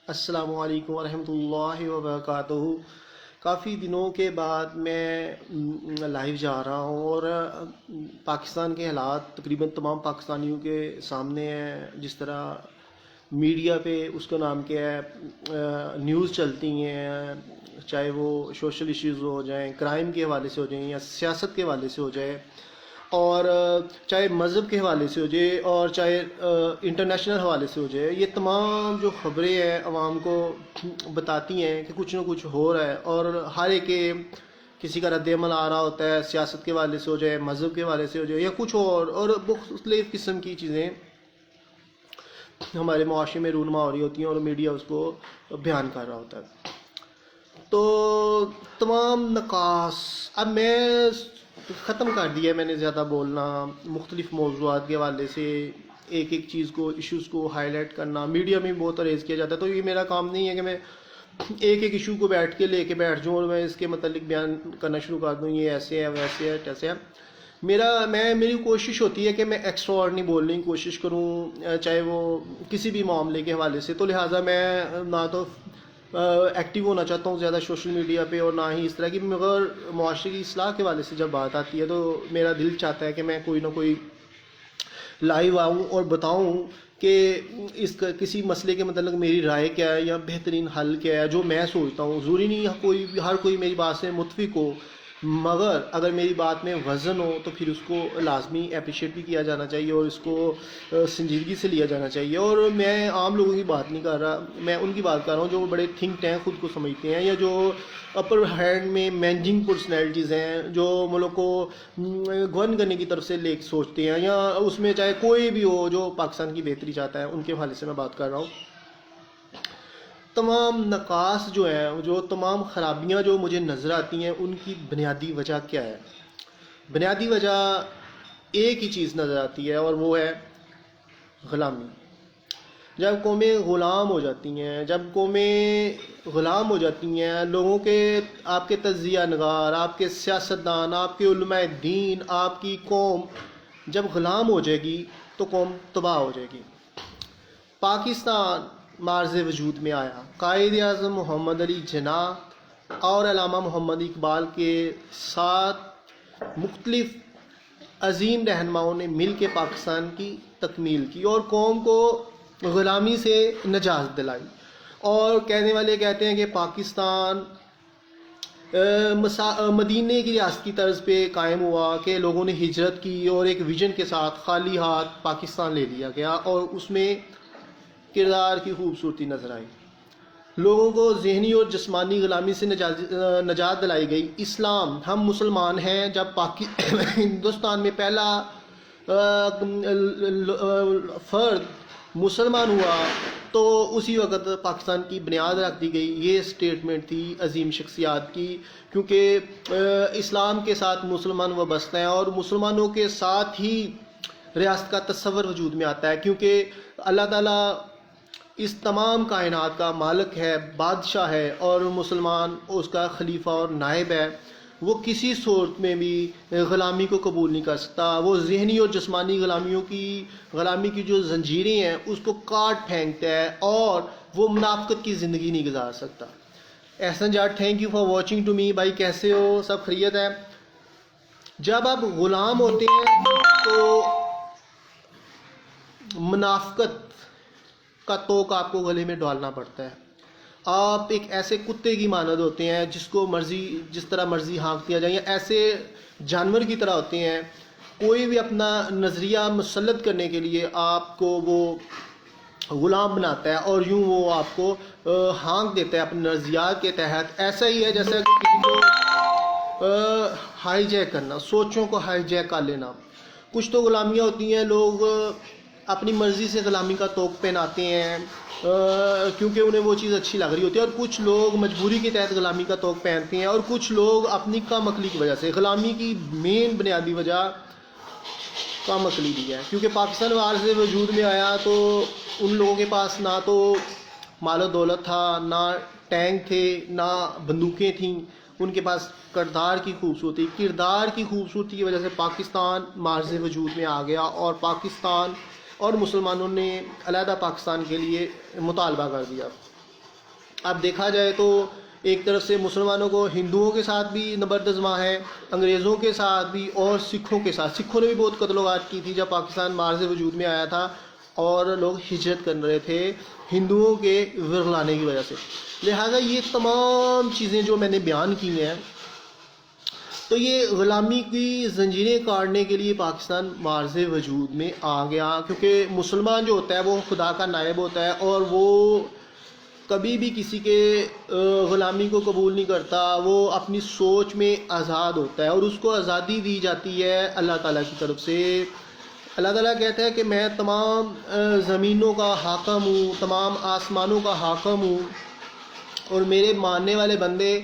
السلام علیکم ورحمۃ اللہ وبرکاتہ۔ کافی دنوں کے بعد میں لائیو جا رہا ہوں اور پاکستان کے حالات تقریباً تمام پاکستانیوں کے سامنے ہیں۔ جس طرح میڈیا پہ اس کا نام کیا ہے، نیوز چلتی ہیں، چاہے وہ سوشل ایشوز ہو جائیں، کرائم کے حوالے سے ہو جائیں یا سیاست کے حوالے سے ہو جائے، اور چاہے مذہب کے حوالے سے ہو جائے اور چاہے انٹرنیشنل حوالے سے ہو جائے، یہ تمام جو خبریں ہیں عوام کو بتاتی ہیں کہ کچھ نہ کچھ ہو رہا ہے، اور ہر ایک کے کسی کا رد عمل آ رہا ہوتا ہے، سیاست کے حوالے سے ہو جائے، مذہب کے حوالے سے ہو جائے یا کچھ اور مختلف قسم کی چیزیں ہمارے معاشرے میں رونما ہو رہی ہوتی ہیں اور میڈیا اس کو بیان کر رہا ہوتا ہے۔ تو تمام نقاص اب میں ختم کر دیا ہے، میں نے زیادہ بولنا مختلف موضوعات کے حوالے سے، ایک ایک چیز کو، ایشوز کو ہائی لائٹ کرنا میڈیا میں بہت ریز کیا جاتا ہے۔ تو یہ میرا کام نہیں ہے کہ میں ایک ایک ایشو کو بیٹھ بیٹھ جاؤں اور میں اس کے متعلق بیان کرنا شروع کر دوں، یہ ایسے ہے، ویسے ہے، کیسے ہے۔ میری کوشش ہوتی ہے کہ میں ایکسٹرا آرڈنری بولنے کی کوشش کروں، چاہے وہ کسی بھی معاملے کے حوالے سے۔ تو لہٰذا میں نہ تو ایکٹیو ہونا چاہتا ہوں زیادہ سوشل میڈیا پہ، اور نہ ہی اس طرح کی، مگر معاشرے کی اصلاح کے حوالے سے جب بات آتی ہے تو میرا دل چاہتا ہے کہ میں کوئی نہ کوئی لائیو آؤں اور بتاؤں کہ کسی مسئلے کے متعلق میری رائے کیا ہے یا بہترین حل کیا ہے جو میں سوچتا ہوں۔ ضروری نہیں ہر کوئی میری بات سے متفق ہو، مگر اگر میری بات میں وزن ہو تو پھر اس کو لازمی اپریشیٹ بھی کیا جانا چاہیے اور اس کو سنجیدگی سے لیا جانا چاہیے۔ اور میں عام لوگوں کی بات نہیں کر رہا، میں ان کی بات کر رہا ہوں جو بڑے تھنک ٹینک خود کو سمجھتے ہیں، یا جو اپر ہینڈ میں مینجنگ پرسنالٹیز ہیں، جو ملک کو گورن کرنے کی طرف سے سوچتے ہیں، یا اس میں چاہے کوئی بھی ہو جو پاکستان کی بہتری چاہتا ہے، ان کے حوالے سے میں بات کر رہا ہوں۔ تمام نقاص جو ہیں، جو تمام خرابیاں جو مجھے نظر آتی ہیں، ان کی بنیادی وجہ کیا ہے؟ بنیادی وجہ ایک ہی چیز نظر آتی ہے، اور وہ ہے غلامی۔ جب قومیں غلام ہو جاتی ہیں، لوگوں کے، آپ کے تجزیہ نگار، آپ کے سیاستدان، آپ کے علماء دین، آپ کی قوم جب غلام ہو جائے گی تو قوم تباہ ہو جائے گی۔ پاکستان معرض وجود میں آیا، قائد اعظم محمد علی جناح اور علامہ محمد اقبال کے ساتھ مختلف عظیم رہنماؤں نے مل کے پاکستان کی تکمیل کی اور قوم کو غلامی سے نجات دلائی۔ اور کہنے والے کہتے ہیں کہ پاکستان مدینے کی ریاست کی طرز پہ قائم ہوا کہ لوگوں نے ہجرت کی اور ایک ویژن کے ساتھ خالی ہاتھ پاکستان لے لیا گیا، اور اس میں کردار کی خوبصورتی نظر آئی۔ لوگوں کو ذہنی اور جسمانی غلامی سے نجات دلائی گئی۔ اسلام، ہم مسلمان ہیں، جب ہندوستان میں پہلا فرد مسلمان ہوا تو اسی وقت پاکستان کی بنیاد رکھ دی گئی۔ یہ سٹیٹمنٹ تھی عظیم شخصیات کی، کیونکہ اسلام کے ساتھ مسلمان وابستہ ہیں اور مسلمانوں کے ساتھ ہی ریاست کا تصور وجود میں آتا ہے، کیونکہ اللہ تعالیٰ اس تمام کائنات کا مالک ہے، بادشاہ ہے، اور مسلمان اس کا خلیفہ اور نائب ہے۔ وہ کسی صورت میں بھی غلامی کو قبول نہیں کر سکتا۔ وہ ذہنی اور جسمانی غلامی کی جو زنجیریں ہیں اس کو کاٹ پھینکتا ہے، اور وہ منافقت کی زندگی نہیں گزار سکتا۔ Ahsan Jat, thank you for watching to me. بھائی کیسے ہو؟ سب خیریت ہے؟ جب آپ غلام ہوتے ہیں تو منافقت کا توق آپ کو گلے میں ڈالنا پڑتا ہے۔ آپ ایک ایسے کتے کی مانند ہوتے ہیں جس طرح مرضی ہانک دیا جائے، یا ایسے جانور کی طرح ہوتے ہیں۔ کوئی بھی اپنا نظریہ مسلط کرنے کے لیے آپ کو وہ غلام بناتا ہے اور یوں وہ آپ کو ہانک دیتا ہے اپنے نظریات کے تحت۔ ایسا ہی ہے جیسا کہ کسی کو ہائی جیک کرنا، سوچوں کو ہائی جیک کر لینا۔ کچھ تو غلامیاں ہوتی ہیں، لوگ اپنی مرضی سے غلامی کا توق پہناتے ہیں کیونکہ انہیں وہ چیز اچھی لگ رہی ہوتی ہے، اور کچھ لوگ مجبوری کے تحت غلامی کا توق پہنتے ہیں، اور کچھ لوگ اپنی کم عقلی کی وجہ سے۔ غلامی کی مین بنیادی وجہ کم عقلی بھی ہے، کیونکہ پاکستان باہر سے وجود میں آیا تو ان لوگوں کے پاس نہ تو مال و دولت تھا، نہ ٹینک تھے، نہ بندوقیں تھیں، ان کے پاس کردار کی خوبصورتی کی وجہ سے پاکستان معرض وجود میں آ گیا، اور پاکستان اور مسلمانوں نے علیحدہ پاکستان کے لیے مطالبہ کر دیا۔ اب دیکھا جائے تو ایک طرف سے مسلمانوں کو ہندوؤں کے ساتھ بھی نبردآزماں ہے، انگریزوں کے ساتھ بھی، اور سکھوں کے ساتھ. سکھوں نے بھی بہت قتل و غارت کی تھی جب پاکستان مارز وجود میں آیا تھا اور لوگ ہجرت کر رہے تھے ہندوؤں کے ورغلانے کی وجہ سے. لہٰذا یہ تمام چیزیں جو میں نے بیان کی ہیں، تو یہ غلامی کی زنجیریں کاٹنے کے لیے پاکستان مارز وجود میں آ گیا، کیونکہ مسلمان جو ہوتا ہے وہ خدا کا نائب ہوتا ہے اور وہ کبھی بھی کسی کے غلامی کو قبول نہیں کرتا. وہ اپنی سوچ میں آزاد ہوتا ہے اور اس کو آزادی دی جاتی ہے اللہ تعالیٰ کی طرف سے. اللہ تعالیٰ کہتا ہے کہ میں تمام زمینوں کا حاکم ہوں، تمام آسمانوں کا حاکم ہوں، اور میرے ماننے والے بندے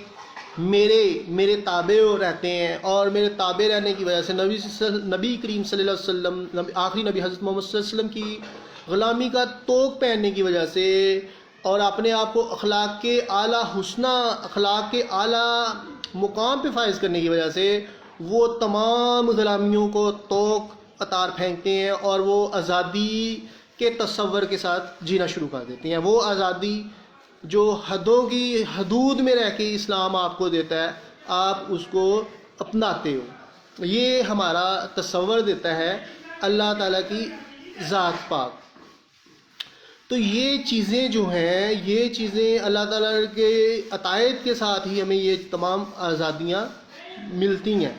میرے تابع رہتے ہیں. اور میرے تابع رہنے کی وجہ سے نبی کریم صلی اللہ علیہ وسلم، آخری نبی حضرت محمد صلی اللہ علیہ وسلم کی غلامی کا توق پہننے کی وجہ سے اور اپنے آپ کو اخلاق کے اعلیٰ حسنہ، اخلاق کے اعلیٰ مقام پہ فائز کرنے کی وجہ سے وہ تمام غلامیوں کو توق عطار پھینکتے ہیں اور وہ آزادی کے تصور کے ساتھ جینا شروع کر دیتے ہیں. وہ آزادی جو حدوں کی حدود میں رہ کے اسلام آپ کو دیتا ہے، آپ اس کو اپناتے ہو. یہ ہمارا تصور دیتا ہے اللہ تعالیٰ کی ذات پاک. تو یہ چیزیں جو ہیں، یہ چیزیں اللہ تعالیٰ کے عطایت کے ساتھ ہی ہمیں یہ تمام آزادیاں ملتی ہیں.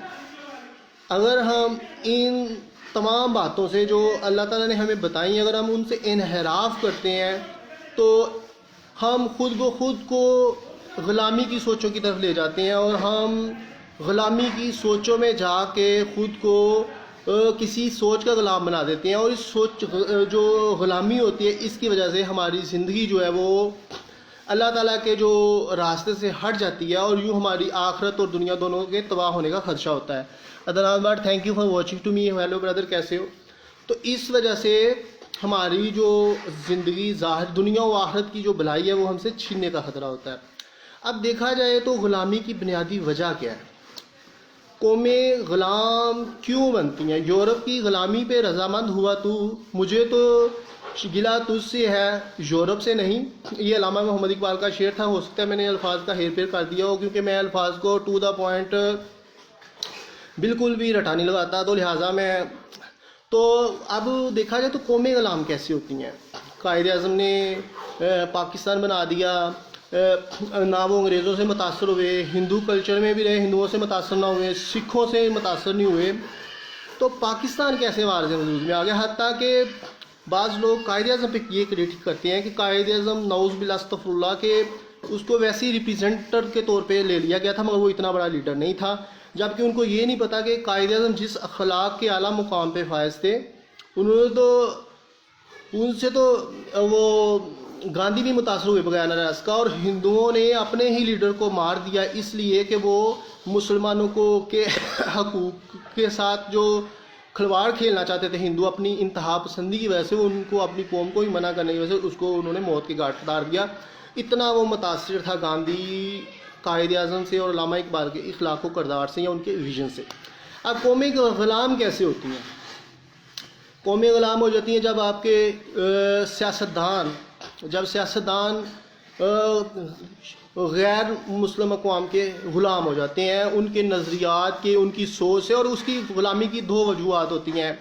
اگر ہم ان تمام باتوں سے جو اللہ تعالیٰ نے ہمیں بتائی، اگر ہم ان سے انحراف کرتے ہیں تو ہم خود کو غلامی کی سوچوں کی طرف لے جاتے ہیں، اور ہم غلامی کی سوچوں میں جا کے خود کو کسی سوچ کا غلام بنا دیتے ہیں. اور اس سوچ جو غلامی ہوتی ہے، اس کی وجہ سے ہماری زندگی جو ہے وہ اللہ تعالیٰ کے جو راستے سے ہٹ جاتی ہے، اور یوں ہماری آخرت اور دنیا دونوں کے تباہ ہونے کا خدشہ ہوتا ہے. Adnan thank you for watching to me. Hello brother, کیسے ہو؟ تو اس وجہ سے ہماری جو زندگی ظاہر دنیا و آخرت کی جو بھلائی ہے وہ ہم سے چھیننے کا خطرہ ہوتا ہے. اب دیکھا جائے تو غلامی کی بنیادی وجہ کیا ہے؟ قومیں غلام کیوں بنتی ہیں؟ یورپ کی غلامی پہ رضامند ہوا تو مجھے تو گلا تجھ سے ہے، یورپ سے نہیں. یہ علامہ محمد اقبال کا شعر تھا. ہو سکتا ہے میں نے الفاظ کا ہیر پھیر کر دیا ہو، کیونکہ میں الفاظ کو ٹو دا پوائنٹ بالکل بھی رٹا نہیں لگاتا، تو لہٰذا میں تو اب دیکھا جائے تو قومیں غلام کیسی ہوتی ہیں؟ قائد اعظم نے پاکستان بنا دیا، نہ وہ انگریزوں سے متاثر ہوئے، ہندو کلچر میں بھی رہے، ہندوؤں سے متاثر نہ ہوئے، سکھوں سے متاثر نہیں ہوئے، تو پاکستان کیسے مارز وجود میں آ گیا؟ حتیٰ کہ بعض لوگ قائد اعظم پہ یہ کریٹک کرتے ہیں کہ قائد اعظم نعوذ باللہ استغفر اللہ کہ اس کو ویسے ہی ریپریزنٹر کے طور پہ لے لیا گیا تھا، مگر وہ اتنا بڑا لیڈر نہیں تھا. جبکہ ان کو یہ نہیں پتا کہ قائد اعظم جس اخلاق کے اعلیٰ مقام پہ فائز تھے، ان سے تو وہ گاندھی بھی متاثر ہوئے بغیر رس کا، اور ہندوؤں نے اپنے ہی لیڈر کو مار دیا اس لیے کہ وہ مسلمانوں کو کے حقوق کے ساتھ جو کھلواڑ کھیلنا چاہتے تھے ہندو، اپنی انتہا پسندی کی وجہ سے ان کو اپنی قوم کو ہی منع کرنے کی وجہ سے اس کو انہوں نے موت کی گھاٹ اتار دیا. اتنا وہ متاثر تھا گاندھی قائد اعظم سے اور علامہ اقبال کے اخلاق و کردار سے یا ان کے ویژن سے. اب قومیں غلام کیسے ہوتی ہیں؟ قومیں غلام ہو جاتی ہیں جب آپ کے سیاستدان غیر مسلم اقوام کے غلام ہو جاتے ہیں، ان کے نظریات کے، ان کی سوچ سے. اور اس کی غلامی کی دو وجوہات ہوتی ہیں.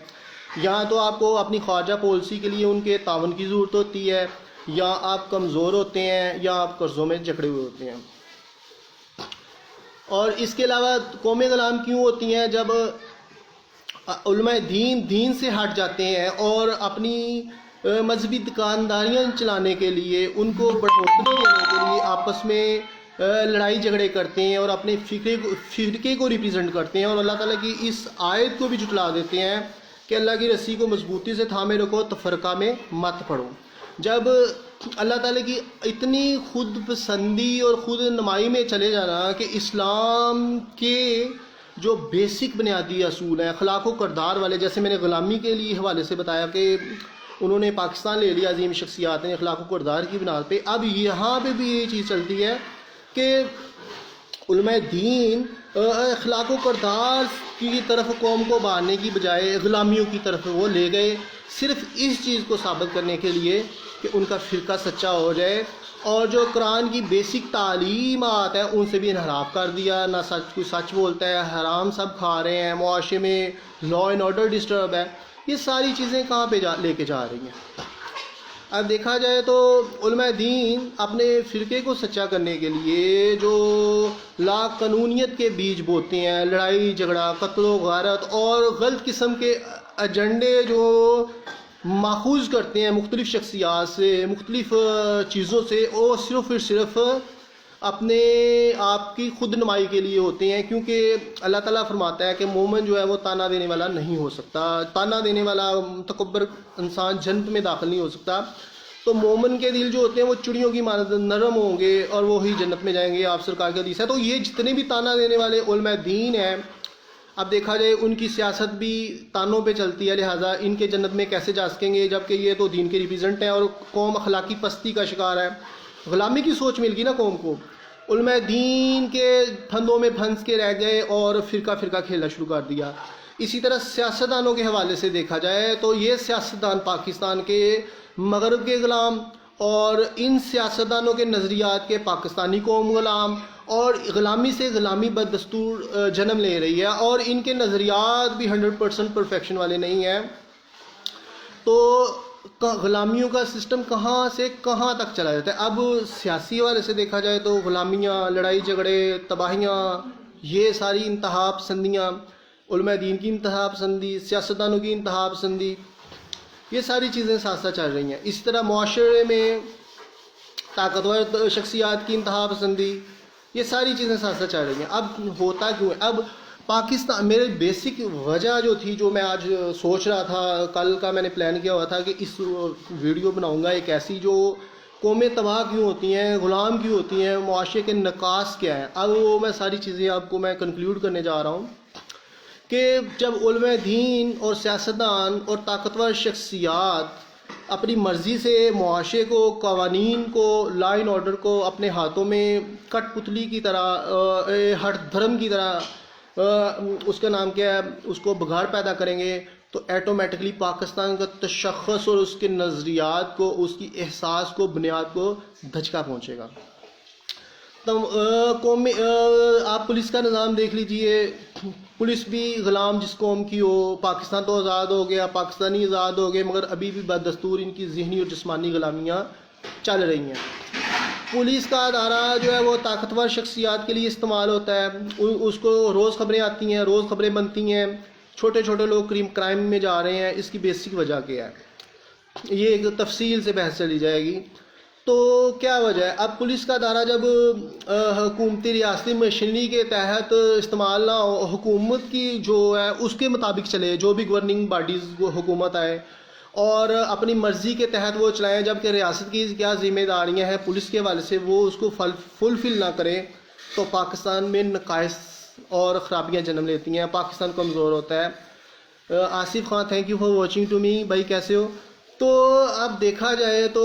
یا تو آپ کو اپنی خارجہ پالیسی کے لیے ان کے تعاون کی ضرورت ہوتی ہے، یا آپ کمزور ہوتے ہیں، یا آپ قرضوں میں جکڑے ہوئے ہوتے ہیں. اور اس کے علاوہ قومیں غلام کیوں ہوتی ہیں؟ جب علماء دین سے ہٹ جاتے ہیں اور اپنی مذہبی دکانداریاں چلانے کے لیے، ان کو بڑھوتری دینے کے لیے آپس میں لڑائی جھگڑے کرتے ہیں اور اپنے فرقے کو ریپریزنٹ کرتے ہیں، اور اللہ تعالیٰ کی اس آیت کو بھی جھٹلا دیتے ہیں کہ اللہ کی رسی کو مضبوطی سے تھامے رکھو، تفرقہ میں مت پڑو. جب اللہ تعالیٰ کی اتنی خود پسندی اور خود نمائی میں چلے جانا کہ اسلام کے جو بیسک بنیادی اصول ہیں اخلاق و کردار والے، جیسے میں نے غلامی کے لیے حوالے سے بتایا کہ انہوں نے پاکستان لے لیا عظیم شخصیات نے اخلاق و کردار کی بنا پہ، اب یہاں پہ بھی یہ چیز چلتی ہے کہ علماء دین اخلاق و کردار کی طرف قوم کو باننے کی بجائے غلامیوں کی طرف وہ لے گئے، صرف اس چیز کو ثابت کرنے کے لیے کہ ان کا فرقہ سچا ہو جائے اور جو قرآن کی بیسک تعلیمات ہیں ان سے بھی انحراف کر دیا، نہ کوئی سچ بولتا ہے، حرام سب کھا رہے ہیں، معاشرے میں لا اینڈ آرڈر ڈسٹرب ہے. یہ ساری چیزیں کہاں پہ لے کے جا رہی ہیں؟ اب دیکھا جائے تو علماء دین اپنے فرقے کو سچا کرنے کے لیے جو لا قانونیت کے بیج بوتے ہیں، لڑائی جھگڑا، قتل و غارت اور غلط قسم کے ایجنڈے جو ماخوذ کرتے ہیں مختلف شخصیات سے، مختلف چیزوں سے، وہ صرف اپنے آپ کی خود نمائی کے لیے ہوتے ہیں. کیونکہ اللہ تعالیٰ فرماتا ہے کہ مومن جو ہے وہ تانا دینے والا نہیں ہو سکتا، تانا دینے والا تکبر انسان جنت میں داخل نہیں ہو سکتا. تو مومن کے دل جو ہوتے ہیں وہ چڑیوں کی مانند نرم ہوں گے اور وہی جنت میں جائیں گے. آپ سرکار کا حدیث ہے. تو یہ جتنے بھی تانا دینے والے علماء دین ہیں، اب دیکھا جائے ان کی سیاست بھی تانوں پہ چلتی ہے، لہٰذا ان کے جنت میں کیسے جا سکیں گے جبکہ یہ تو دین کے ریپرزینٹ ہیں اور قوم اخلاقی پستی کا شکار ہے. غلامی کی سوچ مل گئی نا قوم کو. علماء دین کے پھندوں میں پھنس کے رہ گئے اور فرقہ کھیلنا شروع کر دیا. اسی طرح سیاستدانوں کے حوالے سے دیکھا جائے تو یہ سیاستدان پاکستان کے مغرب کے غلام اور ان سیاستدانوں کے نظریات کے پاکستانی قوم غلام اور غلامی سے غلامی بددستور جنم لے رہی ہے اور ان کے نظریات بھی 100% پرفیکشن والے نہیں ہیں. تو غلامیوں کا سسٹم کہاں سے کہاں تک چلا جاتا ہے. اب سیاسی حوالے سے دیکھا جائے تو غلامیاں، لڑائی جھگڑے، تباہیاں، یہ ساری انتہا پسندیاں، علماء دین کی انتہا پسندی، سیاستدانوں کی انتہا پسندی، یہ ساری چیزیں ساتھ ساتھ چل رہی ہیں. اسی طرح معاشرے میں طاقتور شخصیات کی انتہا پسندی، یہ ساری چیزیں ساتھ ساتھ چل رہی ہیں. اب ہوتا کیوں ہے؟ اب پاکستان، میرے بیسک وجہ جو تھی، جو میں آج سوچ رہا تھا، کل کا میں نے پلان کیا ہوا تھا کہ اس ویڈیو بناؤں گا ایک ایسی جو قومیں تباہ کیوں ہوتی ہیں، غلام کیوں ہوتی ہیں، معاشرے کے نقاص کیا ہیں. اب وہ میں ساری چیزیں آپ کو میں کنکلیوڈ کرنے جا رہا ہوں کہ جب علماء دین اور سیاستدان اور طاقتور شخصیات اپنی مرضی سے معاشرے کو، قوانین کو، لا اینڈ آرڈر کو اپنے ہاتھوں میں کٹ پتلی کی طرح، ہر دھرم کی طرح، اس کا نام کیا ہے، اس کو بگاڑ پیدا کریں گے تو ایٹومیٹکلی پاکستان کا تشخص اور اس کے نظریات کو، اس کی احساس کو، بنیاد کو دھچکا پہنچے گا. قومی آپ پولیس کا نظام دیکھ لیجئے، پولیس بھی غلام جس قوم کی ہو. پاکستان تو آزاد ہو گیا، پاکستانی آزاد ہو گئے، مگر ابھی بھی بدستور ان کی ذہنی اور جسمانی غلامیاں چل رہی ہیں. پولیس کا ادارہ جو ہے وہ طاقتور شخصیات کے لیے استعمال ہوتا ہے. اس کو روز خبریں آتی ہیں، روز خبریں بنتی ہیں، چھوٹے چھوٹے لوگ کرائم میں جا رہے ہیں. اس کی بیسک وجہ کیا ہے، یہ ایک تفصیل سے بحث چلی جائے گی. تو کیا وجہ ہے؟ اب پولیس کا ادارہ جب حکومتی ریاستی مشینری کے تحت استعمال نہ ہو، حکومت کی جو ہے اس کے مطابق چلے، جو بھی گورننگ باڈیز حکومت آئے اور اپنی مرضی کے تحت وہ چلائیں، جبکہ ریاست کی کیا ذمہ داریاں ہیں پولیس کے حوالے سے وہ اس کو فلفل نہ کریں، تو پاکستان میں نقائص اور خرابیاں جنم لیتی ہیں، پاکستان کمزور ہوتا ہے. Asif Khan, thank you for watching to me. بھائی کیسے ہو؟ تو اب دیکھا جائے تو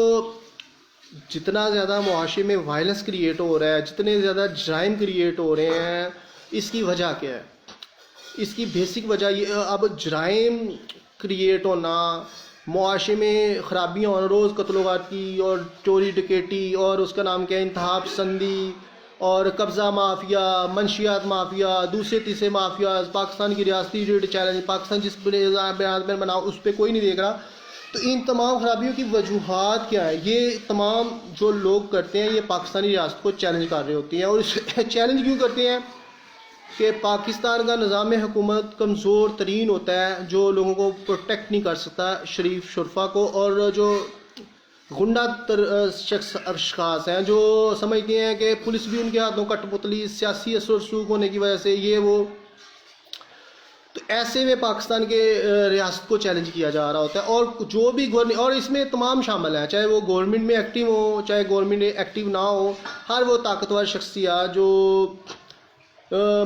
جتنا زیادہ معاشرے میں وائلنس کریٹ ہو رہا ہے، جتنے زیادہ جرائم کریٹ ہو رہے ہیں، اس کی وجہ کیا ہے؟ اس کی بیسک وجہ یہ، اب جرائم کریٹ ہونا، معاشرے میں خرابیاں ہونا، روز قتل و غارت کی اور چوری ڈکیٹی اور اس کا نام کیا ہے، انتہا پسندی اور قبضہ مافیا، منشیات مافیا، دوسرے تیسرے مافیا، پاکستان کی ریاستی ریڈ چیلنج، پاکستان جس بیان میں بناؤ اس پہ کوئی نہیں دیکھ رہا. تو ان تمام خرابیوں کی وجوہات کیا ہیں؟ یہ تمام جو لوگ کرتے ہیں یہ پاکستانی ریاست کو چیلنج کر رہے ہوتے ہیں. اور چیلنج کیوں کرتے ہیں؟ کہ پاکستان کا نظام حکومت کمزور ترین ہوتا ہے، جو لوگوں کو پروٹیکٹ نہیں کر سکتا، شریف شرفا کو، اور جو غنڈہ اشخاص ہیں جو سمجھتے ہیں کہ پولیس بھی ان کے ہاتھوں کٹ پتلی، سیاسی اثر و رسوخ ہونے کی وجہ سے یہ وہ. تو ایسے میں پاکستان کے ریاست کو چیلنج کیا جا رہا ہوتا ہے. اور جو بھی اور اس میں تمام شامل ہیں، چاہے وہ گورنمنٹ میں ایکٹیو ہو، چاہے گورنمنٹ ایکٹیو نہ ہو، ہر وہ طاقتور شخصیات جو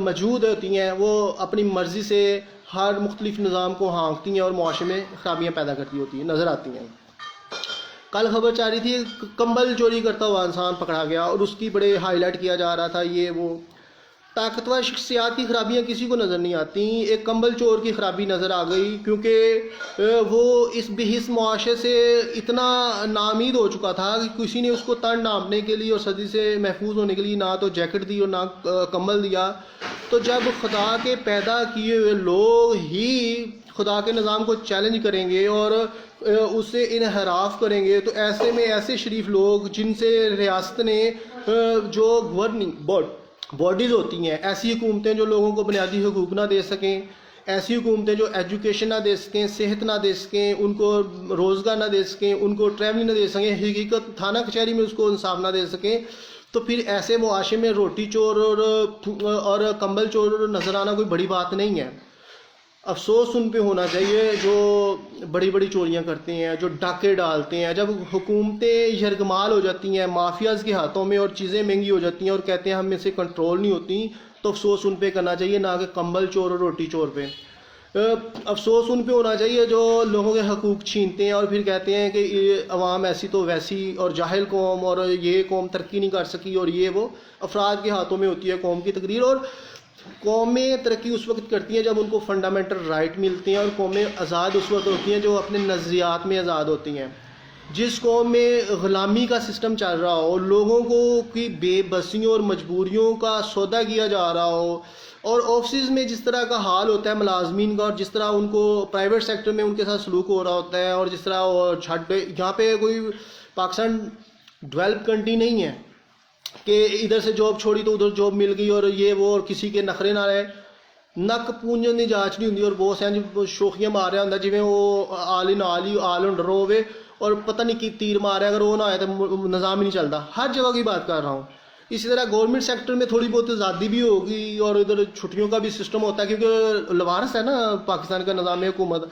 موجود ہوتی ہیں وہ اپنی مرضی سے ہر مختلف نظام کو ہانکتی ہیں اور معاشرے میں خرابیاں پیدا کرتی ہوتی ہیں، نظر آتی ہیں. کل خبر چاہ رہی تھی کمبل چوری کرتا ہوا انسان پکڑا گیا اور اس کی بڑے ہائی لائٹ کیا جا رہا تھا یہ وہ. طاقتور شخصیات کی خرابیاں کسی کو نظر نہیں آتی. ایک کمبل چور کی خرابی نظر آ گئی کیونکہ وہ اس بحث معاشرے سے اتنا نامید ہو چکا تھا کہ کسی نے اس کو تن ناپنے کے لیے اور سردی سے محفوظ ہونے کے لیے نہ تو جیکٹ دی اور نہ کمبل دیا. تو جب خدا کے پیدا کیے ہوئے لوگ ہی خدا کے نظام کو چیلنج کریں گے اور اس سے انحراف کریں گے، تو ایسے میں ایسے شریف لوگ جن سے ریاست نے جو گورننگ باڈیز ہوتی ہیں، ایسی حکومتیں جو لوگوں کو بنیادی حقوق نہ دے سکیں، ایسی حکومتیں جو ایجوکیشن نہ دے سکیں، صحت نہ دے سکیں، ان کو روزگار نہ دے سکیں، ان کو ٹریولنگ نہ دے سکیں، حقیقت تھانہ کچہری میں اس کو انصاف نہ دے سکیں، تو پھر ایسے معاشرے میں روٹی چور اور کمبل چور نظر آنا کوئی بڑی بات نہیں ہے. افسوس ان پہ ہونا چاہیے جو بڑی بڑی چوریاں کرتے ہیں، جو ڈاکے ڈالتے ہیں. جب حکومتیں یرغمال ہو جاتی ہیں مافیاز کے ہاتھوں میں اور چیزیں مہنگی ہو جاتی ہیں اور کہتے ہیں ہم میں سے کنٹرول نہیں ہوتی، تو افسوس ان پہ کرنا چاہیے، نہ کہ کمبل چور اور روٹی چور پہ. افسوس ان پہ ہونا چاہیے جو لوگوں کے حقوق چھینتے ہیں اور پھر کہتے ہیں کہ عوام ایسی تو ویسی اور جاہل قوم اور یہ قوم ترقی نہیں کر سکی اور یہ وہ. افراد کے ہاتھوں میں ہوتی ہے قوم کی تقدیر، اور قومیں ترقی اس وقت کرتی ہیں جب ان کو فنڈامنٹل رائٹ ملتے ہیں، اور قومیں آزاد اس وقت ہوتی ہیں جو اپنے نظریات میں آزاد ہوتی ہیں. جس قوم میں غلامی کا سسٹم چل رہا ہو، لوگوں کو کی بے بسیوں اور مجبوریوں کا سودا کیا جا رہا ہو، اور آفسز میں جس طرح کا حال ہوتا ہے ملازمین کا، اور جس طرح ان کو پرائیویٹ سیکٹر میں ان کے ساتھ سلوک ہو رہا ہوتا ہے، اور جس طرح یہاں پہ کوئی پاکستان ڈیولپ کنٹری نہیں ہے کہ ادھر سے جاب چھوڑی تو ادھر جاب مل گئی اور یہ وہ، اور کسی کے نخرے نہ رہے. نک پونجن دی جانچ نہیں ہوندی اور بہت ہیں شوخیاں مار رہا ہوں جی وہ آل انڈر ہوئے اور پتہ نہیں کی تیر مارے، اگر وہ نہ آئے تو نظام ہی نہیں چلتا. ہر جگہ کی بات کر رہا ہوں. اسی طرح گورنمنٹ سیکٹر میں تھوڑی بہت آزادی بھی ہوگی اور ادھر چھٹیوں کا بھی سسٹم ہوتا ہے کیونکہ لوارس ہے نا پاکستان کا نظام حکومت.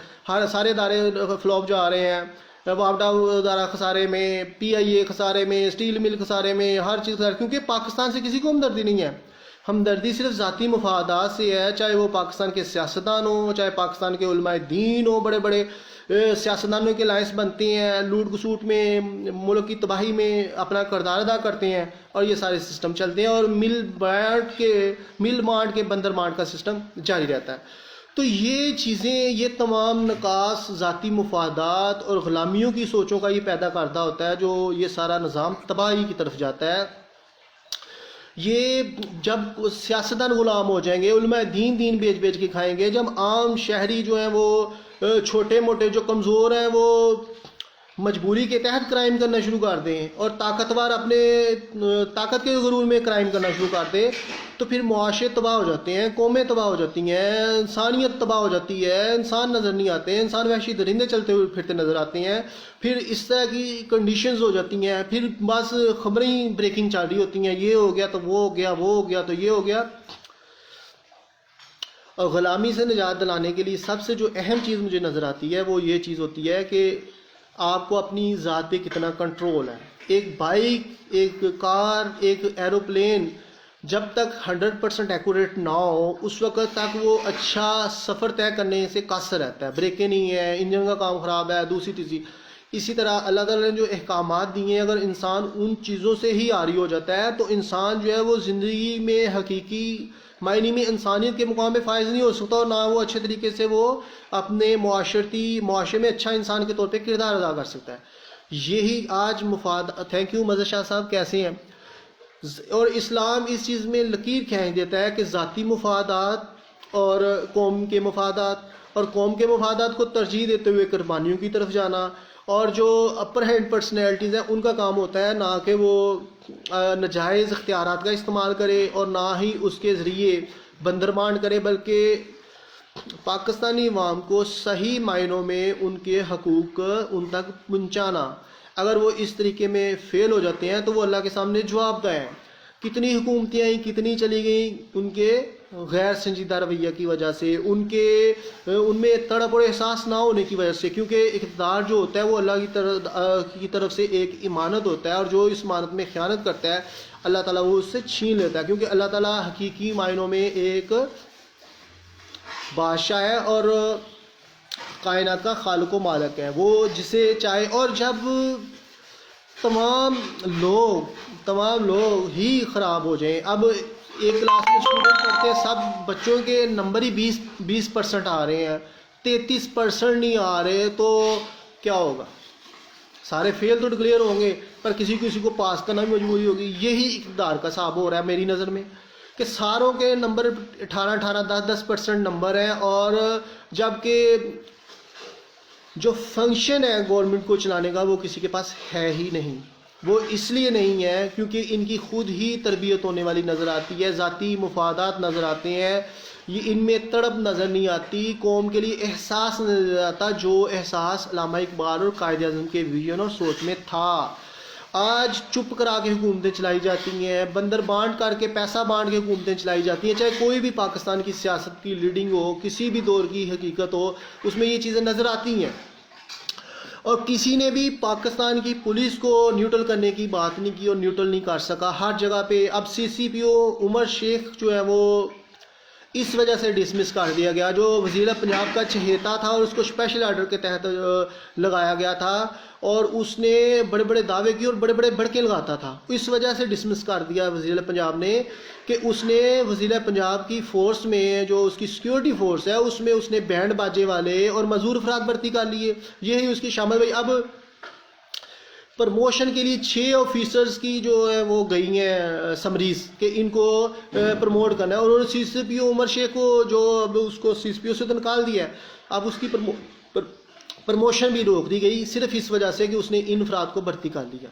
سارے ادارے فلاپ جا رہے ہیں. وابڈا ادارہ خسارے میں، پی آئی اے خسارے میں، اسٹیل مل خسارے میں، ہر چیز خسارے، کیونکہ پاکستان سے کسی کو ہمدردی نہیں ہے. ہمدردی صرف ذاتی مفادات سے ہے، چاہے وہ پاکستان کے سیاستدان ہوں، چاہے پاکستان کے علماء دین ہوں. بڑے بڑے سیاستدانوں کے لائنس بنتے ہیں، لوٹ گسوٹ میں ملک کی تباہی میں اپنا کردار ادا کرتے ہیں، اور یہ سارے سسٹم چلتے ہیں، اور مل مانٹ کے بندر مانٹ کا سسٹم جاری رہتا ہے. تو یہ چیزیں، یہ تمام نقاص ذاتی مفادات اور غلامیوں کی سوچوں کا یہ پیدا کردہ ہوتا ہے جو یہ سارا نظام تباہی کی طرف جاتا ہے. یہ جب سیاستدان غلام ہو جائیں گے، علماء دین بیچ کے کھائیں گے، جب عام شہری جو ہیں وہ چھوٹے موٹے جو کمزور ہیں وہ مجبوری کے تحت کرائم کرنا شروع کر دیں، اور طاقتور اپنے طاقت کے غرور میں کرائم کرنا شروع کر دیں، تو پھر معاشرے تباہ ہو جاتے ہیں، قومیں تباہ ہو جاتی ہیں، انسانیت تباہ ہو جاتی ہے، انسان نظر نہیں آتے، انسان وحشی درندے چلتے ہوئے پھرتے نظر آتے ہیں. پھر اس طرح کی کنڈیشنز ہو جاتی ہیں، پھر بس خبریں بریکنگ چل رہی ہوتی ہیں، یہ ہو گیا تو وہ ہو گیا، وہ ہو گیا تو یہ ہو گیا. اور غلامی سے نجات دلانے کے لیے سب سے جو اہم چیز مجھے نظر آتی ہے وہ یہ چیز ہوتی ہے کہ آپ کو اپنی ذات پہ کتنا کنٹرول ہے. ایک بائک، ایک کار، ایک ایروپلین جب تک 100% ایکوریٹ نہ ہو اس وقت تک وہ اچھا سفر طے کرنے سے قاصر رہتا ہے. بریکیں نہیں ہیں، انجن کا کام خراب ہے، دوسری تیسری. اسی طرح اللہ تعالیٰ نے جو احکامات دیے ہیں، اگر انسان ان چیزوں سے ہی عاری ہو جاتا ہے تو انسان جو ہے وہ زندگی میں حقیقی معنی میں انسانیت کے مقام پہ فائز نہیں ہو سکتا، اور نہ وہ اچھے طریقے سے وہ اپنے معاشرے میں اچھا انسان کے طور پہ کردار ادا کر سکتا ہے. یہی آج تھینک یو مظہر شاہ صاحب، کیسے ہیں؟ اور اسلام اس چیز میں لکیر کھینچ دیتا ہے کہ ذاتی مفادات اور قوم کے مفادات کو ترجیح دیتے ہوئے قربانیوں کی طرف جانا، اور جو اپر ہینڈ پرسنالٹیز ہیں ان کا کام ہوتا ہے نہ کہ وہ ناجائز اختیارات کا استعمال کرے اور نہ ہی اس کے ذریعے بندرمان کرے، بلکہ پاکستانی عوام کو صحیح معنوں میں ان کے حقوق ان تک پہنچانا. اگر وہ اس طریقے میں فیل ہو جاتے ہیں تو وہ اللہ کے سامنے جواب دہ ہیں. کتنی حکومتیں آئیں، کتنی چلی گئیں، ان کے غیر سنجیدہ رویہ کی وجہ سے، ان میں تڑپ اور احساس نہ ہونے کی وجہ سے، کیونکہ اقتدار جو ہوتا ہے وہ اللہ کی طرف سے ایک امانت ہوتا ہے، اور جو اس امانت میں خیانت کرتا ہے اللہ تعالیٰ وہ اس سے چھین لیتا ہے. کیونکہ اللہ تعالیٰ حقیقی معنوں میں ایک بادشاہ ہے اور کائنات کا خالق و مالک ہے، وہ جسے چاہے. اور جب تمام لوگ ہی خراب ہو جائیں، اب ایک کلاس میں اسٹوڈنٹ پڑھتے ہیں، سب بچوں کے نمبر ہی 20% آ رہے ہیں، 33% نہیں آ رہے، تو کیا ہوگا؟ سارے فیل تو ڈکلیئر ہوں گے، پر کسی کو پاس کرنا بھی مجبوری ہوگی۔ یہی اقتدار کا حساب ہو رہا ہے میری نظر میں، کہ ساروں کے نمبر 18 10% نمبر ہیں، اور جبکہ جو فنکشن ہے گورنمنٹ کو چلانے کا وہ کسی کے پاس ہے ہی نہیں۔ وہ اس لیے نہیں ہے کیونکہ ان کی خود ہی تربیت ہونے والی نظر آتی ہے، ذاتی مفادات نظر آتے ہیں، یہ ان میں تڑپ نظر نہیں آتی، قوم کے لیے احساس نظر آتا، جو احساس علامہ اقبال اور قائد اعظم کے ویژن اور سوچ میں تھا۔ آج چپ کرا کے حکومتیں چلائی جاتی ہیں، بندر بانٹ کر کے، پیسہ بانٹ کے حکومتیں چلائی جاتی ہیں، چاہے کوئی بھی پاکستان کی سیاست کی لیڈنگ ہو، کسی بھی دور کی حقیقت ہو، اس میں یہ چیزیں نظر آتی ہیں۔ اور کسی نے بھی پاکستان کی پولیس کو نیوٹرل کرنے کی بات نہیں کی اور نیوٹرل نہیں کر سکا۔ ہر جگہ پہ اب CCPO عمر شیخ جو ہے وہ اس وجہ سے ڈسمس کر دیا گیا، جو وزیر پنجاب کا چہیتا تھا اور اس کو اسپیشل آرڈر کے تحت لگایا گیا تھا، اور اس نے بڑے بڑے دعوے کیے اور بڑے بڑے بڑکے لگاتا تھا، اس وجہ سے ڈسمس کر دیا وزیر پنجاب نے، کہ اس نے وزیر پنجاب کی فورس میں، جو اس کی سیکیورٹی فورس ہے، اس میں اس نے بینڈ باجے والے اور مزدور افراد بھرتی کر لیے، یہی اس کی شامل ہوئی۔ اب پرموشن کے لیے 6 آفیسرز کی جو ہے وہ گئی ہیں سمریز، کہ ان کو پروموٹ کرنا ہے، اور انہوں نے CCPO عمر شیخ کو، جو اب اس کو CCPO سے تو نکال دیا ہے، اب اس کی پرموشن بھی روک دی گئی، صرف اس وجہ سے کہ اس نے ان افراد کو بھرتی کر لیا۔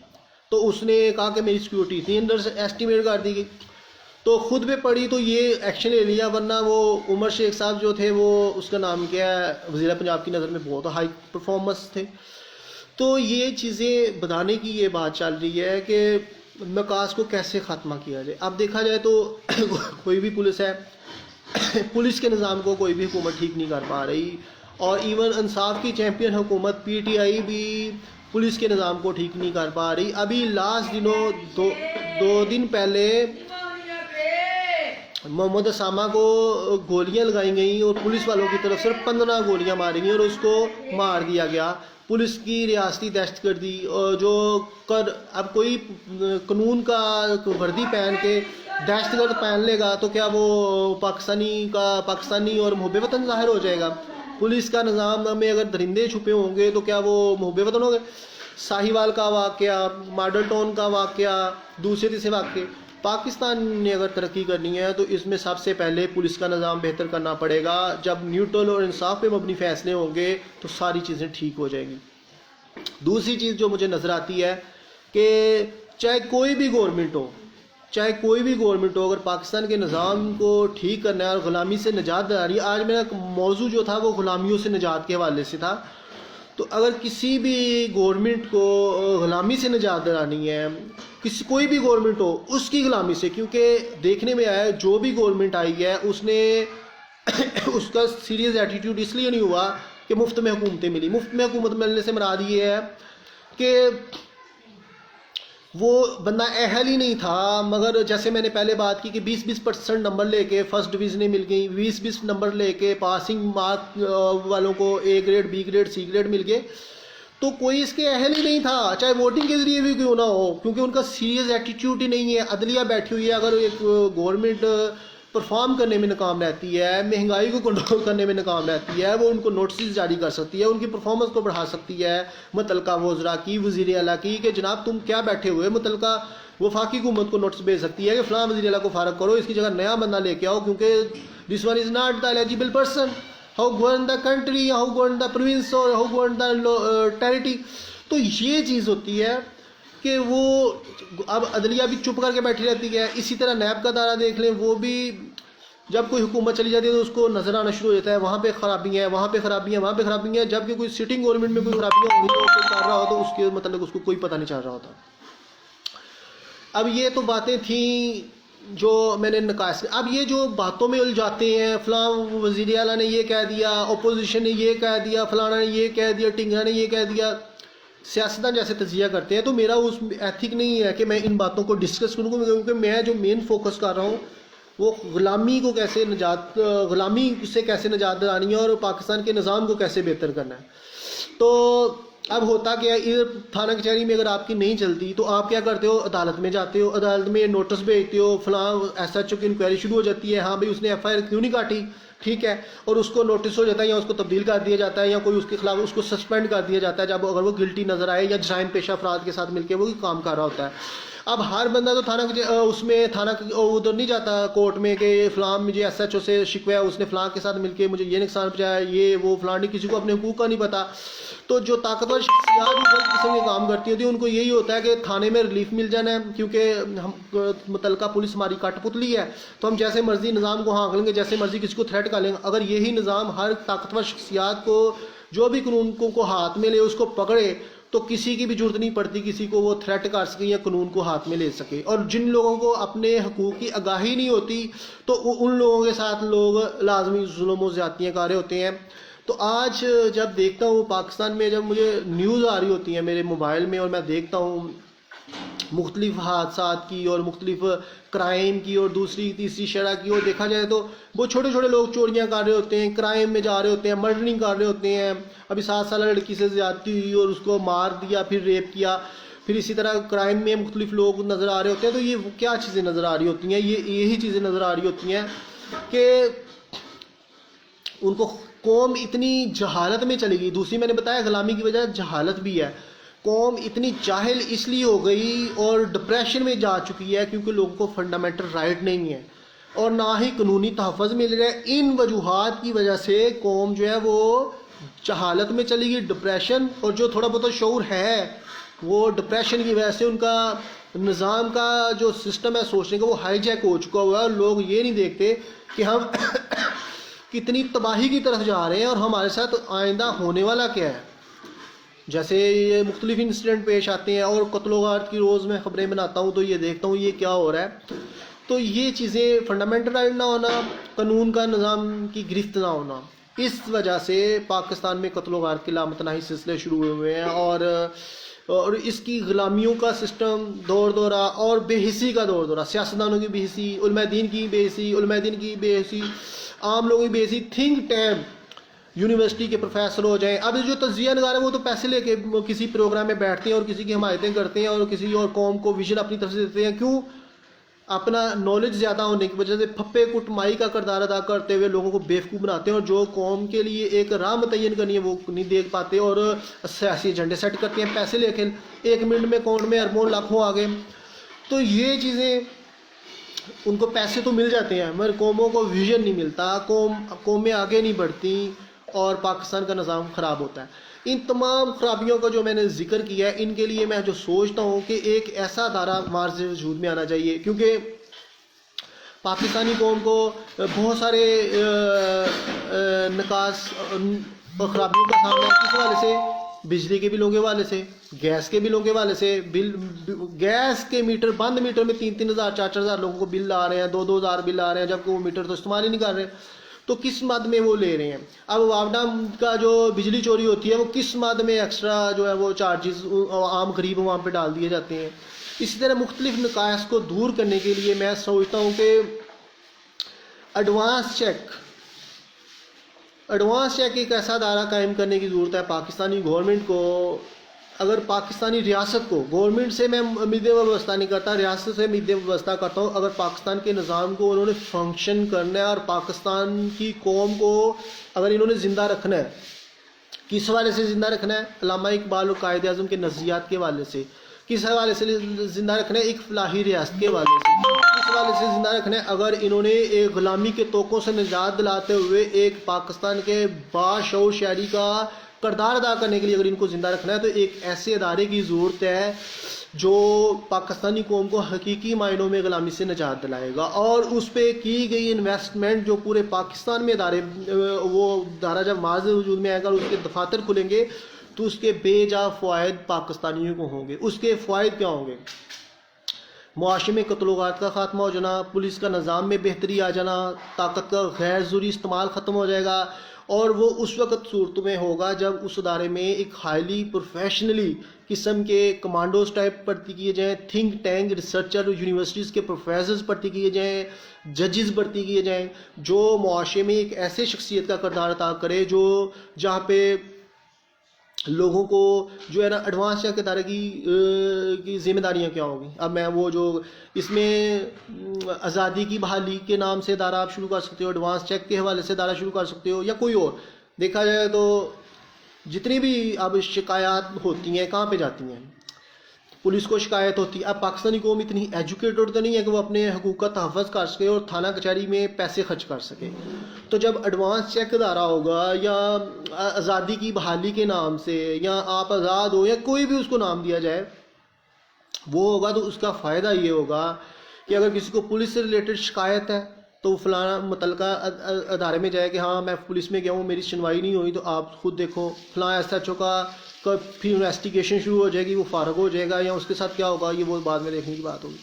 تو اس نے کہا کہ میری سیکیورٹی اتنی انڈر ایسٹیمیٹ کر دی گئی، تو خود پہ پڑی تو یہ ایکشن لے لیا، ورنہ وہ عمر شیخ صاحب جو تھے، وہ اس کا نام کیا ہے، وزیر پنجاب کی نظر میں بہت ہائی پرفارمنس تھے۔ تو یہ چیزیں بتانے کی یہ بات چل رہی ہے کہ نکاس کو کیسے ختمہ کیا جائے۔ اب دیکھا جائے تو کوئی بھی پولیس ہے، پولیس کے نظام کو کوئی بھی حکومت ٹھیک نہیں کر پا رہی، اور ایون انصاف کی چیمپئن حکومت PTI بھی پولیس کے نظام کو ٹھیک نہیں کر پا رہی۔ ابھی لاسٹ دنوں دو دن پہلے محمد اسامہ کو گولیاں لگائی گئیں اور پولیس والوں کی طرف صرف 15 گولیاں ماری گئیں اور اس کو مار دیا گیا۔ پولیس کی ریاستی دہشت گردی، جو اب کوئی قانون کا وردی پہن کے دہشت گرد پہن لے گا تو کیا وہ پاکستانی اور محب وطن ظاہر ہو جائے گا؟ پولیس کا نظام میں اگر درندے چھپے ہوں گے تو کیا وہ محب وطن ہوں گے؟ ساہیوال کا واقعہ، ماڈل ٹاؤن کا واقعہ، دوسرے تیسرے واقعے، پاکستان نے اگر ترقی کرنی ہے تو اس میں سب سے پہلے پولیس کا نظام بہتر کرنا پڑے گا۔ جب نیوٹرل اور انصاف پہ مبنی فیصلے ہوں گے تو ساری چیزیں ٹھیک ہو جائیں گی۔ دوسری چیز جو مجھے نظر آتی ہے کہ چاہے کوئی بھی گورنمنٹ ہو، اگر پاکستان کے نظام کو ٹھیک کرنا ہے اور غلامی سے نجات دلانی ہے، آج میرا موضوع جو تھا وہ غلامیوں سے نجات کے حوالے سے تھا، تو اگر کسی بھی گورنمنٹ کو غلامی سے نجات دلانی ہے، کوئی بھی گورنمنٹ ہو، اس کی غلامی سے، کیونکہ دیکھنے میں آیا ہے جو بھی گورنمنٹ آئی ہے اس کا سیریس ایٹیٹیوڈ اس لیے نہیں ہوا کہ مفت میں حکومتیں ملی۔ مفت میں حکومت ملنے سے مراد یہ ہے کہ وہ بندہ اہل ہی نہیں تھا، مگر جیسے میں نے پہلے بات کی کہ 20% نمبر لے کے فرسٹ ڈویژنیں مل گئیں، 20 نمبر لے کے پاسنگ مارک والوں کو A grade B grade C grade مل گئے، تو کوئی اس کے اہل ہی نہیں تھا، چاہے ووٹنگ کے ذریعے بھی کیوں نہ ہو، کیونکہ ان کا سیریس ایٹیٹیوڈ ہی نہیں ہے۔ عدلیہ بیٹھی ہوئی ہے، اگر ایک گورنمنٹ پرفارم کرنے میں ناکام رہتی ہے، مہنگائی کو کنٹرول کرنے میں ناکام رہتی ہے، وہ ان کو نوٹسز جاری کر سکتی ہے، ان کی پرفارمنس کو بڑھا سکتی ہے، متعلقہ وزراء کی، وزیر اعلیٰ کی، کہ جناب تم کیا بیٹھے ہوئے، متعلقہ وفاقی حکومت کو نوٹس بھیج سکتی ہے کہ فلاں وزیر اعلیٰ کو فارغ کرو، اس کی جگہ نیا بندہ لے کے آؤ، کیونکہ this one is not the eligible person, how govern the country, how govern the province اور ہاؤ گورن دا ٹیریٹری۔ تو یہ چیز ہوتی ہے کہ وہ اب عدلیہ بھی چپ کر کے بیٹھی رہتی ہے۔ اسی طرح نیب کا دارہ دیکھ لیں، وہ بھی جب کوئی حکومت چلی جاتی ہے تو اس کو نظر آنا شروع ہو جاتا ہے، وہاں پہ خرابی ہیں، وہاں پہ خرابی ہیں، وہاں پہ خرابی ہیں، جب کہ کوئی سٹنگ گورنمنٹ میں کوئی خرابیاں ہوں گی تو کوئی کر رہا ہو تو اس کے متعلق اس کو کوئی پتہ نہیں چل رہا ہوتا۔ اب یہ تو باتیں تھیں جو میں نے نکاس، اب یہ جو باتوں میں الجھاتے ہیں، فلاں وزیر اعلیٰ نے یہ کہہ دیا، اپوزیشن نے یہ کہہ دیا، فلانا نے یہ کہہ دیا، ٹنگرا نے یہ کہہ دیا، سیاستدان جیسے تجزیہ کرتے ہیں، تو میرا اس ایتھک نہیں ہے کہ میں ان باتوں کو ڈسکس کروں گا، کیونکہ میں جو مین فوکس کر رہا ہوں وہ غلامی سے کیسے نجات دلانی ہے اور پاکستان کے نظام کو کیسے بہتر کرنا ہے۔ تو اب ہوتا کیا ہے، ادھر تھانہ کچہری میں اگر آپ کی نہیں چلتی تو آپ کیا کرتے ہو، عدالت میں جاتے ہو، عدالت میں نوٹس بھیجتے ہو، فلاں ایس ایچ او کی انکوائری شروع ہو جاتی ہے، ہاں بھائی اس نے ایف آئی آر کیوں نہیں کاٹی، ٹھیک ہے، اور اس کو نوٹس ہو جاتا ہے یا اس کو تبدیل کر دیا جاتا ہے یا کوئی اس کے خلاف اس کو سسپینڈ کر دیا جاتا ہے جب اگر وہ گلٹی نظر آئے یا جرائم پیشہ افراد کے ساتھ مل کے وہ کام کر رہا ہوتا ہے۔ اب ہر بندہ تو اس میں تھانہ ادھر نہیں جاتا کورٹ میں کہ فلاں مجھے ایس ایچ او سے شکوہ ہے، اس نے فلاں کے ساتھ مل کے مجھے یہ نقصان پہنچایا، یہ وہ فلاں، کسی کو اپنے حقوق کا نہیں پتا۔ تو جو طاقتور شخصیات غلط قسم کے کام کرتی ہوتی ہیں ان کو یہی ہوتا ہے کہ تھانے میں ریلیف مل جانا ہے، کیونکہ ہم متعلقہ پولیس ہماری کٹ پتلی ہے، تو ہم جیسے مرضی نظام کو ہانک لیں گے، جیسے مرضی کسی کو تھریٹ کر لیں گے۔ اگر یہی نظام ہر طاقتور شخصیات کو جو بھی قانون کو ہاتھ میں لے اس کو پکڑے تو کسی کی بھی ضرورت نہیں پڑتی کسی کو وہ تھریٹ کر سکے یا قانون کو ہاتھ میں لے سکے۔ اور جن لوگوں کو اپنے حقوق کی آگاہی نہیں ہوتی تو ان لوگوں کے ساتھ لوگ لازمی ظلم و زیادتیاں کر رہے ہوتے ہیں۔ تو آج جب دیکھتا ہوں پاکستان میں، جب مجھے نیوز آ رہی ہوتی ہیں میرے موبائل میں اور میں دیکھتا ہوں مختلف حادثات کی اور مختلف کرائم کی اور دوسری تیسری شرح کی، اور دیکھا جائے تو وہ چھوٹے چھوٹے لوگ چوریاں کر رہے ہوتے ہیں، کرائم میں جا رہے ہوتے ہیں، مرڈرنگ کر رہے ہوتے ہیں، ابھی 7 سالہ لڑکی سے زیادتی ہوئی اور اس کو مار دیا، پھر ریپ کیا، پھر اسی طرح کرائم میں مختلف لوگ نظر آ رہے ہوتے ہیں۔ تو یہ کیا چیزیں نظر آ رہی ہوتی ہیں، یہی چیزیں نظر آ رہی ہوتی ہیں کہ ان کو قوم اتنی جہالت میں چلی گئی۔ دوسری میں نے بتایا غلامی کی وجہ جہالت بھی ہے، قوم اتنی جاہل اس لیے ہو گئی اور ڈپریشن میں جا چکی ہے کیونکہ لوگوں کو فنڈامنٹل رائٹ نہیں ہے اور نہ ہی قانونی تحفظ مل رہا ہے۔ ان وجوہات کی وجہ سے قوم جو ہے وہ جہالت میں چلی گئی، ڈپریشن، اور جو تھوڑا بہت شعور ہے وہ ڈپریشن کی وجہ سے ان کا نظام کا جو سسٹم ہے سوچنے کا وہ ہائی جیک ہو چکا ہوا ہے، اور لوگ یہ نہیں دیکھتے کہ ہم کتنی تباہی کی طرف جا رہے ہیں اور ہمارے ساتھ آئندہ ہونے والا کیا ہے۔ جیسے یہ مختلف انسیڈنٹ پیش آتے ہیں اور قتل و غارت کی روز میں خبریں بناتا ہوں تو یہ دیکھتا ہوں یہ کیا ہو رہا ہے۔ تو یہ چیزیں فنڈامنٹل رائٹ نہ ہونا، قانون کا نظام کی گرفت نہ ہونا، اس وجہ سے پاکستان میں قتل و غارت کے لامتناہی سلسلے شروع ہوئے ہیں، اور اس کی غلامیوں کا سسٹم دور دورہ اور بے حسی کا دور دورہ، سیاستدانوں کی بے حسی، علماء دین کی بے حسی، علماء دین کی بے حسی، عام لوگوں کی بے حسی، تھنک ٹینک یونیورسٹی کے پروفیسر ہو جائیں۔ اب جو تجزیہ نگار ہیں وہ تو پیسے لے کے کسی پروگرام میں بیٹھتے ہیں اور کسی کی حمایتیں کرتے ہیں اور کسی اور قوم کو ویژن اپنی طرف سے دیتے ہیں، کیوں؟ اپنا نالج زیادہ ہونے کی وجہ سے پھپے کٹ مائی کا کردار ادا کرتے ہوئے لوگوں کو بیوقوف بناتے ہیں، اور جو قوم کے لیے ایک راہ متعین کرنی ہے وہ نہیں دیکھ پاتے اور سیاسی ایجنڈے سیٹ کرتے ہیں، پیسے لے کے 1 منٹ میں اکاؤنٹ میں اربوں لاکھوں آ گئے۔ تو یہ چیزیں ان کو پیسے تو مل جاتے ہیں مگر قوموں کو ویژن نہیں ملتا، قومیں آگے نہیں بڑھتی اور پاکستان کا نظام خراب ہوتا ہے۔ ان تمام خرابیوں کا جو میں نے ذکر کیا ہے، ان کے لیے میں جو سوچتا ہوں کہ ایک ایسا ادارہ مارز وجود میں آنا چاہیے، کیونکہ پاکستانی قوم کو بہت سارے نقاص اور خرابیوں کا سامنا ہے۔ کس حوالے سے؟ بجلی کے بلوں کے حوالے سے، گیس کے بلوں کے حوالے سے، گیس کے میٹر، بند میٹر میں 3,000 4,000 لوگوں کو بل آ رہے ہیں، 2,000 بل آ رہے ہیں، جبکہ وہ میٹر تو استعمال ہی نہیں کر رہے، تو کس مد میں وہ لے رہے ہیں؟ اب واپڈا کا جو بجلی چوری ہوتی ہے وہ کس مد میں ایکسٹرا جو ہے وہ چارجز عام غریب عوام پہ ڈال دیے جاتے ہیں۔ اسی طرح مختلف نقائص کو دور کرنے کے لیے میں سوچتا ہوں کہ ایڈوانس چیک ایک ایسا ادارہ قائم کرنے کی ضرورت ہے پاکستانی گورنمنٹ کو۔ اگر پاکستانی ریاست کو، گورنمنٹ سے میں امید وابستہ نہیں کرتا، ریاست سے امید وابستہ کرتا ہوں، اگر پاکستان کے نظام کو انہوں نے فنکشن کرنا ہے اور پاکستان کی قوم کو اگر انہوں نے زندہ رکھنا ہے، کس حوالے سے زندہ رکھنا ہے؟ علامہ اقبال اور قائد اعظم کے نظریات کے حوالے سے۔ کس حوالے سے زندہ رکھنا ہے؟ ایک فلاحی ریاست کے حوالے سے۔ کس حوالے سے زندہ رکھنا ہے؟ اگر انہوں نے ایک غلامی کے توقوں سے نجات دلاتے ہوئے ایک پاکستان کے باشعور شہری کا کردار ادا کرنے کے لیے اگر ان کو زندہ رکھنا ہے تو ایک ایسے ادارے کی ضرورت ہے جو پاکستانی قوم کو حقیقی معنوں میں غلامی سے نجات دلائے گا، اور اس پہ کی گئی انویسٹمنٹ جو پورے پاکستان میں وہ ادارہ جب مارز وجود میں آئے گا اور اس کے دفاتر کھلیں گے تو اس کے بے جا فوائد پاکستانیوں کو ہوں گے۔ اس کے فوائد کیا ہوں گے؟ معاشرے میں قتل و غارت کا خاتمہ ہو جانا، پولیس کا نظام میں بہتری آ جانا، طاقت کا غیر ضروری استعمال ختم ہو جائے گا، اور وہ اس وقت صورت میں ہوگا جب اس ادارے میں ایک ہائیلی پروفیشنلی قسم کے کمانڈوز ٹائپ بھرتی کیے جائیں، تھنک ٹینک ریسرچر، یونیورسٹیز کے پروفیسرز بھرتی کیے جائیں، ججز بھرتی کیے جائیں، جو معاشرے میں ایک ایسے شخصیت کا کردار ادا کرے جو جہاں پہ لوگوں کو جو ہے نا ایڈوانس چیک ادارے کی ذمہ داریاں کیا ہوگی. اب میں وہ جو اس میں آزادی کی بحالی کے نام سے ادارہ آپ شروع کر سکتے ہو, ایڈوانس چیک کے حوالے سے ادارہ شروع کر سکتے ہو, یا کوئی اور. دیکھا جائے تو جتنی بھی اب شکایات ہوتی ہیں کہاں پہ جاتی ہیں, پولیس کو شکایت ہوتی ہے. اب پاکستانی قوم اتنی ایجوکیٹڈ تو نہیں ہے کہ وہ اپنے حقوق کا تحفظ کر سکے اور تھانہ کچہری میں پیسے خرچ کر سکے. تو جب ایڈوانس چیک ادارہ ہوگا یا آزادی کی بحالی کے نام سے یا آپ آزاد ہو یا کوئی بھی اس کو نام دیا جائے وہ ہوگا, تو اس کا فائدہ یہ ہوگا کہ اگر کسی کو پولیس سے ریلیٹڈ شکایت ہے تو وہ فلانا متعلقہ ادارے میں جائے کہ ہاں میں پولیس میں گیا ہوں, میری سنوائی نہیں ہوئی, تو آپ خود دیکھو فلاں ایس ایچ او کا پھر انویسٹیگیشن شروع ہو جائے گی, وہ فارغ ہو جائے گا یا اس کے ساتھ کیا ہوگا یہ وہ بعد میں دیکھنے کی بات ہوگی.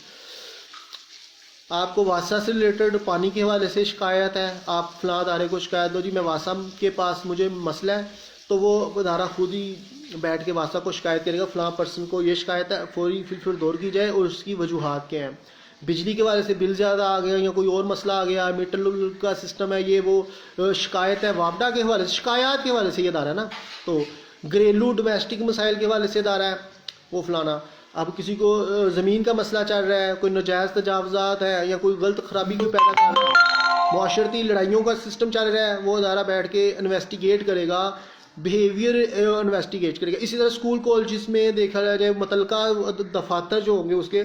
آپ کو واسا سے ریلیٹڈ پانی کے حوالے سے شکایت ہے, آپ فلاں ادارے کو شکایت دو, جی میں واسا کے پاس مجھے مسئلہ ہے, تو وہ ادارہ خود ہی بیٹھ کے واسا کو شکایت کرے گا فلاں پرسن کو یہ شکایت ہے, فوری پھر دور کی جائے اور اس کی وجوہات کیا ہیں. بجلی کے حوالے سے بل زیادہ آ گیا یا کوئی اور مسئلہ آ گیا, میٹر کا سسٹم ہے, یہ وہ شکایت ہے. وابڈا کے حوالے سے شکایات کے حوالے سے یہ ادارہ ہے نا. تو گھریلو ڈومیسٹک مسائل کے حوالے سے ادارہ ہے وہ فلانا. اب کسی کو زمین کا مسئلہ چل رہا ہے, کوئی ناجائز تجاوزات ہے یا کوئی غلط خرابی کوئی پیدا کر رہا ہے, معاشرتی لڑائیوں کا سسٹم چل رہا ہے, وہ ادارہ بیٹھ کے انویسٹیگیٹ کرے گا, بیہیویئر انویسٹیگیٹ کرے گا. اسی طرح اسکول کالجز میں دیکھا جائے متعلقہ دفاتر جو ہوں گے اس کے,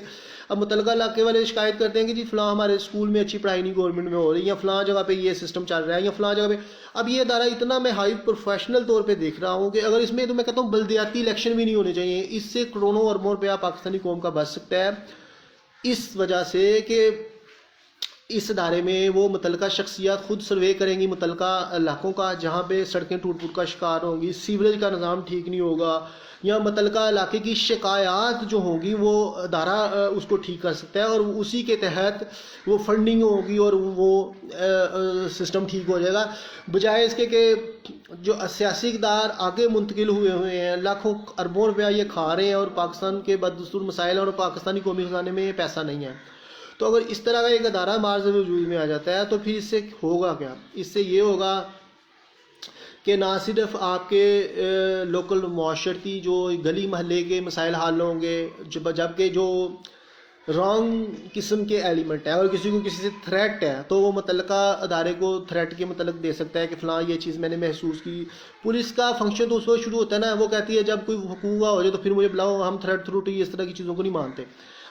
اب متعلقہ علاقے والے شکایت کرتے ہیں کہ جی فلاں ہمارے اسکول میں اچھی پڑھائی نہیں گورنمنٹ میں ہو رہی, یا فلاں جگہ پہ یہ سسٹم چل رہا ہے, یا فلاں جگہ پہ. اب یہ ادارہ اتنا میں ہائی پروفیشنل طور پہ دیکھ رہا ہوں کہ اگر اس میں تو میں کہتا ہوں بلدیاتی الیکشن بھی نہیں ہونے چاہیے. اس سے کروڑوں اربوں روپیہ پاکستانی قوم کا بچ سکتا ہے, اس وجہ سے کہ اس ادارے میں وہ متعلقہ شخصیات خود سروے کریں گی متعلقہ علاقوں کا جہاں پہ سڑکیں ٹوٹ پھوٹ کا شکار ہوں گی, سیوریج کا نظام ٹھیک نہیں ہوگا, یا متعلقہ علاقے کی شکایات جو ہوں گی وہ ادارہ اس کو ٹھیک کر سکتا ہے, اور اسی کے تحت وہ فنڈنگ ہوگی اور وہ سسٹم ٹھیک ہو جائے گا. بجائے اس کے کہ جو سیاسی اقدار آگے منتقل ہوئے ہیں, لاکھوں اربوں روپیہ یہ کھا رہے ہیں, اور پاکستان کے بدستور مسائل اور پاکستانی قومی خزانے میں پیسہ نہیں ہے. تو اگر اس طرح کا ایک ادارہ معرض وجود میں آ جاتا ہے تو پھر اس سے ہوگا کیا؟ اس سے یہ ہوگا کہ نہ صرف آپ کے لوکل معاشرتی جو گلی محلے کے مسائل حل ہوں گے, جبکہ جو رانگ قسم کے ایلیمنٹ ہے, اگر کسی کو کسی سے تھریٹ ہے تو وہ متعلقہ ادارے کو تھریٹ کے متعلق دے سکتا ہے کہ فلاں یہ چیز میں نے محسوس کی. پولیس کا فنکشن تو اس وقت شروع ہوتا ہے نا, وہ کہتی ہے جب کوئی حقوق ہو جائے تو پھر مجھے بلاؤ, ہم تھریٹ تھروٹی اس طرح کی چیزوں کو نہیں مانتے.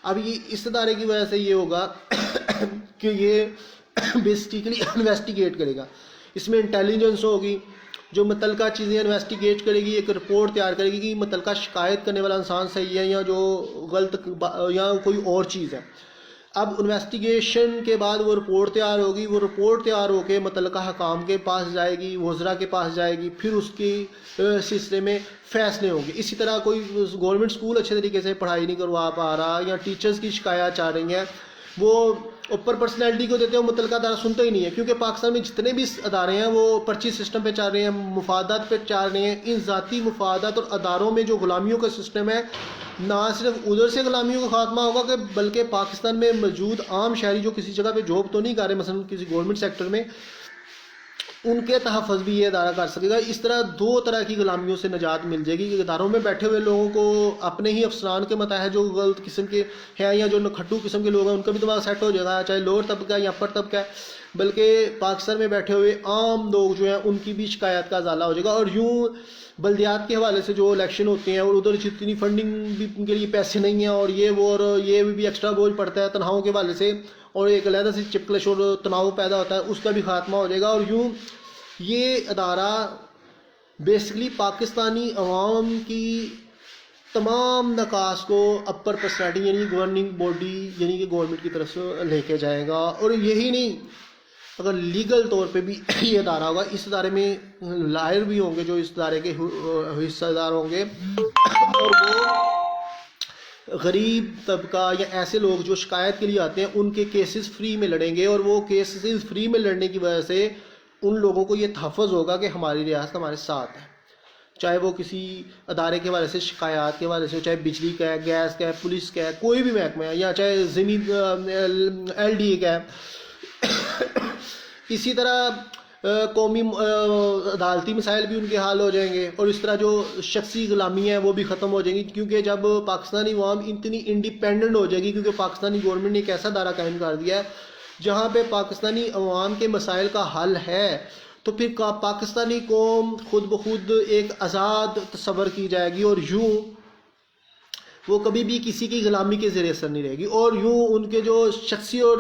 اب یہ اس ادارے کی وجہ سے یہ ہوگا کہ یہ بیسیکلی انویسٹیگیٹ کرے گا, اس میں انٹیلیجنس ہوگی جو متعلقہ چیزیں انویسٹیگیٹ کرے گی, ایک رپورٹ تیار کرے گی کہ متعلقہ شکایت کرنے والا انسان صحیح ہے یا جو غلط یا کوئی اور چیز ہے. اب انویسٹیگیشن کے بعد وہ رپورٹ تیار ہوگی, وہ رپورٹ تیار ہو کے متعلقہ حکام کے پاس جائے گی, وزراء کے پاس جائے گی, پھر اس کی سلسلے میں فیصلے ہوں گے. اسی طرح کوئی گورنمنٹ اسکول اچھے طریقے سے پڑھائی نہیں کروا پا رہا یا ٹیچرز کی شکایات چاہ رہی ہیں, وہ اوپر پرسنالٹی کو دیتے ہیں, متعلقہ ادارہ سنتا ہی نہیں ہے, کیونکہ پاکستان میں جتنے بھی ادارے ہیں وہ پرچی سسٹم پہ چل رہے ہیں, مفادات پہ چل رہے ہیں. ان ذاتی مفادات اور اداروں میں جو غلامیوں کا سسٹم ہے, نہ صرف ادھر سے غلامیوں کا خاتمہ ہوگا کہ بلکہ پاکستان میں موجود عام شہری جو کسی جگہ پہ جاب تو نہیں کر رہے, مثلا کسی گورنمنٹ سیکٹر میں, ان کے تحفظ بھی یہ ادارہ کر سکے گا. اس طرح دو طرح کی غلامیوں سے نجات مل جائے گی کہ اداروں میں بیٹھے ہوئے لوگوں کو اپنے ہی افسران کے متحد جو غلط قسم کے ہیں یا جو کھٹو قسم کے لوگ ہیں ان کا بھی دماغ سیٹ ہو جائے گا, چاہے لوور طبقہ ہے یا اپر طبقہ ہے, بلکہ پاکستان میں بیٹھے ہوئے عام لوگ جو ہیں ان کی بھی شکایت کا ازالہ ہو جائے گا. اور یوں بلدیات کے حوالے سے جو الیکشن ہوتے ہیں اور ادھر جتنی فنڈنگ بھی ان کے لیے پیسے نہیں ہیں اور یہ بھی ایکسٹرا بوجھ پڑتا ہے تنخواہوں کے حوالے سے, اور ایک علیحدہ سی چپکلش اور تناؤ پیدا ہوتا ہے, اس کا بھی خاتمہ ہو جائے گا. اور یوں یہ ادارہ بیسکلی پاکستانی عوام کی تمام نکاس کو اپر پرسنالٹی یعنی گورننگ باڈی یعنی کہ گورنمنٹ کی طرف سے لے کے جائے گا. اور یہی نہیں, اگر لیگل طور پہ بھی یہ ادارہ ہوگا, اس ادارے میں لائر بھی ہوں گے جو اس ادارے کے حصہ دار ہوں گے, اور وہ غریب طبقہ یا ایسے لوگ جو شکایت کے لیے آتے ہیں ان کے کیسز فری میں لڑیں گے, اور وہ کیسز فری میں لڑنے کی وجہ سے ان لوگوں کو یہ تحفظ ہوگا کہ ہماری ریاست ہمارے ساتھ ہے, چاہے وہ کسی ادارے کے حوالے سے شکایات کے حوالے سے, چاہے بجلی کا ہے, گیس کا ہے, پولیس کا ہے, کوئی بھی محکمہ ہے, یا چاہے زمین LDA کا ہے. اسی طرح قومی عدالتی مسائل بھی ان کے حل ہو جائیں گے، اور اس طرح جو شخصی غلامی ہے وہ بھی ختم ہو جائیں گی، کیونکہ جب پاکستانی عوام اتنی انڈیپینڈنٹ ہو جائے گی، کیونکہ پاکستانی گورنمنٹ نے ایک ایسا ادارہ قائم کر دیا ہے جہاں پہ پاکستانی عوام کے مسائل کا حل ہے، تو پھر پاکستانی قوم خود بخود ایک آزاد تصور کی جائے گی، اور یوں وہ کبھی بھی کسی کی غلامی کے زیر اثر نہیں رہے گی، اور یوں ان کے جو شخصی اور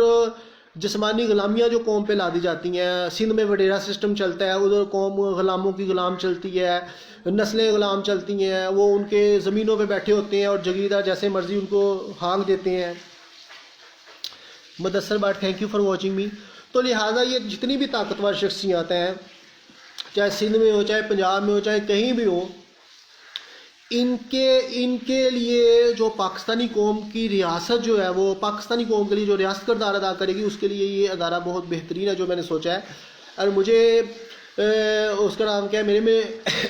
جسمانی غلامیاں جو قوم پہ لا دی جاتی ہیں، سندھ میں وڈیرا سسٹم چلتا ہے، ادھر قوم غلاموں کی غلام چلتی ہے، نسلیں غلام چلتی ہیں، وہ ان کے زمینوں پہ بیٹھے ہوتے ہیں اور جگیردار جیسے مرضی ان کو ہانک دیتے ہیں۔ Mudassar Butt thank you for watching me. تو لہٰذا یہ جتنی بھی طاقتور شخصیات ہیں، چاہے سندھ میں ہو، چاہے پنجاب میں ہو، چاہے کہیں بھی ہو، ان کے لیے جو پاکستانی قوم کی ریاست جو ہے، وہ پاکستانی قوم کے لیے جو ریاست کردار ادا کرے گی، اس کے لیے یہ ادارہ بہت بہترین ہے جو میں نے سوچا ہے، اور مجھے اس کا نام کیا ہے، میرے میں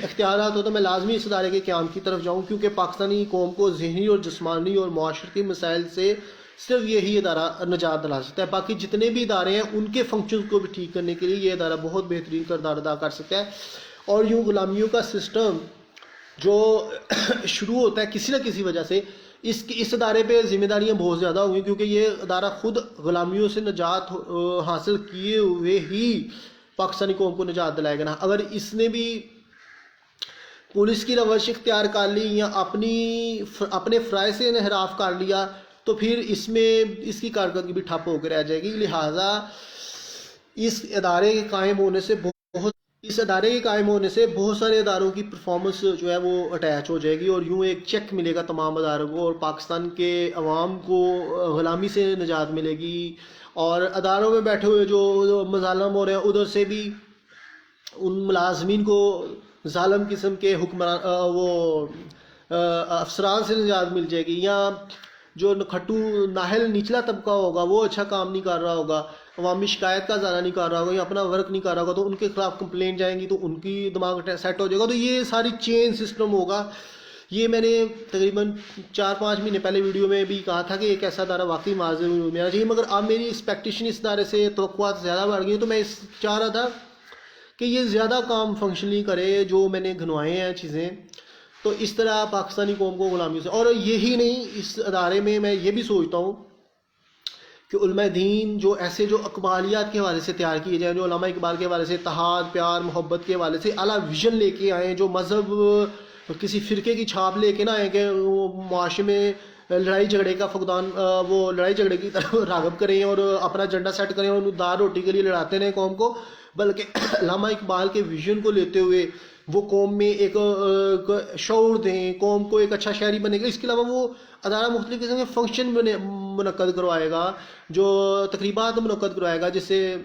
اختیارات ہو تو میں لازمی اس ادارے کے قیام کی طرف جاؤں، کیونکہ پاکستانی قوم کو ذہنی اور جسمانی اور معاشرتی مسائل سے صرف یہی ادارہ نجات دلا سکتا ہے۔ باقی جتنے بھی ادارے ہیں ان کے فنکشن کو بھی ٹھیک کرنے کے لیے یہ ادارہ بہت بہترین کردار ادا کر سکتا ہے، اور یوں غلامیوں کا سسٹم جو شروع ہوتا ہے کسی نہ کسی وجہ سے، اس ادارے پہ ذمہ داریاں بہت زیادہ ہوئی، کیونکہ یہ ادارہ خود غلامیوں سے نجات حاصل کیے ہوئے ہی پاکستانی قوم کو نجات دلائے گا نا۔ اگر اس نے بھی پولیس کی روش اختیار کر لی یا اپنے فرائض سے انحراف کر لیا، تو پھر اس میں اس کی کارکردگی بھی ٹھپ ہو کے رہ جائے گی۔ لہٰذا اس ادارے کے قائم ہونے سے بہت سارے اداروں کی پرفارمنس جو ہے وہ اٹیچ ہو جائے گی، اور یوں ایک چیک ملے گا تمام اداروں کو، اور پاکستان کے عوام کو غلامی سے نجات ملے گی، اور اداروں میں بیٹھے ہوئے جو مظالم ہو رہے ہیں ادھر سے بھی ان ملازمین کو ظالم قسم کے حکمران افسران سے نجات مل جائے گی، یا جو کھٹو ناہل نچلا طبقہ ہوگا وہ اچھا کام نہیں کر رہا ہوگا، عوامی شکایت کا ازالہ نہیں کر رہا ہوگا یا اپنا ورک نہیں کر رہا ہوگا، تو ان کے خلاف کمپلین جائیں گی، تو ان کی دماغ سیٹ ہو جائے گا، تو یہ ساری چین سسٹم ہوگا۔ یہ میں نے تقریباً 4-5 مہینے پہلے ویڈیو میں بھی کہا تھا کہ ایک ایسا ادارہ واقعی معذر میں آنا چاہیے، مگر اب میری ایکسپیکٹیشن اس ادارے سے توقعات زیادہ بڑھ گئی، تو میں چاہ رہا تھا کہ یہ زیادہ کام فنکشنلی کرے جو میں نے گھنوائے ہیں چیزیں، تو اس طرح پاکستانی قوم کو غلامی سے، اور یہی نہیں، اس ادارے میں میں یہ بھی سوچتا ہوں کہ علماء دین جو ایسے جو اقبالیات کے حوالے سے تیار کیے جائیں، جو علامہ اقبال کے حوالے سے اتحاد، پیار، محبت کے حوالے سے اعلیٰ ویژن لے کے آئیں، جو مذہب کسی فرقے کی چھاپ لے کے نہ آئیں کہ وہ معاشرے میں لڑائی جھگڑے کا فقدان، وہ لڑائی جھگڑے کی طرف راغب کریں اور اپنا ایجنڈا سیٹ کریں اور دال روٹی کے لیے لڑاتے رہیں قوم کو، بلکہ علامہ اقبال کے ویژن کو لیتے ہوئے وہ قوم میں ایک شعور دیں، قوم کو ایک اچھا شہری بنے گا۔ اس کے علاوہ وہ ادارہ مختلف قسم کے فنکشن منعقد کروائے گا، جو تقریبات منعقد کروائے گا، جس سے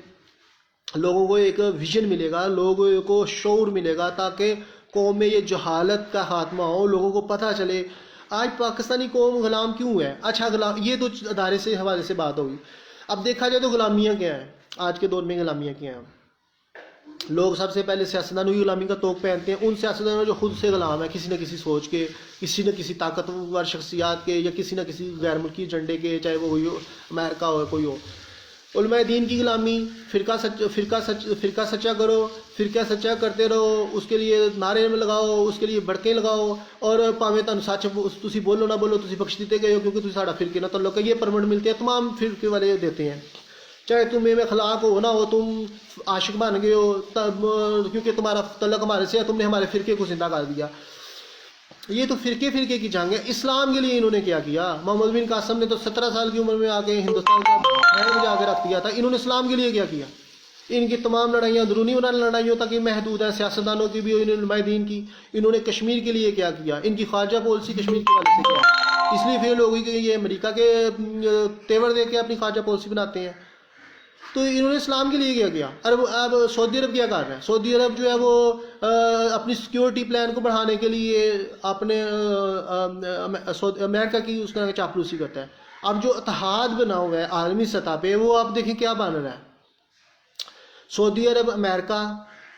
لوگوں کو ایک ویژن ملے گا، لوگوں کو شعور ملے گا، تاکہ قوم میں یہ جہالت کا خاتمہ ہو، لوگوں کو پتہ چلے آج پاکستانی قوم غلام کیوں ہے۔ اچھا یہ تو ادارے سے حوالے سے بات ہوگی۔ اب دیکھا جائے تو غلامیاں کیا ہیں آج کے دور میں، غلامیاں کیا ہیں؟ لوگ سب سے پہلے سیاستدانوں کی غلامی کا طوق پہنتے ہیں، ان سیاستدانوں جو خود سے غلام ہیں، کسی نہ کسی سوچ کے، کسی نہ کسی طاقتور شخصیات کے، یا کسی نہ کسی غیر ملکی ایجنڈے کے، چاہے وہ ہوئی ہو امریکہ ہو کوئی ہو۔ علماء دین کی غلامی، فرقہ سچا کرو، فرقہ سچا کرتے رہو، اس کے لیے نعرے میں لگاؤ، اس کے لیے بڑکیں لگاؤ، اور پاویں تن سچ تسی بولو نہ بولو تسی بخش دیتے گئے ہو، کیونکہ تسی ساڑا فرقے نہ تعلق ہے، یہ پرمٹ ملتے ہیں، تمام فرقے والے دیتے ہیں، چاہے تم میں اخلاق ہو نہ ہو، تم عاشق بن گئے ہو کیونکہ تمہارا تعلق ہمارے سے ہے، تم نے ہمارے فرقے کو زندہ کر دیا۔ یہ تو فرقے کی جنگ ہے۔ اسلام کے لیے انہوں نے کیا کیا؟ محمد بن قاسم نے تو 17 سال کی عمر میں آ کے ہندوستان کا بینڈ بجا کے رکھ دیا تھا، انہوں نے اسلام کے لیے کیا کیا؟ ان کی تمام لڑائیاں اندرونی لڑائیوں تک ہی محدود ہیں، سیاستدانوں کی بھی، علماء دین کی۔ انہوں نے کشمیر کے لیے کیا کیا؟ ان کی خارجہ پالیسی کشمیر کے حوالے سے کیا؟ اس لیے فیل ہو گئی کہ یہ امریکہ کے تیور دے کے اپنی خارجہ پالیسی بناتے ہیں۔ تو انہوں نے اسلام کے لیے کیا کیا؟ اب سعودی عرب کیا کر رہا ہے؟ سعودی عرب جو ہے وہ اپنی سیکیورٹی پلان کو بڑھانے کے لیے اپنے امریکہ کی اس کا چاپلوسی کرتا ہے۔ اب جو اتحاد بنا ہوا ہے عالمی سطح پہ، وہ آپ دیکھیں کیا بن رہا ہے۔ سعودی عرب، امریکہ،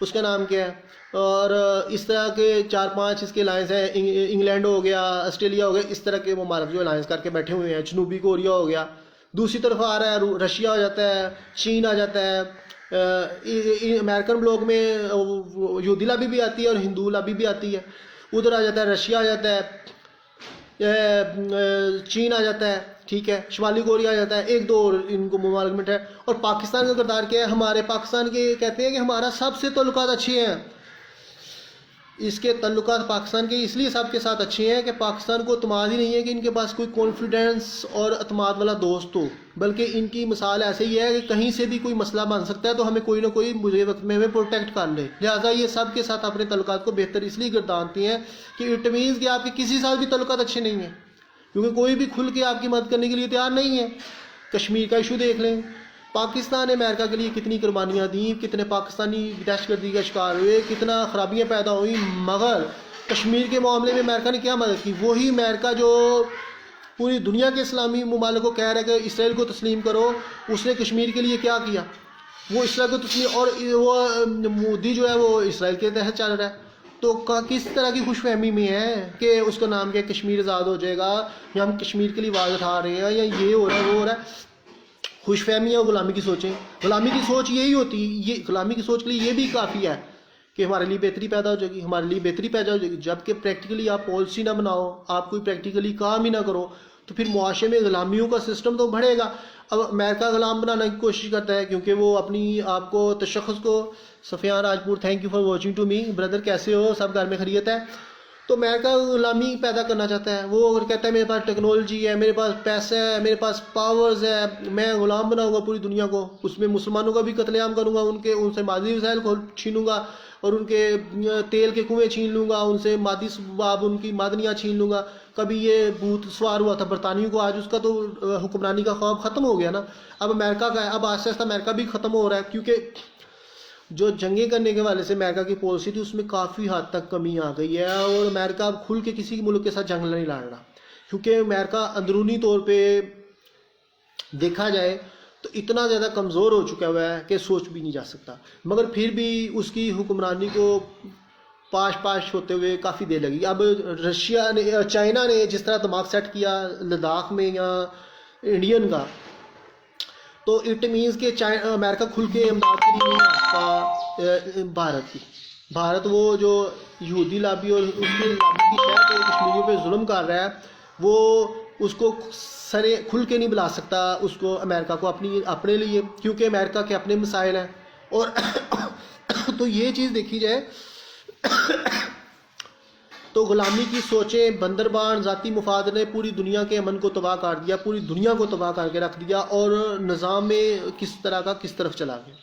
اس کا نام کیا ہے، اور اس طرح کے 4-5 اس کے الائنس ہیں، انگلینڈ ہو گیا، آسٹریلیا ہو گیا، اس طرح کے ممالک جو الائنس کر کے بیٹھے ہوئے ہیں۔ جنوبی کوریا ہو گیا، دوسری طرف آ رہا ہے رشیا ہو جاتا ہے، چین آ جاتا ہے، امریکن بلاک میں یہودی لابی بھی آتی ہے اور ہندو لابی بھی آتی ہے. ادھر آ جاتا ہے رشیا آ جاتا ہے, چین آ جاتا ہے, ٹھیک ہے, شمالی کوریا آ جاتا ہے, ایک دو اور ان کو ممالک میں ہے. اور پاکستان کا کردار کیا ہے؟ ہمارے پاکستان کے کہتے ہیں کہ ہمارا سب سے تعلقات اچھے ہیں. اس کے تعلقات پاکستان کے اس لیے سب کے ساتھ اچھے ہیں کہ پاکستان کو اعتماد ہی نہیں ہے کہ ان کے پاس کوئی کانفیڈنس اور اعتماد والا دوست ہو, بلکہ ان کی مثال ایسے ہی ہے کہ کہیں سے بھی کوئی مسئلہ بن سکتا ہے تو ہمیں کوئی نہ کوئی مجھے وقت میں ہمیں پروٹیکٹ کر لے. لہٰذا یہ سب کے ساتھ اپنے تعلقات کو بہتر اس لیے گردانتی ہیں کہ اٹ مینس کہ آپ کے کسی ساتھ بھی تعلقات اچھے نہیں ہیں, کیونکہ کوئی بھی کھل کے آپ کی مدد کرنے کے لیے تیار نہیں ہے. کشمیر کا ایشو دیکھ لیں, پاکستان نے امریکہ کے لیے کتنی قربانیاں دیں, کتنے پاکستانی دہشت گردی کا شکار ہوئے, کتنا خرابیاں پیدا ہوئیں, مگر کشمیر کے معاملے میں امریکہ نے کیا مدد کی؟ وہی امریکہ جو پوری دنیا کے اسلامی ممالک کو کہہ رہا ہے کہ اسرائیل کو تسلیم کرو, اس نے کشمیر کے لیے کیا کیا؟ وہ اسرائیل کو تسلیم, اور وہ مودی جو ہے وہ اسرائیل کے تحت چل رہا ہے. تو کس طرح کی خوش فہمی میں ہے کہ اس کا نام کیا کشمیر آزاد ہو جائے گا, یا ہم کشمیر کے لیے آواز اٹھا رہے ہیں, یا یہ ہو رہا ہے وہ ہو رہا ہے. خوش فہمی اور غلامی کی سوچیں, غلامی کی سوچ یہی ہوتی ہے, یہ غلامی کی سوچ کے لیے یہ بھی کافی ہے کہ ہمارے لیے بہتری پیدا ہو جائے گی, ہمارے لیے بہتری پیدا ہو جائے گی. جب کہ پریکٹیکلی آپ پالیسی نہ بناؤ, آپ کوئی پریکٹیکلی کام ہی نہ کرو, تو پھر معاشرے میں غلامیوں کا سسٹم تو بڑھے گا. اب امریکہ غلام بنانے کی کوشش کرتا ہے کیونکہ وہ اپنی آپ کو تشخص کو, Sufiyan Rajpur thank you for watching to me brother, کیسے ہو, سب گھر میں خیریت ہے. تو امریکہ غلامی پیدا کرنا چاہتا ہے. وہ کہتا ہے میرے پاس ٹیکنالوجی ہے, میرے پاس پیسہ ہے, میرے پاس پاورز ہے, میں غلام بناؤں گا پوری دنیا کو, اس میں مسلمانوں کا بھی قتل عام کروں گا, ان سے مادی وسائل کو چھینوں گا, اور ان کے تیل کے کنویں چھین لوں گا, ان سے مادی سباب ان کی معدنیاں چھین لوں گا. کبھی یہ بھوت سوار ہوا تھا برطانیوں کو, آج اس کا تو حکمرانی کا خواب ختم ہو گیا نا. اب امریکہ کا ہے, اب آہستہ آہستہ امریکہ بھی ختم ہو رہا ہے, کیونکہ جو جنگیں کرنے کے والے سے امریکہ کی پالیسی تھی اس میں کافی حد تک کمی آ گئی ہے, اور امریکہ اب کھل کے کسی ملک کے ساتھ جنگ نہیں لڑ رہا, کیونکہ امریکہ اندرونی طور پہ دیکھا جائے تو اتنا زیادہ کمزور ہو چکا ہوا ہے کہ سوچ بھی نہیں جا سکتا. مگر پھر بھی اس کی حکمرانی کو پاش ہوتے ہوئے کافی دیر لگی. اب رشیا نے, چائنا نے جس طرح دماغ سیٹ کیا لداخ میں یا انڈین کا, تو اٹ مینس کہ امریکہ کھل کے امداد کے لیے نہیں آتا. بھارت وہ جو یہودی لابی اور اس کے لابی کی شہر پہ کشمیریوں پہ ظلم کر رہا ہے, وہ اس کو سرے کھل کے نہیں بلا سکتا اس کو, امریکہ کو اپنے لیے, کیونکہ امریکہ کے اپنے مسائل ہیں. اور تو یہ چیز دیکھی جائے تو غلامی کی سوچیں, بندربان, ذاتی مفاد نے پوری دنیا کے امن کو تباہ کر دیا, پوری دنیا کو تباہ کر کے رکھ دیا, اور نظام میں کس طرح کا کس طرف چلا گیا.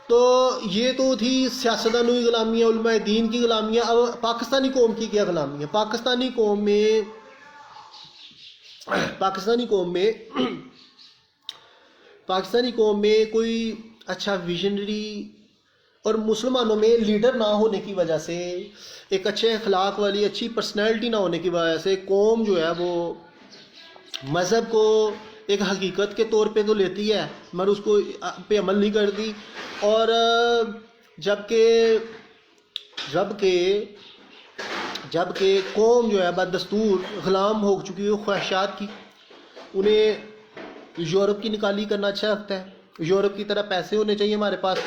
تو یہ تو تھی سیاستدانوں کی غلامیاں, علماء دین کی غلامیاں. اب پاکستانی قوم کی کیا غلامی ہے؟ پاکستانی قوم میں کوئی اچھا ویژنری اور مسلمانوں میں لیڈر نہ ہونے کی وجہ سے, ایک اچھے اخلاق والی اچھی پرسنالٹی نہ ہونے کی وجہ سے, قوم جو ہے وہ مذہب کو ایک حقیقت کے طور پہ تو لیتی ہے مگر اس کو پہ عمل نہیں کرتی. اور جبکہ قوم جو ہے بدستور غلام ہو چکی ہے خواہشات کی. انہیں یورپ کی نکالی کرنا اچھا لگتا ہے, یورپ کی طرح پیسے ہونے چاہیے ہمارے پاس,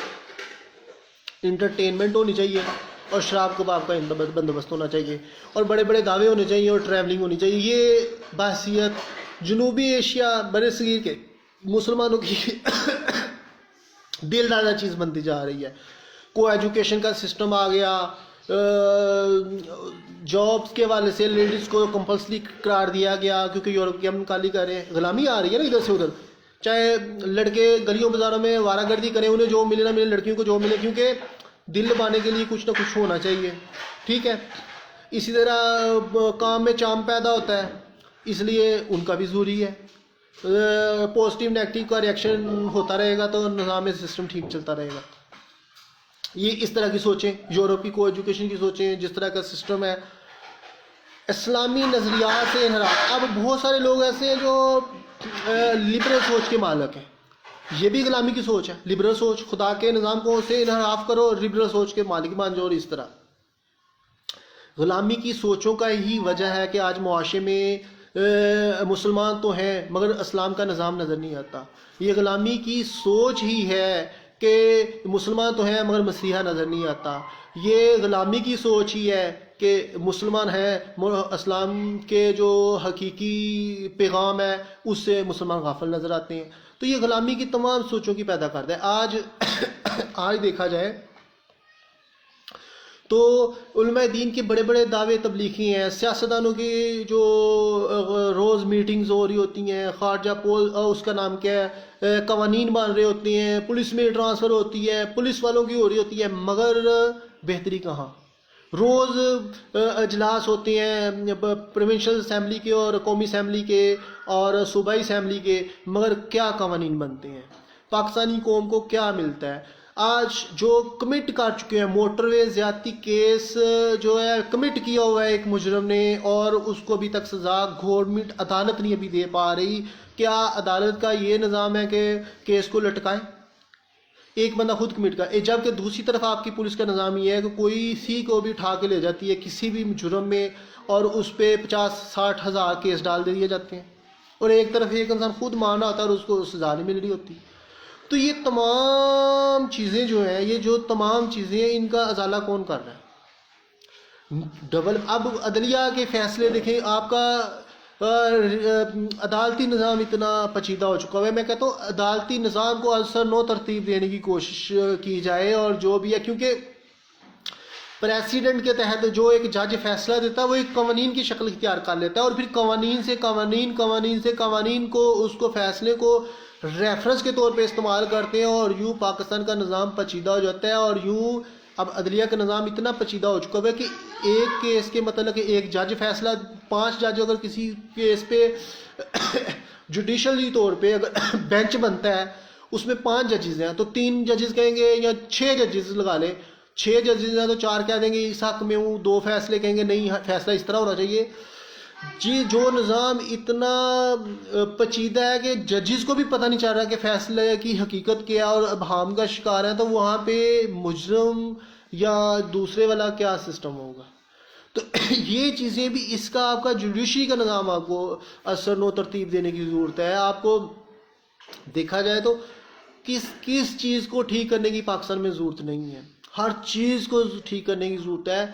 انٹرٹینمنٹ ہونی چاہیے, اور شراب کباب کا بندوبست ہونا چاہیے, اور بڑے بڑے دعوے ہونے چاہیے, اور ٹریولنگ ہونی چاہیے. یہ بحثیت جنوبی ایشیا بر صغیر کے مسلمانوں کی دل دادا چیز بنتی جا رہی ہے. کو ایجوکیشن کا سسٹم آ گیا, جابس کے حوالے سے لیڈیز کو کمپلسری قرار دیا گیا, کیونکہ یورپ کی ہم نکالی کر رہے ہیں. غلامی آ رہی ہے نا ادھر سے ادھر, چاہے لڑکے گلیوں بازاروں میں وارہ گردی کریں, انہیں جو ملے نہ ملے, لڑکیوں کو جو ملے, کیونکہ دل لبانے کے لیے کچھ نہ کچھ ہونا چاہیے, ٹھیک ہے. اسی طرح کام میں چام پیدا ہوتا ہے, اس لیے ان کا بھی ضروری ہے. پازیٹیو نیگیٹو کا ریئیکشن ہوتا رہے گا تو نظام سسٹم ٹھیک چلتا رہے گا. یہ اس طرح کی سوچیں, یورپ کی کو ایجوکیشن کی سوچیں, جس طرح کا سسٹم ہے, اسلامی نظریات سے انحراف. اب بہت سارے لوگ ایسے ہیں جو لبرل سوچ کے مالک ہیں, یہ بھی غلامی کی سوچ ہے. لبرل سوچ, خدا کے نظام کو سے انحراف کرو, لبرل سوچ کے مالک مان جاؤ. اس طرح غلامی کی سوچوں کا ہی وجہ ہے کہ آج معاشرے میں مسلمان تو ہیں مگر اسلام کا نظام نظر نہیں آتا. یہ غلامی کی سوچ ہی ہے کہ مسلمان تو ہیں مگر مسیحا نظر نہیں آتا. یہ غلامی کی سوچ ہی ہے کہ مسلمان ہیں اسلام کے جو حقیقی پیغام ہے اس سے مسلمان غافل نظر آتے ہیں. تو یہ غلامی کی تمام سوچوں کی پیدا کرتا ہے. آج دیکھا جائے تو علماء دین کے بڑے بڑے دعوے تبلیغی ہیں، سیاستدانوں کی جو روز میٹنگز ہو رہی ہوتی ہیں، خارجہ اس کا نام کیا ہے، قوانین بن رہے ہوتے ہیں، پولیس میں ٹرانسفر ہوتی ہے، پولیس والوں کی ہو رہی ہوتی ہے، مگر بہتری کہاں؟ روز اجلاس ہوتے ہیں پروونشل اسمبلی کے اور قومی اسمبلی کے اور صوبائی اسمبلی کے، مگر کیا قوانین بنتے ہیں؟ پاکستانی قوم کو کیا ملتا ہے؟ آج جو کمٹ کر چکے ہیں موٹر وے زیادتی کیس جو ہے کمٹ کیا ہوا ہے ایک مجرم نے، اور اس کو ابھی تک سزا گورنمنٹ عدالت نہیں ابھی دے پا رہی. کیا عدالت کا یہ نظام ہے کہ کیس کو لٹکائے؟ ایک بندہ خود کمٹ کر، جبکہ دوسری طرف آپ کی پولیس کا نظام یہ ہے کہ کوئی سی کو بھی اٹھا کے لے جاتی ہے کسی بھی جرم میں اور اس پہ 50-60 ہزار کیس ڈال دیے جاتے ہیں، اور ایک طرف ایک انسان خود مارنا ہوتا ہے اور اس کو سزا نہیں مل رہی ہوتی. تو یہ تمام چیزیں جو ہیں، یہ جو تمام چیزیں ہیں، ان کا ازالہ کون کر رہا ہے؟ اب عدلیہ کے فیصلے دیکھیں، آپ کا عدالتی نظام اتنا پیچیدہ ہو چکا ہے. میں کہتا ہوں عدالتی نظام کو اثر نو ترتیب دینے کی کوشش کی جائے، اور جو بھی ہے، کیونکہ پریسیڈنٹ کے تحت جو ایک جج فیصلہ دیتا ہے وہ ایک قوانین کی شکل اختیار کر لیتا ہے، اور پھر قوانین کو اس کو فیصلے کو ریفرنس کے طور پہ استعمال کرتے ہیں، اور یوں پاکستان کا نظام پیچیدہ ہو جاتا ہے. اور یوں اب عدلیہ کا نظام اتنا پیچیدہ ہو چکا ہے کہ ایک کیس کے مطلب کہ ایک جج فیصلہ، 5 جج اگر کسی کیس پہ جوڈیشلی طور پہ اگر بینچ بنتا ہے اس میں 5 ججز ہیں تو 3 ججز کہیں گے، یا 6 ججز لگا لیں، 6 ججز ہیں تو 4 کہہ دیں گے اس حق میں ہوں، 2 فیصلے کہیں گے نہیں فیصلہ اس طرح ہونا چاہیے. جی جو نظام اتنا پیچیدہ ہے کہ ججز کو بھی پتہ نہیں چل رہا کہ فیصلے کی حقیقت کیا ہے اور ابہام کا شکار ہے، تو وہاں پہ مجرم یا دوسرے والا کیا سسٹم ہوگا؟ تو یہ چیزیں بھی اس کا آپ کا جوڈیشری کا نظام آپ کو اثر نو ترتیب دینے کی ضرورت ہے. آپ کو دیکھا جائے تو کس چیز کو ٹھیک کرنے کی پاکستان میں ضرورت نہیں ہے، ہر چیز کو ٹھیک کرنے کی ضرورت ہے،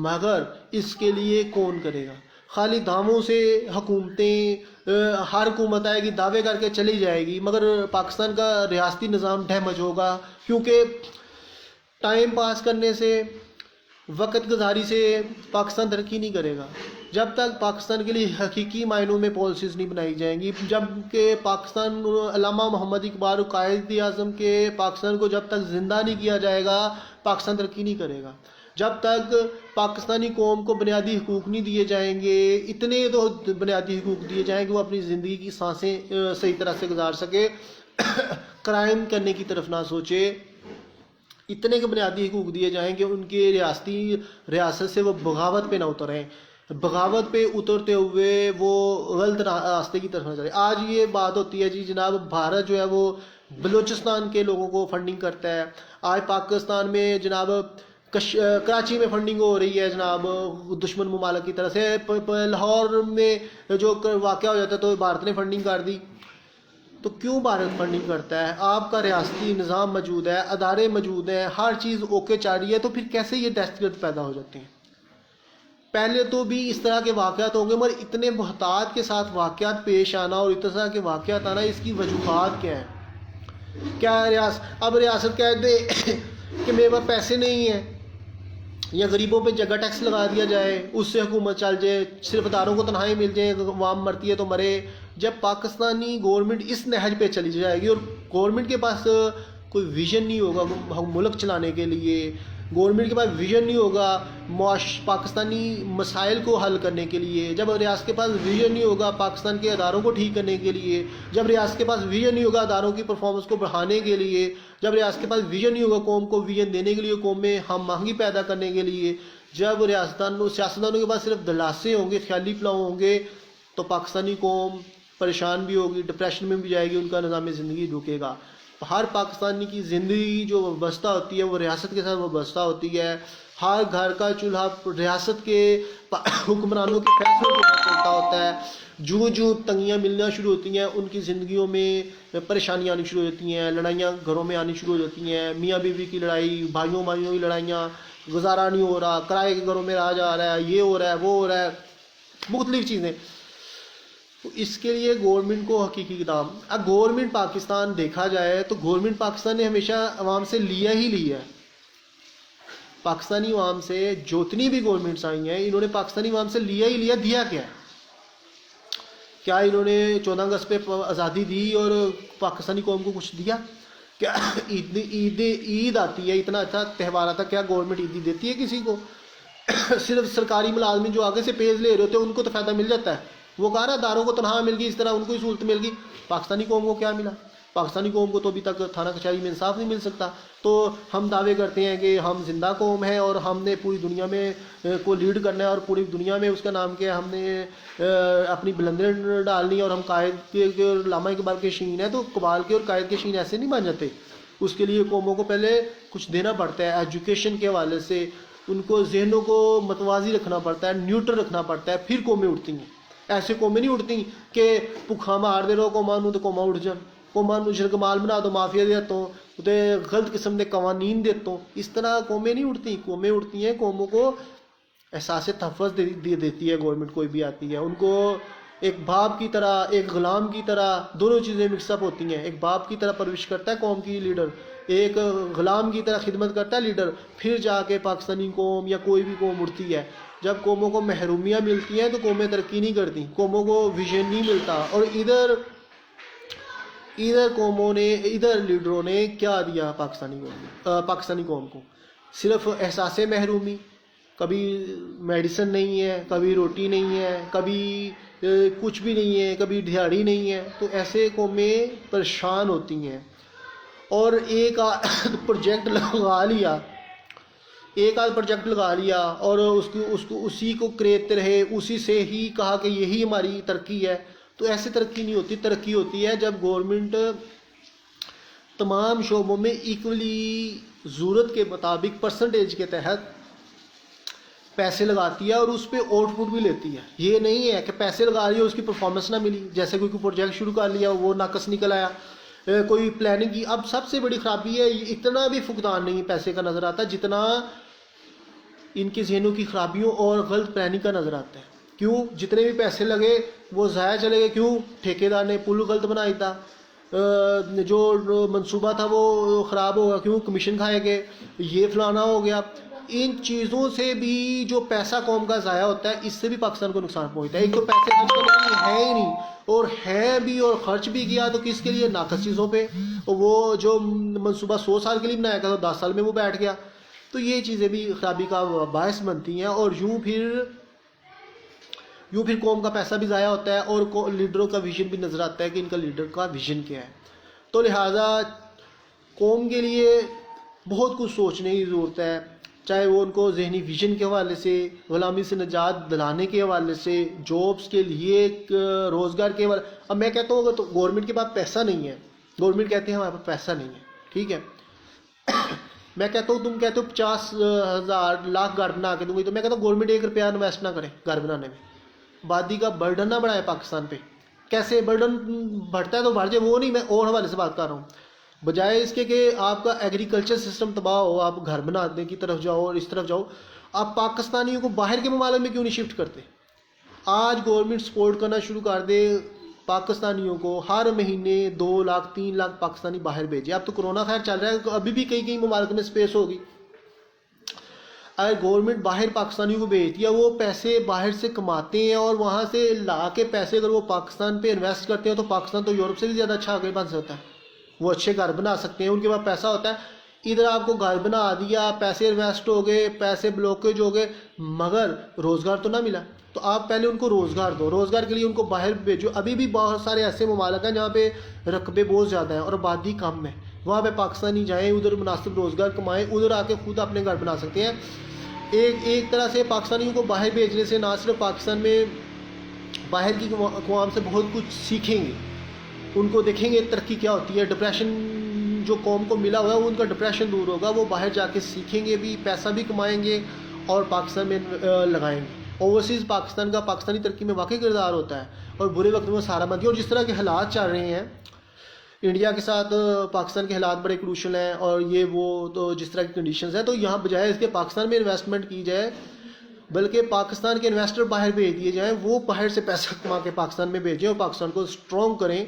مگر اس کے لیے کون کرے گا؟ خالی دھاموں سے حکومتیں، ہر حکومت آئے گی دعوے کر کے چلی جائے گی، مگر پاکستان کا ریاستی نظام ڈیمیج ہوگا، کیونکہ ٹائم پاس کرنے سے، وقت گزاری سے پاکستان ترقی نہیں کرے گا. جب تک پاکستان کے لیے حقیقی معنوں میں پالیسیز نہیں بنائی جائیں گی، جب کہ پاکستان علامہ محمد اقبال قائد اعظم کے پاکستان کو جب تک زندہ نہیں کیا جائے گا پاکستان ترقی نہیں کرے گا. جب تک پاکستانی قوم کو بنیادی حقوق نہیں دیے جائیں گے، اتنے تو بنیادی حقوق دیے جائیں کہ وہ اپنی زندگی کی سانسیں صحیح طرح سے گزار سکے، کرائم کرنے کی طرف نہ سوچے، اتنے کے بنیادی حقوق دیے جائیں کہ ان کے ریاست سے وہ بغاوت پہ نہ اتریں، بغاوت پہ اترتے ہوئے وہ غلط راستے کی طرف نہ چلے. آج یہ بات ہوتی ہے جی جناب بھارت جو ہے وہ بلوچستان کے لوگوں کو فنڈنگ کرتا ہے، آج پاکستان میں جناب کراچی میں فنڈنگ ہو رہی ہے جناب دشمن ممالک کی طرف سے، لاہور میں جو واقعہ ہو جاتا ہے تو بھارت نے فنڈنگ کر دی. تو کیوں بھارت فنڈنگ کرتا ہے؟ آپ کا ریاستی نظام موجود ہے، ادارے موجود ہیں، ہر چیز اوکے چل رہی ہے، تو پھر کیسے یہ دہشت گرد پیدا ہو جاتے ہیں؟ پہلے تو بھی اس طرح کے واقعات ہوں گے، مگر اتنے محتاط کے ساتھ واقعات پیش آنا اور اس طرح کے واقعات آنا، اس کی وجوہات کیا ہیں؟ کیا ریاست کہہ دے کہ میرے پاس پیسے نہیں ہیں، یا غریبوں پہ جگہ ٹیکس لگا دیا جائے اس سے حکومت چل جائے، صرف اداروں کو تنہائی مل جائے، عوام مرتی ہے تو مرے. جب پاکستانی گورنمنٹ اس نہج پہ چلی جائے گی اور گورنمنٹ کے پاس کوئی ویژن نہیں ہوگا ملک چلانے کے لیے، گورنمنٹ کے پاس ویژن نہیں ہوگا پاکستانی مسائل کو حل کرنے کے لیے، جب ریاست کے پاس ویژن نہیں ہوگا پاکستان کے اداروں کو ٹھیک کرنے کے لیے، جب ریاست کے پاس ویژن نہیں ہوگا اداروں کی پرفارمنس کو بڑھانے کے لیے، جب ریاست کے پاس ویژن نہیں ہوگا قوم کو ویژن دینے کے لیے، قوم میں ہم آہنگی پیدا کرنے کے لیے، جب سیاستدانوں کے پاس صرف دلاسے ہوں گے، خیالی پلاؤ ہوں گے، تو پاکستانی قوم پریشان بھی ہوگی، ڈپریشن میں بھی جائے گی، ان کا نظام زندگی رکے گا. ہر پاکستانی کی زندگی جو وابستہ ہوتی ہے وہ ریاست کے ساتھ وابستہ ہوتی ہے. ہر گھر کا چولہا ریاست کے حکمرانوں کے فیصلوں کے بعد چلتا ہوتا ہے۔ جو تنگیاں ملنا شروع ہوتی ہیں ان کی زندگیوں میں پریشانیاں آنی شروع ہو جاتی ہیں، لڑائیاں گھروں میں آنی شروع ہو جاتی ہیں، میاں بیوی کی لڑائی، بھائیوں کی لڑائیاں، گزارا نہیں ہو رہا، کرائے کے گھروں میں رہا جا رہا ہے، یہ ہو رہا ہے وہ ہو رہا ہے، مختلف چیزیں۔ تو اس کے لیے گورنمنٹ کو حقیقی اقدام، اب گورنمنٹ پاکستان دیکھا جائے تو گورنمنٹ پاکستان نے ہمیشہ عوام سے لیا ہی لیا ہے۔ پاکستانی عوام سے جتنی بھی گورنمنٹس آئی ہیں انہوں نے پاکستانی عوام سے لیا ہی لیا، دیا کیا ہے؟ کیا انہوں نے 14 اگست پہ آزادی دی اور پاکستانی قوم کو کچھ دیا؟ کیا عید آتی ہے، اتنا اچھا تہوار آتا، کیا گورنمنٹ عیدی دیتی ہے کسی کو؟ صرف سرکاری ملازمین جو آگے سے پیز لے رہے ہوتے ہیں ان کو تو فائدہ مل جاتا ہے، وہ کہا نا داروں کو تنخواہ مل گئی، اس طرح ان کو ہی سہولت مل گئی۔ پاکستانی قوم کو کیا ملا؟ پاکستانی قوم کو تو ابھی تک تھانہ کچہری میں انصاف نہیں مل سکتا۔ تو ہم دعوے کرتے ہیں کہ ہم زندہ قوم ہیں اور ہم نے پوری دنیا میں کو لیڈ کرنا ہے اور پوری دنیا میں اس کا نام کیا ہے، ہم نے اپنی بلندیاں ڈالنی ہے اور ہم قائد کے علامہ اقبال کے شین ہیں، تو اقبال کے اور قائد کے شین ایسے نہیں بن جاتے۔ اس کے لیے قوموں کو پہلے کچھ دینا پڑتا ہے، ایجوکیشن کے حوالے سے ان کو ذہنوں کو متوازی رکھنا پڑتا ہے، نیوٹرل رکھنا پڑتا ہے، پھر قومیں اٹھتی ہیں۔ ایسے قومیں نہیں اٹھتی کہ بھکھا مار دے رہو قومان نوں تو قوما اٹھ جان، قومان نوں شرکمال بنا دو، مافیا دیتا ہوں تے غلط قسم کے قوانین دیتا ہوں، اس طرح قومیں نہیں اٹھتی۔ قومیں اٹھتی ہیں، قوموں کو احساس تحفظ دیتی ہے گورنمنٹ کوئی بھی آتی ہے، ان کو ایک باپ کی طرح ایک غلام کی طرح دونوں چیزیں مکس اپ ہوتی ہیں۔ ایک باپ کی طرح پرورش کرتا ہے قوم کی لیڈر، ایک غلام کی طرح خدمت کرتا ہے لیڈر، پھر جا کے پاکستانی قوم یا کوئی بھی قوم اٹھتی ہے۔ جب قوموں کو محرومیاں ملتی ہیں تو قومیں ترقی نہیں کرتی، قوموں کو ویژن نہیں ملتا۔ اور ادھر قوموں نے، ادھر لیڈروں نے کیا دیا پاکستانی قوم کو؟ صرف احساس محرومی، کبھی میڈیسن نہیں ہے، کبھی روٹی نہیں ہے، کبھی کچھ بھی نہیں ہے، کبھی دیہڑی نہیں ہے، تو ایسے قومیں پریشان ہوتی ہیں۔ اور ایک پروجیکٹ لگا لیا اور اسی کو کریتے رہے، اسی سے ہی کہا کہ یہی ہماری ترقی ہے، تو ایسے ترقی نہیں ہوتی۔ ترقی ہوتی ہے جب گورنمنٹ تمام شعبوں میں ایکولی ضرورت کے مطابق پرسنٹیج کے تحت پیسے لگاتی ہے اور اس پہ آؤٹ پٹ بھی لیتی ہے۔ یہ نہیں ہے کہ پیسے لگا رہی ہے اس کی پرفارمنس نہ ملی، جیسے کوئی پروجیکٹ شروع کر لیا وہ ناقص نکل آیا، کوئی پلاننگ کی۔ اب سب سے بڑی خرابی ہے اتنا بھی فقدان نہیں پیسے کا نظر آتا جتنا ان کے ذہنوں کی خرابیوں اور غلط پلاننگ کا نظر آتا ہے۔ کیوں؟ جتنے بھی پیسے لگے وہ ضائع چلے گئے، کیوں؟ ٹھیکیدار نے پل غلط بنایا تھا، جو منصوبہ تھا وہ خراب ہوگا، کیوں؟ کمیشن کھائے گئے، یہ فلانا ہو گیا۔ ان چیزوں سے بھی جو پیسہ قوم کا ضائع ہوتا ہے، اس سے بھی پاکستان کو نقصان پہنچتا ہے۔ ایک تو پیسے خرچ کرنے ہے ہی نہیں، اور ہے بھی اور خرچ بھی کیا تو کس کے لیے؟ ناقص چیزوں پہ۔ وہ جو منصوبہ 100 سال کے لیے بنایا گیا تو 10 سال میں وہ بیٹھ گیا، تو یہ چیزیں بھی خرابی کا باعث بنتی ہیں، اور یوں پھر قوم کا پیسہ بھی ضائع ہوتا ہے اور لیڈروں کا ویژن بھی نظر آتا ہے کہ ان کا لیڈر کا ویژن کیا ہے۔ تو لہٰذا قوم کے لیے بہت کچھ سوچنے کی ضرورت ہے، چاہے وہ ان کو ذہنی ویژن کے حوالے سے، غلامی سے نجات دلانے کے حوالے سے، جابس کے لیے، روزگار کے حوالے۔ اب میں کہتا ہوں اگر تو گورنمنٹ کے پاس پیسہ نہیں ہے، گورنمنٹ کہتے ہیں ہمارے پاس پیسہ نہیں ہے، ٹھیک ہے، میں کہتا ہوں تم کہتے ہو 50,000 لاکھ گھر بنا کے دوں گی، تو میں کہتا ہوں گورنمنٹ 1 روپیہ انویسٹ نہ کرے گھر بنانے میں، آبادی کا برڈن نہ بڑھائے پاکستان پہ۔ کیسے برڈن بڑھتا ہے تو بڑھ جائے، وہ نہیں، میں اور حوالے سے بات کر رہا ہوں۔ بجائے اس کے کہ آپ کا ایگریکلچر سسٹم تباہ ہو، آپ گھر بنانے کی طرف جاؤ اور اس طرف جاؤ، آپ پاکستانیوں کو باہر کے ممالک میں کیوں نہیں شفٹ کرتے؟ آج گورنمنٹ سپورٹ کرنا شروع کر دے پاکستانیوں کو، ہر مہینے 2 لاکھ 3 لاکھ پاکستانی باہر بھیجے۔ اب تو کرونا خیر چل رہا ہے، ابھی بھی کئی ممالک میں سپیس ہوگی۔ اگر گورنمنٹ باہر پاکستانیوں کو بھیجتی ہے، وہ پیسے باہر سے کماتے ہیں اور وہاں سے لا کے پیسے اگر وہ پاکستان پہ انویسٹ کرتے ہیں تو پاکستان تو یورپ سے بھی زیادہ اچھا آگے بن سکتا ہے، وہ اچھے گھر بنا سکتے ہیں، ان کے پاس پیسہ ہوتا ہے۔ ادھر آپ کو گھر بنا دیا، پیسے انویسٹ ہو گئے، پیسے بلوکیج ہو گئے، مگر روزگار تو نہ ملا۔ تو آپ پہلے ان کو روزگار دو، روزگار کے لیے ان کو باہر بھیجو۔ ابھی بھی بہت سارے ایسے ممالک ہیں جہاں پہ رقبے بہت زیادہ ہیں اور آبادی کم ہے، وہاں پہ پاکستانی جائیں، ادھر مناسب روزگار کمائیں، ادھر آ کے خود اپنے گھر بنا سکتے ہیں۔ ایک طرح سے پاکستانیوں کو باہر بھیجنے سے نہ صرف پاکستان میں باہر کی اقوام سے بہت کچھ سیکھیں گے، ان کو دیکھیں گے ترقی کیا ہوتی ہے، ڈپریشن جو قوم کو ملا ہوا ہے وہ ان کا ڈپریشن دور ہوگا, وہ باہر جا کے سیکھیں گے بھی, پیسہ بھی کمائیں گے اور پاکستان میں لگائیں گے. اوورسیز پاکستان کا پاکستانی ترقی میں واقعی کردار ہوتا ہے اور برے وقت میں سہارا بندی. اور جس طرح کے حالات چل رہے ہیں انڈیا کے ساتھ پاکستان کے حالات بڑے کروشل ہیں اور یہ وہ تو جس طرح کی کنڈیشنز ہیں, تو یہاں بجائے اس کے پاکستان میں انویسٹمنٹ کی جائے بلکہ پاکستان کے انویسٹر باہر بھیج دیے جائیں, وہ باہر سے پیسہ کما کے پاکستان میں بھیجیں اور پاکستان کو اسٹرانگ کریں,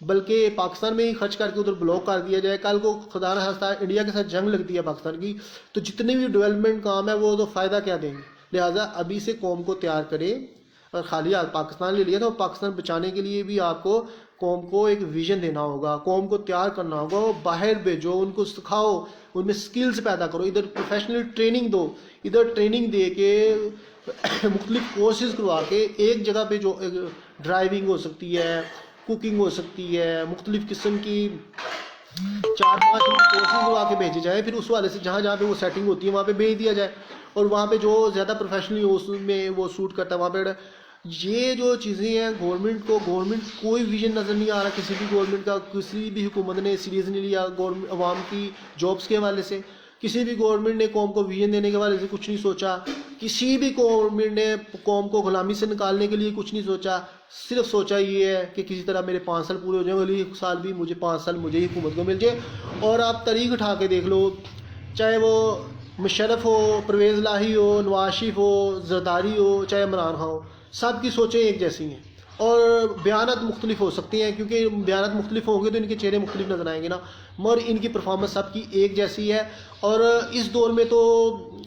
بلکہ پاکستان میں ہی خرچ کر کے ادھر بلاک کر دیا جائے. کل کو خدا نہ خواستہ انڈیا کے ساتھ جنگ لگتی ہے پاکستان کی, تو جتنے بھی ڈیولپمنٹ کام ہے وہ تو فائدہ کیا دیں گے. لہٰذا ابھی سے قوم کو تیار کرے. اور خالی پاکستان لے لیا تو پاکستان بچانے کے لیے بھی آپ کو قوم کو ایک ویژن دینا ہوگا, قوم کو تیار کرنا ہوگا, وہ باہر بھیجو, ان کو سکھاؤ, ان میں سکلز پیدا کرو, ادھر پروفیشنل ٹریننگ دو, ادھر ٹریننگ دے کے مختلف کورسز کروا کے ایک جگہ پہ جو ڈرائیونگ ہو سکتی ہے, کوکنگ ہو سکتی ہے, مختلف قسم کی 4-5 کورسز کروا کے بھیجے جائیں, پھر اس والے سے جہاں جہاں پہ وہ سیٹنگ ہوتی ہے وہاں پہ بھیج دیا جائے, اور وہاں پہ جو زیادہ پروفیشنلی اس میں وہ سوٹ کرتا ہے وہاں پہ. یہ جو چیزیں ہیں گورنمنٹ کوئی ویژن نظر نہیں آ رہا کسی بھی گورنمنٹ کا, کسی بھی حکومت نے سیریز نہیں لیا عوام کی جابس کے حوالے سے, کسی بھی گورنمنٹ نے قوم کو ویژن دینے کے حوالے سے کچھ نہیں سوچا, کسی بھی گورنمنٹ نے قوم کو غلامی سے نکالنے کے لیے کچھ نہیں سوچا, صرف سوچا یہ ہے کہ کسی طرح میرے 5 سال پورے ہو جائیں, اگلی سال بھی مجھے 5 سال مجھے ہی حکومت کو مل جائے. اور آپ طریق اٹھا کے دیکھ لو, چاہے وہ مشرف ہو, پرویز الہی ہو, نواز شریف ہو, زرداری ہو, چاہے عمران خان ہو, سب کی سوچیں ایک جیسی ہیں اور بیانات مختلف ہو سکتی ہیں, کیونکہ بیانات مختلف ہوں گے تو ان کے چہرے مختلف نظر آئیں گے نا, مگر ان کی پرفارمنس سب کی ایک جیسی ہے. اور اس دور میں تو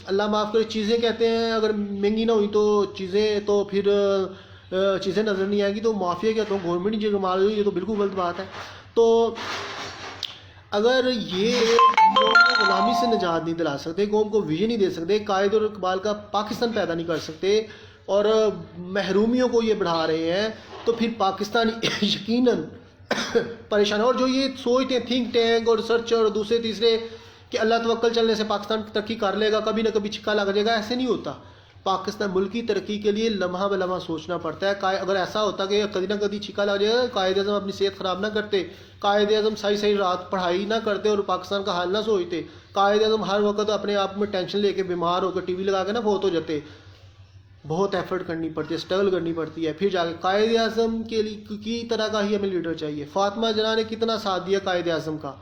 اللہ معاف کرے, چیزیں کہتے ہیں اگر مہنگی نہ ہوئی تو چیزیں تو پھر چیزیں نظر نہیں آئیں گی, تو مافیا کہتا ہوں گورنمنٹ جو کمال ہوئی, یہ تو بالکل غلط بات ہے. تو اگر یہ قوم کو غلامی سے نجات نہیں دلا سکتے, قوم کو ویژن نہیں دے سکتے, قائد اور اقبال کا پاکستان پیدا نہیں کر سکتے اور محرومیوں کو یہ بڑھا رہے ہیں, تو پھر پاکستان یقیناً پریشان. اور جو یہ سوچتے ہیں تھنک ٹینک اور ریسرچر اور دوسرے تیسرے کہ اللہ توکل چلنے سے پاکستان ترقی کر لے گا, کبھی نہ کبھی چھکا لگ جائے گا, ایسے نہیں ہوتا. پاکستان ملک کی ترقی کے لیے لمحہ بہ لمحہ سوچنا پڑتا ہے. اگر ایسا ہوتا کہ کبھی نہ کبھی چھکا لگ جائے گا, قائد اعظم اپنی صحت خراب نہ کرتے, قائد اعظم صحیح رات پڑھائی نہ کرتے اور پاکستان کا حال نہ سوچتے, قائد اعظم ہر وقت اپنے آپ میں ٹینشن لے کے بیمار ہو کے ٹی وی لگا کے نا فوت ہو جاتے. بہت ایفرٹ کرنی پڑتی ہے, اسٹرگل کرنی پڑتی ہے, پھر جا کے قائد اعظم کے لیے کی طرح کا ہی ہمیں لیڈر چاہیے. فاطمہ جناح نے کتنا ساتھ دیا قائد اعظم کا,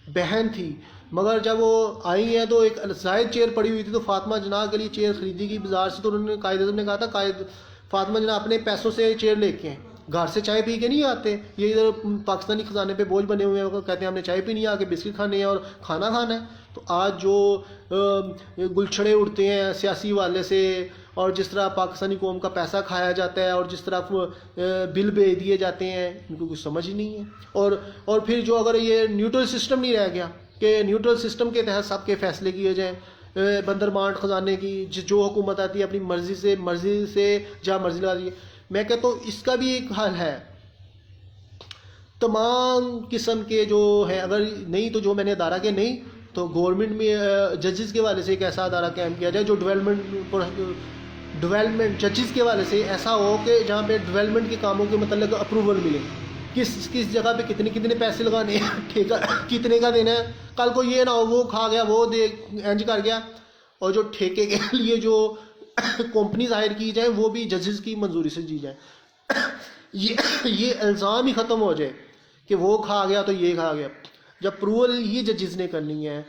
بہن تھی, مگر جب وہ آئی ہیں تو ایک زائد چیئر پڑی ہوئی تھی تو فاطمہ جناح کے لیے چیئر خریدی گئی بازار سے, تو انہوں نے قائد اعظم نے کہا تھا فاطمہ جناح اپنے پیسوں سے چیئر لے کے ہیں, گھر سے چائے پی کے نہیں آتے, یہ ادھر پاکستانی خزانے پہ بوجھ بنے ہوئے ہیں, کہتے ہیں ہم نے چائے پینی ہے, آ کے بسکٹ کھانے ہیں اور کھانا کھانا ہے. تو آج جو گلچھڑے اڑتے ہیں سیاسی والے سے, اور جس طرح پاکستانی قوم کا پیسہ کھایا جاتا ہے, اور جس طرح بل بھیج دیے جاتے ہیں, ان کو کچھ سمجھ ہی نہیں ہے. اور پھر جو اگر یہ نیوٹرل سسٹم نہیں رہ گیا کہ نیوٹرل سسٹم کے تحت سب کے فیصلے کیے جائیں, بندر مانڈ خزانے کی جو حکومت آتی ہے اپنی مرضی سے جہاں مرضی لگا دی ہے. میں کہتا ہوں اس کا بھی ایک حل ہے, تمام قسم کے جو ہیں, اگر نہیں تو جو میں نے ادارہ کے نہیں تو گورنمنٹ میں ججز کے والے سے ایک ایسا ادارہ قائم کیا جائے جو ڈیولپمنٹ ججز کے والے سے ایسا ہو کہ جہاں پہ ڈیولپمنٹ کے کاموں کے متعلق اپروول ملے, کس جگہ پہ کتنے پیسے لگانے ہیں, ٹھیکہ کتنے کا دینا ہے. کل کو یہ نہ ہو وہ کھا گیا وہ دے انج کر گیا, اور جو ٹھیکے کے لیے جو کمپنی ظاہر کی جائیں وہ بھی ججز کی منظوری سے دی جائیں. یہ الزام ہی ختم ہو جائے کہ وہ کھا گیا تو یہ کھا گیا. جب اپروول یہ ججز نے کرنی ہے,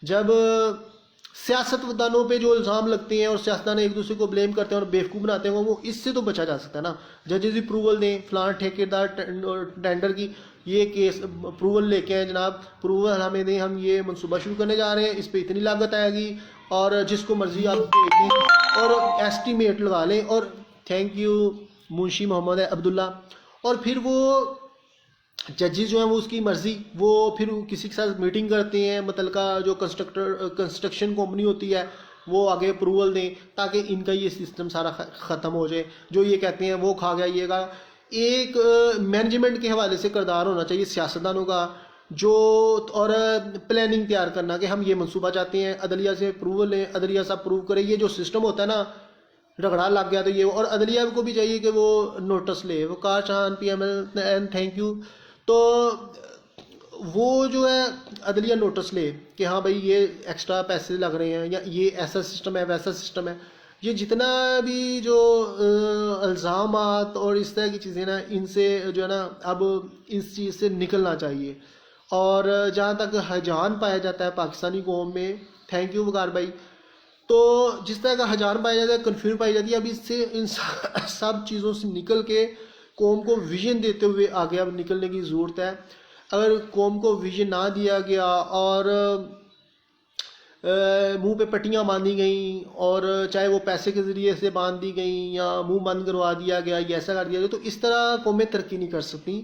جب سیاست دانوں پہ جو الزام لگتے ہیں اور سیاستدان ایک دوسرے کو بلیم کرتے ہیں اور بیوقوف بناتے ہیں, وہ اس سے تو بچا جا سکتا ہے نا. ججز اپروول دیں, فلاں ٹھیکیدار ٹینڈر کی یہ کیس اپروول لے کے آئیں, جناب اپروول ہمیں دیں, ہم یہ منصوبہ شروع کرنے جا رہے ہیں, اس پہ اتنی لاگت آئے گی, اور جس کو مرضی آپ دے دیں اور ایسٹیمیٹ لگا لیں, اور تھینک یو منشی محمد عبداللہ. اور پھر وہ ججز جو ہیں وہ اس کی مرضی, وہ پھر کسی کے ساتھ میٹنگ کرتے ہیں, متعلقہ جو کنسٹرکشن کمپنی ہوتی ہے وہ آگے اپروول دیں تاکہ ان کا یہ سسٹم سارا ختم ہو جائے. جو یہ کہتے ہیں وہ کھا گیا یہ کا, ایک مینجمنٹ کے حوالے سے کردار ہونا چاہیے سیاستدانوں کا, جو اور پلاننگ تیار کرنا کہ ہم یہ منصوبہ چاہتے ہیں, عدلیہ سے اپروول لیں, عدلیہ سے اپروو کرے. یہ جو سسٹم ہوتا ہے نا رگڑا لگ گیا تو یہ, اور عدلیہ کو بھی چاہیے کہ وہ نوٹس لے. وہ کار چاہان P M L and thank you. تو وہ جو ہے عدلیہ نوٹس لے کہ ہاں بھائی یہ ایکسٹرا پیسے لگ رہے ہیں یا یہ ایسا سسٹم ہے ویسا سسٹم ہے، یہ جتنا بھی جو الزامات اور اس طرح کی چیزیں نا، ان سے جو ہے نا اب اس چیز سے نکلنا چاہیے. اور جہاں تک ہیجان پایا جاتا ہے پاکستانی قوم میں، تھینک یو وقار بھائی، تو جس طرح کا ہیجان پایا جاتا ہے، کنفیوژن پائی جاتی ہے، اب اس سے ان سب چیزوں سے نکل کے قوم کو ویژن دیتے ہوئے آگے اب نکلنے کی ضرورت ہے. اگر قوم کو ویژن نہ دیا گیا اور منہ پہ پٹیاں باندھی گئیں، اور چاہے وہ پیسے کے ذریعے سے باندھ دی گئیں یا منہ بند کروا دیا گیا یا ایسا کر دیا گیا، تو اس طرح قومیں ترقی نہیں کر سکتی.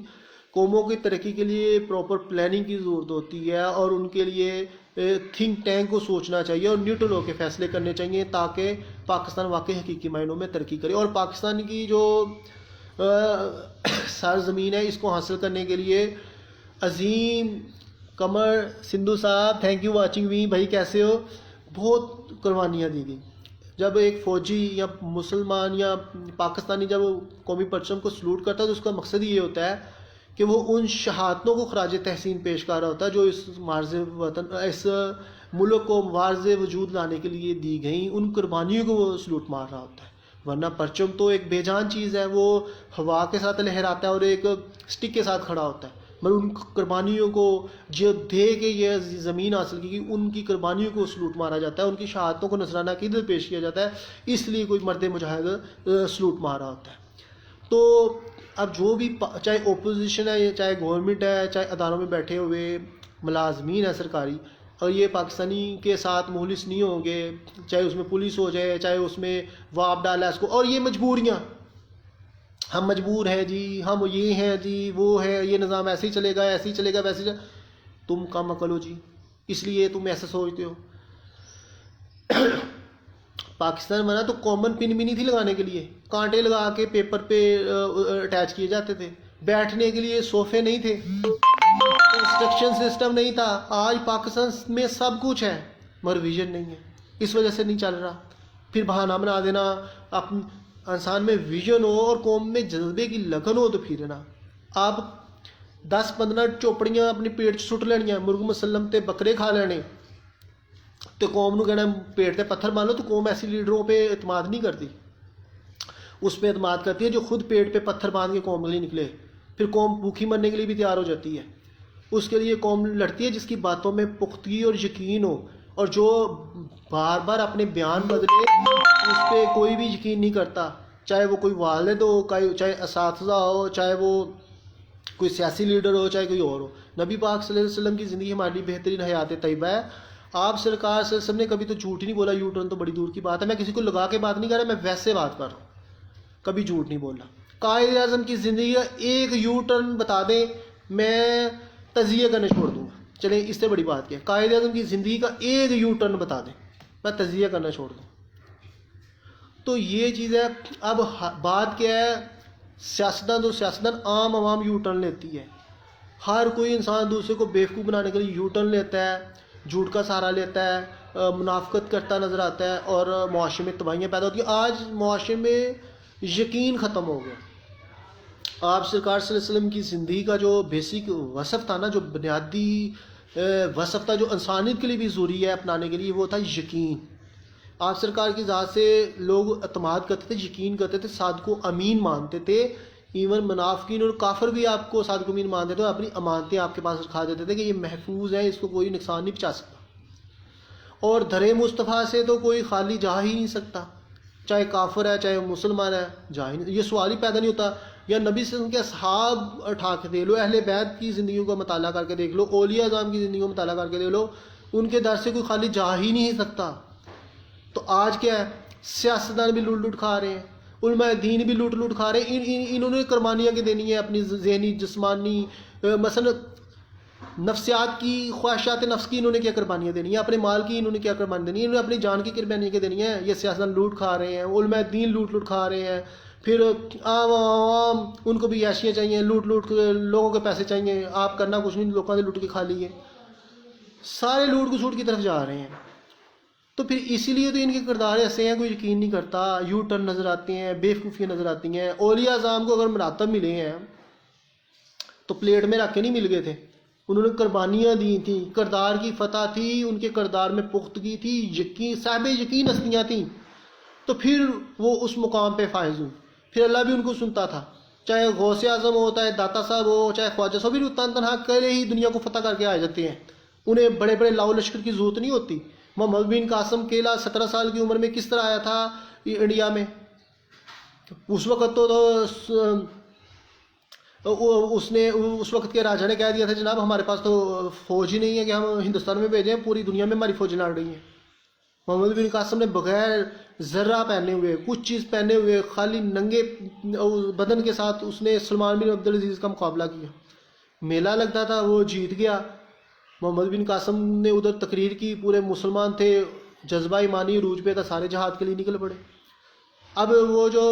قوموں کی ترقی کے لیے پراپر پلاننگ کی ضرورت ہوتی ہے، اور ان کے لیے تھنک ٹینک کو سوچنا چاہیے اور نیوٹرل ہو کے فیصلے کرنے چاہیے، تاکہ پاکستان واقعی حقیقی معنوں میں ترقی کرے. اور پاکستان کی جو سرزمین ہے، اس کو حاصل کرنے کے لیے عظیم قمر سندھو صاحب، تھینک یو واچنگ می بھائی، کیسے ہو؟ بہت قربانیاں دی گئی. جب ایک فوجی یا مسلمان یا پاکستانی جب قومی پرچم کو سلوٹ کرتا ہے تو اس کا مقصد یہ ہوتا ہے کہ وہ ان شہادتوں کو خراج تحسین پیش کر رہا ہوتا ہے جو اس مارز وطن، اس ملک کو مارز وجود لانے کے لیے دی گئیں. ان قربانیوں کو وہ سلوٹ مار رہا ہوتا ہے، ورنہ پرچم تو ایک بے جان چیز ہے، وہ ہوا کے ساتھ لہراتا ہے اور ایک سٹک کے ساتھ کھڑا ہوتا ہے. مگر ان قربانیوں کو جو دے کے یہ زمین حاصل کی گئی، ان کی قربانیوں کو سلوٹ مارا جاتا ہے، ان کی شہادتوں کو نذرانہ عقیدت پیش کیا جاتا ہے. اس لیے کوئی مرد مجاہد سلوٹ مارا ہوتا ہے. تو اب جو بھی چاہے اپوزیشن ہے، چاہے گورنمنٹ ہے، چاہے اداروں میں بیٹھے ہوئے ملازمین ہیں سرکاری، اور یہ پاکستانی کے ساتھ مخلص نہیں ہوں گے، چاہے اس میں پولیس ہو جائے، چاہے اس میں واب ڈالا اس کو، اور یہ مجبوریاں، ہم مجبور ہیں جی، ہم یہ ہیں جی، وہ ہے، یہ نظام ایسے ہی چلے گا، ایسے ہی چلے گا، ویسے ہی تم کم عقل ہو جی، اس لیے تم ایسا سوچتے ہو. پاکستان بنا تو کامن پن بھی نہیں تھی لگانے کے لیے، کانٹے لگا کے پیپر پہ اٹیچ کیے جاتے تھے. بیٹھنے کے لیے صوفے نہیں تھے، کنسٹرکشن سسٹم نہیں تھا. آج پاکستان میں سب کچھ ہے مگر ویژن نہیں ہے، اس وجہ سے نہیں چل رہا. پھر بہانہ بنا دینا، انسان میں ویژن ہو اور قوم میں جذبے کی لگن ہو تو پھر نا آپ 10-15 چوپڑیاں اپنے پیٹ سٹ لینیاں، مرغ مسلم تے بکرے کھا لینے، تو قوم نو کہنا پیٹ تے پتھر مارو. تو قوم ایسی لیڈروں پہ اعتماد نہیں کرتی، اس پہ اعتماد کرتی ہے جو خود پیٹ پہ پتھر باندھ کے قوم کے لیے نکلے. پھر قوم بھوکی مرنے کے لیے بھی تیار ہو جاتی ہے. اس کے لیے قوم لڑتی ہے جس کی باتوں میں پختگی اور یقین ہو، اور جو بار بار اپنے بیان بدلے اس پہ کوئی بھی یقین نہیں کرتا، چاہے وہ کوئی والد ہو، چاہے اساتذہ ہو، چاہے وہ کوئی سیاسی لیڈر ہو، چاہے کوئی اور ہو. نبی پاک صلی اللہ علیہ وسلم کی زندگی ہمارے لیے بہترین حیات طیبہ ہے. آپ سرکار صلی اللہ علیہ وسلم نے کبھی تو جھوٹ ہی نہیں بولا. یو ٹرن تو بڑی دور کی بات ہے، میں کسی کو لگا کے بات نہیں کر رہا، میں ویسے بات کر رہا ہوں. کبھی جھوٹ نہیں بولنا. قائد اعظم کی زندگی کا ایک یو ٹرن بتا دیں، میں تجزیہ کرنا چھوڑ دوں گا. چلیں اس سے بڑی بات کیا، قائد اعظم کی زندگی کا ایک یو ٹرن بتا دیں، میں تجزیہ کرنا چھوڑ دوں. تو یہ چیز ہے. اب بات کیا ہے، سیاستدان تو سیاستدان عام عوام یو ٹرن لیتی ہے. ہر کوئی انسان دوسرے کو بیوقوف بنانے کے لیے یو ٹرن لیتا ہے، جھوٹ کا سہارا لیتا ہے، منافقت کرتا نظر آتا ہے، اور معاشرے میں تباہیاں پیدا ہوتی ہیں. آج معاشرے میں یقین ختم ہو گیا. آپ سرکار صلی اللہ علیہ وسلم کی زندگی کا جو بیسک وصف تھا نا، جو بنیادی وصف تھا، جو انسانیت کے لیے بھی ضروری ہے اپنانے کے لیے، وہ تھا یقین. آپ سرکار کی ذات سے لوگ اعتماد کرتے تھے، یقین کرتے تھے، صادق و امین مانتے تھے. ایون منافقین اور کافر بھی آپ کو صادق و امین مانتے تھے، اپنی امانتیں آپ کے پاس رکھا دیتے تھے کہ یہ محفوظ ہے، اس کو کوئی نقصان نہیں پہنچا سکتا. اور در مصطفیٰ سے تو کوئی خالی جا ہی نہیں سکتا، چاہے کافر ہے چاہے مسلمان ہے، جا ہی نہیں. یہ سوال ہی پیدا نہیں ہوتا. یا نبی صلی اللہ علیہ وسلم کے اصحاب اٹھا کے دیکھ لو، اہل بیت کی زندگیوں کا مطالعہ کر کے دیکھ لو، اولیاء اعظام کی زندگیوں کا مطالعہ کر کے دیکھ لو، ان کے در سے کوئی خالی جا ہی نہیں سکتا. تو آج کیا ہے، سیاستدان بھی لوٹ لوٹ کھا رہے ہیں، علماء دین بھی لوٹ لوٹ کھا رہے ہیں. انہوں نے قربانیاں کی دینی ہے اپنی ذہنی جسمانی، مثلا نفسیات کی، خواہشات نفس کی انہوں نے کیا قربانیاں دینی ہیں، اپنے مال کی انہوں نے کیا قربانی دینی ہے، انہوں نے اپنی جان کی قربانیاں کیا دینی ہے. یہ سیاستدان لوٹ کھا رہے ہیں، علماء دین لوٹ لوٹ کھا رہے ہیں. پھر عوام ان کو بھی عیاشیاں چاہیے، لوٹ لوٹ کے لوگوں کے پیسے چاہیے. آپ کرنا کچھ نہیں، لوگوں سے لوٹ کے کھا لیے. سارے لوٹ کو سوٹ کی طرف جا رہے ہیں. تو پھر اسی لیے تو ان کے کردار ایسے ہیں، کوئی یقین نہیں کرتا، یو ٹرن نظر آتے ہیں، بے وقوفیاں نظر آتی ہیں. اولیاء اعظام کو اگر مراتب ملے ہیں تو پلیٹ میں رکھ کے نہیں مل گئے تھے، انہوں نے قربانیاں دی تھیں، کردار کی فتح تھی، ان کے کردار میں پختگی تھی، یقین صاحب یقین ہستیاں تھیں، تو پھر وہ اس مقام پہ فائز ہوئے، پھر اللہ بھی ان کو سنتا تھا، چاہے غوث اعظم ہو، چاہے داتا صاحب ہو، چاہے خواجہ صاحب، بھی تنہا اکیلے ہی دنیا کو فتح کر کے آ جاتے ہیں، انہیں بڑے بڑے لاؤ لشکر کی ضرورت نہیں ہوتی۔ محمد بن قاسم کیلا 17 سال کی عمر میں کس طرح آیا تھا انڈیا میں؟ اس وقت تو اس نے اس وقت کے راجا نے کہہ دیا تھا جناب ہمارے پاس تو فوج ہی نہیں ہے کہ ہم ہندوستان میں بھیجیں، پوری دنیا میں ہماری فوجیں لڑ رہی ہیں۔ محمد بن قاسم نے بغیر ذرہ پہنے ہوئے، کچھ چیز پہنے ہوئے، خالی ننگے بدن کے ساتھ اس نے سلمان بن عبدالعزیز کا مقابلہ کیا، میلہ لگتا تھا، وہ جیت گیا۔ محمد بن قاسم نے ادھر تقریر کی، پورے مسلمان تھے، جذبہ ایمانی عروج پہ تھا، سارے جہاد کے لیے نکل پڑے۔ اب وہ جو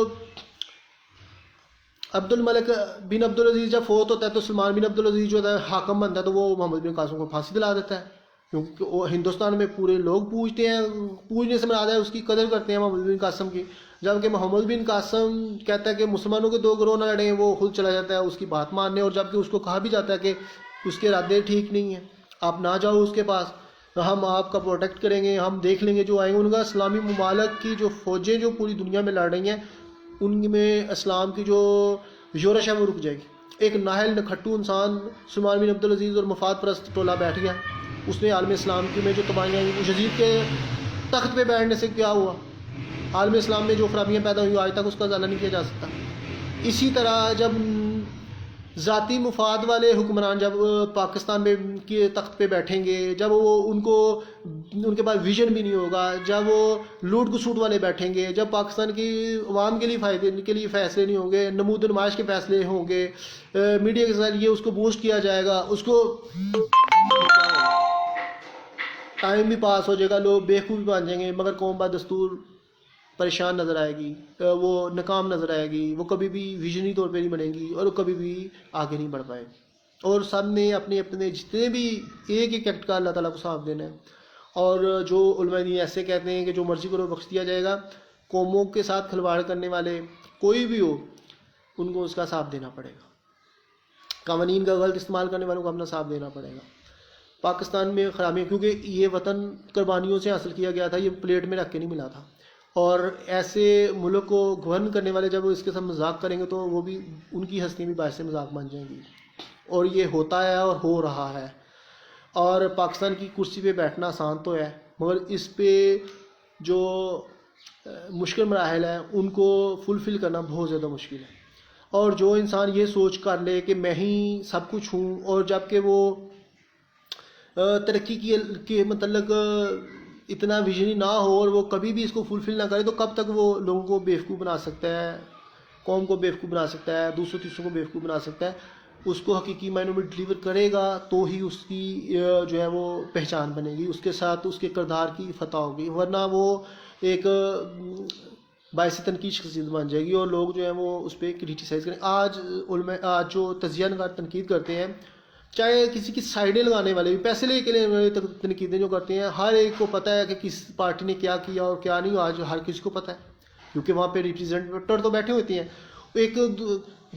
عبد الملک بن عبدالعزیز جب فوت ہوتا ہے تو سلمان بن عبدالعزیز جو ہے حاکم بنتا ہے، تو وہ محمد بن قاسم کو پھانسی دلا دیتا ہے، کیونکہ وہ ہندوستان میں پورے لوگ پوجتے ہیں، پوجنے سے مراد ہے اس کی قدر کرتے ہیں محمد بن قاسم کی، جبکہ محمد بن قاسم کہتا ہے کہ مسلمانوں کے دو گروہ نہ لڑیں، وہ خود چلا جاتا ہے اس کی بات ماننے، اور جبکہ اس کو کہا بھی جاتا ہے کہ اس کے ارادے ٹھیک نہیں ہیں، آپ نہ جاؤ اس کے پاس، ہم آپ کا پروٹیکٹ کریں گے، ہم دیکھ لیں گے جو آئیں گے۔ ان کا اسلامی ممالک کی جو فوجیں جو پوری دنیا میں لڑ رہی ہیں، ان میں اسلام کی جو یورش ہے وہ رک جائے گی۔ ایک نااہل نکھٹو انسان سلمان بن عبدالعزیز اور مفاد پرست ٹولہ بیٹھ گیا، اس نے عالم اسلام کی میں جو تباہیاں ہوئی، یزید کے تخت پہ بیٹھنے سے کیا ہوا، عالم اسلام میں جو خرابیاں پیدا ہوئی آج تک اس کا ازالہ نہیں کیا جا سکتا۔ اسی طرح جب ذاتی مفاد والے حکمران جب پاکستان میں کے تخت پہ بیٹھیں گے، جب وہ ان کے پاس ویژن بھی نہیں ہوگا، جب وہ لوٹ گسوٹ والے بیٹھیں گے، جب پاکستان کی عوام کے لیے فائدے کے لیے فیصلے نہیں ہوں گے، نمود نمائش کے فیصلے ہوں گے، میڈیا کے ذریعے اس کو بوسٹ کیا جائے گا، اس کو ٹائم بھی پاس ہو جائے گا، لوگ بیوقوف بھی بن جائیں گے، مگر قوم با دستور پریشان نظر آئے گی، وہ ناکام نظر آئے گی، وہ کبھی بھی ویژنی طور پہ نہیں بنے گی، اور وہ کبھی بھی آگے نہیں بڑھ پائے گی۔ اور سب نے اپنے اپنے جتنے بھی ایک ایکٹ کا اللہ تعالیٰ کو صاف دینا ہے، اور جو علماء دین ایسے کہتے ہیں کہ جو مرضی کرو بخش دیا جائے گا، قوموں کے ساتھ کھلواڑ کرنے والے کوئی بھی ہو ان کو اس کا صاف دینا پڑے گا، قوانین کا غلط استعمال کرنے والوں کو اپنا صاف دینا پڑے گا۔ پاکستان میں خرابیاں، کیونکہ یہ وطن قربانیوں سے حاصل کیا گیا تھا، یہ پلیٹ میں رکھ کے نہیں ملا تھا، اور ایسے ملک کو گورن کرنے والے جب اس کے ساتھ مذاق کریں گے تو وہ بھی ان کی ہستیاں بھی باعث مذاق بن جائیں گی، اور یہ ہوتا ہے اور ہو رہا ہے۔ اور پاکستان کی کرسی پہ بیٹھنا آسان تو ہے، مگر اس پہ جو مشکل مراحل ہیں ان کو فلفل کرنا بہت زیادہ مشکل ہے، اور جو انسان یہ سوچ کر لے کہ میں ہی سب کچھ ہوں، اور جب کہ وہ ترقی کے متعلق اتنا ویژنی نہ ہو اور وہ کبھی بھی اس کو فلفل نہ کرے، تو کب تک وہ لوگوں کو بیوقوف بنا سکتا ہے، قوم کو بیوقوف بنا سکتا ہے، دوسروں تیسروں کو بیوقوف بنا سکتا ہے۔ اس کو حقیقی معنوں میں ڈلیور کرے گا تو ہی اس کی جو ہے وہ پہچان بنے گی، اس کے ساتھ اس کے کردار کی فتح ہوگی، ورنہ وہ ایک باعث تنقید شخصیت بن جائے گی، اور لوگ جو ہیں وہ اس پہ کرٹیسائز کریں۔ آج جو تجزیہ نگار تنقید کرتے ہیں، چاہے کسی کی سائڈیں لگانے والے بھی، پیسے لے کے لیے تنقیدیں جو کرتے ہیں، ہر ایک کو پتہ ہے کہ کس پارٹی نے کیا کیا اور کیا نہیں، آج ہر کسی کو پتہ ہے، کیونکہ وہاں پہ ریپرزینٹیٹر تو بیٹھے ہوتے ہیں۔ ایک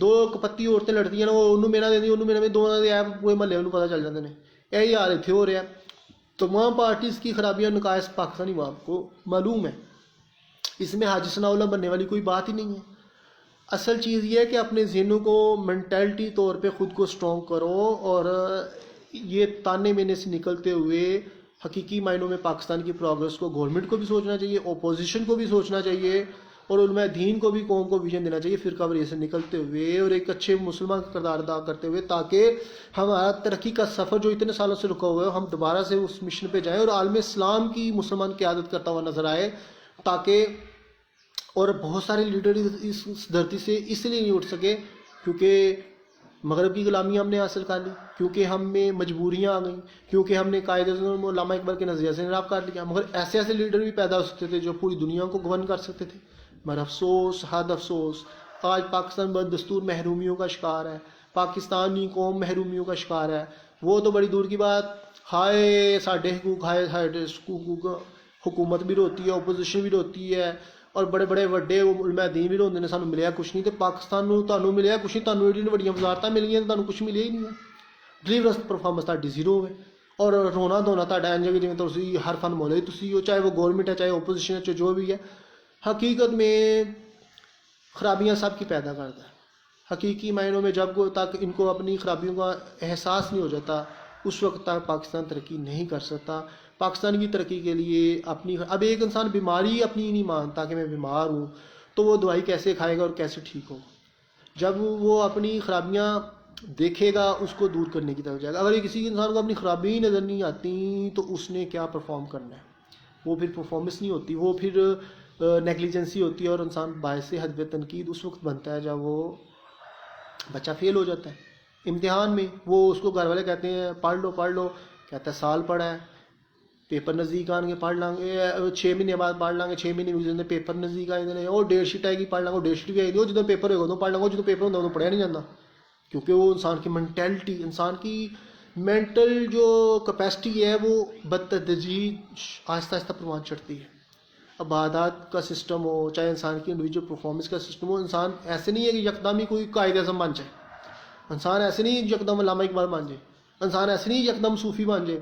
دو کپتی عورتیں لڑتی ہیں نا، وہ انہوں میرا دے دی، انہوں میرا دے دو دے، پورے محلے انہوں پتہ چل جاتے ہیں، یہی حال اتنے ہو رہا ہے۔ تمام پارٹیز کی خرابیاں نقائص پاکستانی عوام کو معلوم ہے، اس میں حاجی ثناء اللہ بننے والی کوئی بات ہی نہیں ہے۔ اصل چیز یہ ہے کہ اپنے ذہنوں کو مینٹلٹی طور پہ خود کو سٹرونگ کرو، اور یہ تانے مینے سے نکلتے ہوئے حقیقی معنوں میں پاکستان کی پروگرس کو گورنمنٹ کو بھی سوچنا چاہیے، اپوزیشن کو بھی سوچنا چاہیے، اور علماء دین کو بھی قوم کو ویژن دینا چاہیے، فرقہ واریت سے نکلتے ہوئے اور ایک اچھے مسلمان کا کردار ادا کرتے ہوئے، تاکہ ہمارا ترقی کا سفر جو اتنے سالوں سے رکا ہوا ہے ہم دوبارہ سے اس مشن پہ جائیں، اور عالم اسلام کی مسلمان قیادت کرتا ہوا نظر آئے، تاکہ اور بہت سارے لیڈر اس دھرتی سے اس لیے نہیں اٹھ سکے کیونکہ مغرب کی غلامی ہم نے حاصل کر لی، کیونکہ ہم میں مجبوریاں آ گئیں، کیونکہ ہم نے قائد اعظم علامہ اقبال کے نظریہ سے انحراف کر لیا، مگر ایسے ایسے لیڈر بھی پیدا ہو سکتے تھے جو پوری دنیا کو گورن کر سکتے تھے، مگر افسوس حد افسوس آج پاکستان بدستور محرومیوں کا شکار ہے، پاکستانی قوم محرومیوں کا شکار ہے۔ وہ تو بڑی دور کی بات، ہائے ساڈے حقوق، ہائے ساڈے حقوق، حکومت بھی روتی ہے، اپوزیشن بھی روتی ہے، اور بڑے بڑے وڈے علماء دین بھی روندے نے سانوں ملیا کچھ نہیں، تو پاکستان نوں تانوں ملیا کچھ نہیں، تانوں ایڈی وڈیاں وزارتاں مل گئیں، تانوں کچھ ملیا ہی نہیں ہے۔ ਡਿਲੀਵਰੈਂਸ ਪਰਫਾਰਮੈਂਸ ਤੁਹਾਡੀ ਜ਼ੀਰੋ ਹੋਵੇ, ਔਰ ਰੋਣਾ ਧੋਣਾ ਤੁਹਾਡਾ ਇੰਝ ਜਿਵੇਂ ਤੁਸੀਂ ਹਰ ਫਨ ਮੌਲੇ ਤੁਸੀਂ ਹੋ, ਚਾਹੇ وہ گورنمنٹ ہے چاہے اپوزیشن ہے جو بھی ہے. حقیقت میں خرابیاں سب کی پیدا کرتا ہے. حقیقی معنوں میں جب تک ان کو اپنی خرابیوں کا احساس نہیں ہو جاتا اس وقت تک پاکستان ترقی نہیں کر سکتا. پاکستان کی ترقی کے لیے اب ایک انسان بیماری اپنی نہیں مانتا کہ میں بیمار ہوں تو وہ دوائی کیسے کھائے گا اور کیسے ٹھیک ہوگا. جب وہ اپنی خرابیاں دیکھے گا اس کو دور کرنے کی طرف جائے گا. اگر کسی انسان کو اپنی خرابی ہی نظر نہیں آتی تو اس نے کیا پرفارم کرنا ہے؟ وہ پھر پرفارمنس نہیں ہوتی, وہ پھر نیگلیجنسی ہوتی ہے, اور انسان باعث حذف تنقید اس وقت بنتا ہے جب وہ بچہ فیل ہو جاتا ہے امتحان میں. وہ اس کو گھر والے کہتے ہیں پڑھ لو, کہتا ہے سال پڑھا ہے, پیپر نزدیک آن کے پڑھ لیں گے, 6 مہینے بعد پڑھ لیں گے, 6 مہینے پیپر نزدیک آئے ہیں, اور ڈیٹ شیٹ آئے گی پڑھ لیں گے, ڈیٹ شیٹ بھی آئے گی, جدو پیپر ہوگا تو پڑھ لیں گے, جدو پیپر ہوتا ہے تو پڑھیا نہیں جاتا, کیونکہ وہ انسان کی مینٹلٹی, انسان کی مینٹل جو کیپیسٹی ہے وہ بتدریج آہستہ آہستہ پروان چڑھتی ہے. عبادات کا سسٹم ہو, چاہے انسان کی انڈیویجول پرفارمنس کا سسٹم ہو, انسان ایسے نہیں ہے کہ یکدم ہی کوئی قائد اعظم بن جائے, انسان ایسے نہیں یکدم علامہ اقبال بن جائے, انسان ایسے نہیں یکدم صوفی بن جائے.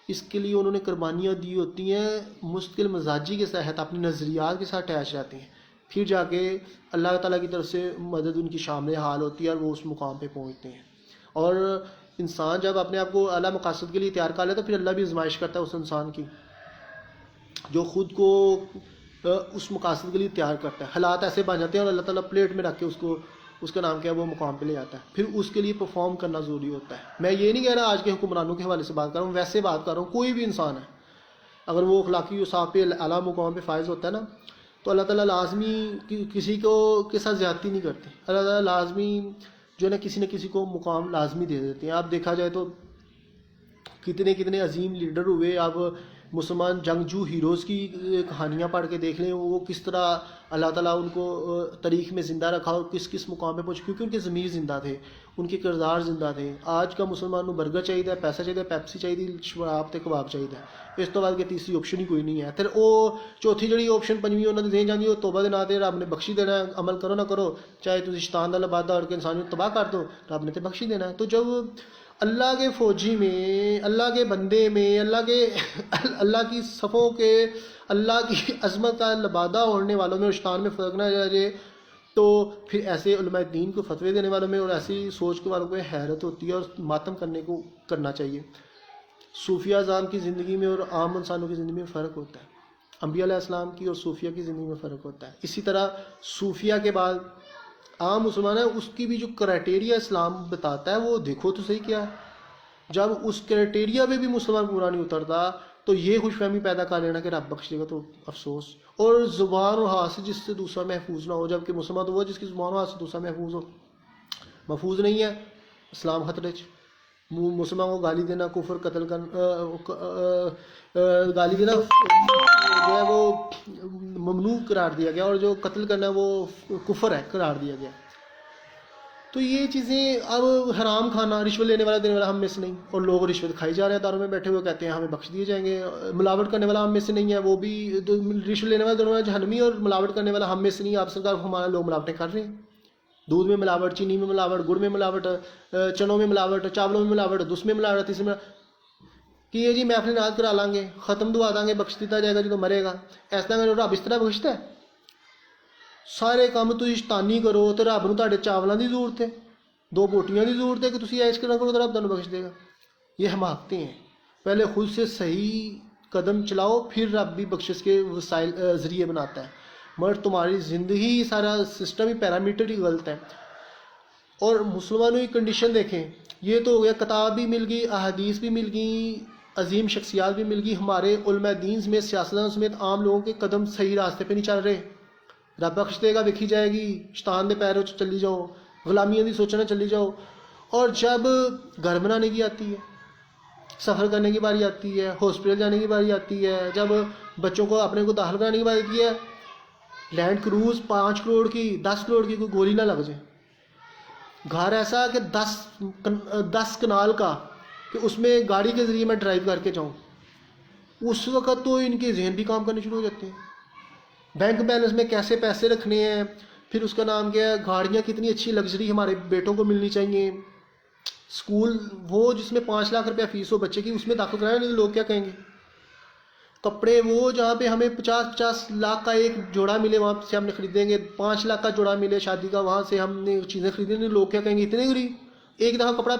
اس کے لیے انہوں نے قربانیاں دی ہوتی ہیں, مستقل مزاجی کے تحت اپنے نظریات کے ساتھ اٹیچ رہتے ہیں, پھر جا کے اللہ تعالیٰ کی طرف سے مدد ان کی شامل حال ہوتی ہے اور وہ اس مقام پہ پہنچتے ہیں. اور انسان جب اپنے آپ کو اعلیٰ مقاصد کے لیے تیار کر لیتا ہے, پھر اللہ بھی آزمائش کرتا ہے اس انسان کی جو خود کو اس مقاصد کے لیے تیار کرتا ہے. حالات ایسے بن جاتے ہیں اور اللہ تعالیٰ پلیٹ میں رکھ کے اس کا نام کیا وہ مقام پہ لے آتا ہے, پھر اس کے لیے پرفارم کرنا ضروری ہوتا ہے. میں یہ نہیں کہہ رہا آج کے حکمرانوں کے حوالے سے بات کر رہا ہوں, ویسے بات کر رہا ہوں. کوئی بھی انسان ہے اگر وہ اخلاقی اصول پہ اعلیٰ مقام پہ فائز ہوتا ہے نا, تو اللہ تعالیٰ لازمی کسی کو کے ساتھ زیادتی نہیں کرتے. اللہ تعالیٰ لازمی جو ہے نا کسی نہ کسی کو مقام لازمی دے دیتے ہیں. آپ دیکھا جائے تو کتنے عظیم لیڈر ہوئے. آپ مسلمان جنگجو ہیروز کی کہانیاں پڑھ کے دیکھ لیں, وہ کس طرح اللہ تعالیٰ ان کو تاریخ میں زندہ رکھا اور کس کس مقام پہ پہنچے, کیونکہ ان کے ضمیر زندہ تھے, ان کے کردار زندہ تھے. آج کا مسلمان کو برگر چاہیے, پیسہ چاہیے, پیپسی چاہیے, شراب تے کباب چاہیے, اس تو بعد کہ تیسری آپشن ہی کوئی نہیں ہے. پھر وہ چوتھی جڑی آپشن پنجویں انہوں نے دین جاتی وہ توبہ دے نام تے رب نے بخشی دینا ہے, عمل کرو نہ کرو, چاہے تم شیطان دا لبادہ اور کے انسانیت تباہ کر دو, رب نے تے بخشی دینا ہے. تو جب اللہ کے فوجی میں, اللہ کے بندے میں, اللہ کی صفوں کے اللہ کی عظمت کا لبادہ اوڑھنے والوں میں اور شیطان میں فرق نہ جائے, تو پھر ایسے علماء دین کو فتوے دینے والوں میں اور ایسی سوچ کے والوں کو حیرت ہوتی ہے اور ماتم کرنا چاہیے. صوفیہ اعظام کی زندگی میں اور عام انسانوں کی زندگی میں فرق ہوتا ہے, انبیاء علیہ السلام کی اور صوفیہ کی زندگی میں فرق ہوتا ہے. اسی طرح صوفیہ کے بعد عام مسلمان ہے, اس کی بھی جو کرائٹیریا اسلام بتاتا ہے وہ دیکھو تو صحیح کیا ہے. جب اس کرائٹیریا پہ بھی مسلمان پورا نہیں اترتا تو یہ خوش فہمی پیدا کر لینا کہ رب بخش دے گا تو افسوس. اور زبان اور ہاتھ سے جس سے دوسرا محفوظ نہ ہو, جبکہ مسلمان تو وہ جس کی زبان و ہاتھ سے دوسرا محفوظ نہیں ہے, اسلام خطرے چ. مسلمان کو گالی دینا کفر, قتل کرنا, گالی دینا جو ہے وہ ممنوع قرار دیا گیا, اور جو قتل کرنا وہ کفر ہے قرار دیا گیا. تو یہ چیزیں اب حرام کھانا, رشوت لینے والا دینے والا ہم میں سے نہیں, اور لوگ رشوت کھائی جا رہے ہیں داروں میں بیٹھے ہوئے, کہتے ہیں ہمیں بخش دیے جائیں گے. ملاوٹ کرنے والا ہم میں سے نہیں ہے, وہ بھی رشوت لینے والا دونوں جہنمی, اور ملاوٹ کرنے والا ہم میں سے نہیں. آپ سرکار ہمارا لوگ ملاوٹیں کر رہے ہیں, دودھ میں ملاوٹ, چینی میں ملاوٹ, گڑ میں ملاوٹ, چنوں میں ملاوٹ, چاولوں میں ملاوٹ, دس میں ملاوٹ, تیسرے میں کہ یہ جی محفل ناز کرا لیں گے, ختم دعا دیں گے, بخش دیتا جائے گا جو مرے گا. ایسا رب اس طرح بخشتا ہے؟ سارے کام تھی شیطانی کرو تو رب نوں تہاڈے چاولاں دی ضرورت ہے, 2 بوٹیاں دی ضرورت ہے کہ تسی ایش کرنا کرو تو رب تانوں بخش دے گا. یہ حماقتیں ہیں. پہلے خود سے صحیح قدم چلاؤ, پھر رب بھی بخشش کے وسائل ذریعے بناتا ہے. مگر تمہاری زندگی سارا سسٹم ہی پیرامیٹر ہی غلط ہے. اور مسلمانوں کی کنڈیشن دیکھیں, یہ تو ہو گیا کتاب بھی مل گئی, احادیث بھی مل گئی, عظیم شخصیات بھی مل گئی, ہمارے علماء دین سمیت سیاستدان سمیت عام لوگوں کے قدم صحیح راستے پہ نہیں چل رہے. رب بخش دے گا ویکھی جائے گی, شیطان دے پیروں چلی جاؤ, غلامیاں دی سوچنا چلی جاؤ. اور جب گھر بنانے کی آتی ہے, سفر کرنے کی باری آتی ہے, ہاسپٹل جانے کی باری آتی ہے, جب بچوں کو اپنے کو داخل کرانے کی باری آتی ہے, لینڈ کروز 5 کروڑ کی 10 کروڑ کی کوئی گولی نہ لگ جائے. گھر ایسا کہ 10 کنال کا کہ اس میں گاڑی کے ذریعے میں ڈرائیو کر کے جاؤں, اس وقت تو ان کے ذہن بھی کام کرنے شروع ہو جاتے ہیں. بینک بیلنس میں کیسے پیسے رکھنے ہیں, پھر اس کا نام کیا ہے, گاڑیاں کتنی اچھی لگژری ہمارے بیٹوں کو ملنی چاہیے, اسکول وہ جس میں 5 لاکھ روپیہ فیس ہو بچے کی اس میں داخل کرایا، نہیں تو لوگ کیا کہیں گے. کپڑے وہ جہاں پہ ہمیں 50 لاکھ کا ایک جوڑا ملے وہاں سے ہم نے خریدیں گے، 5 لاکھ کا جوڑا ملے شادی کا وہاں سے ہم نے چیزیں خریدیں گے، لوگ کیا کہیں گے اتنے غریب. ایک دفعہ کپڑا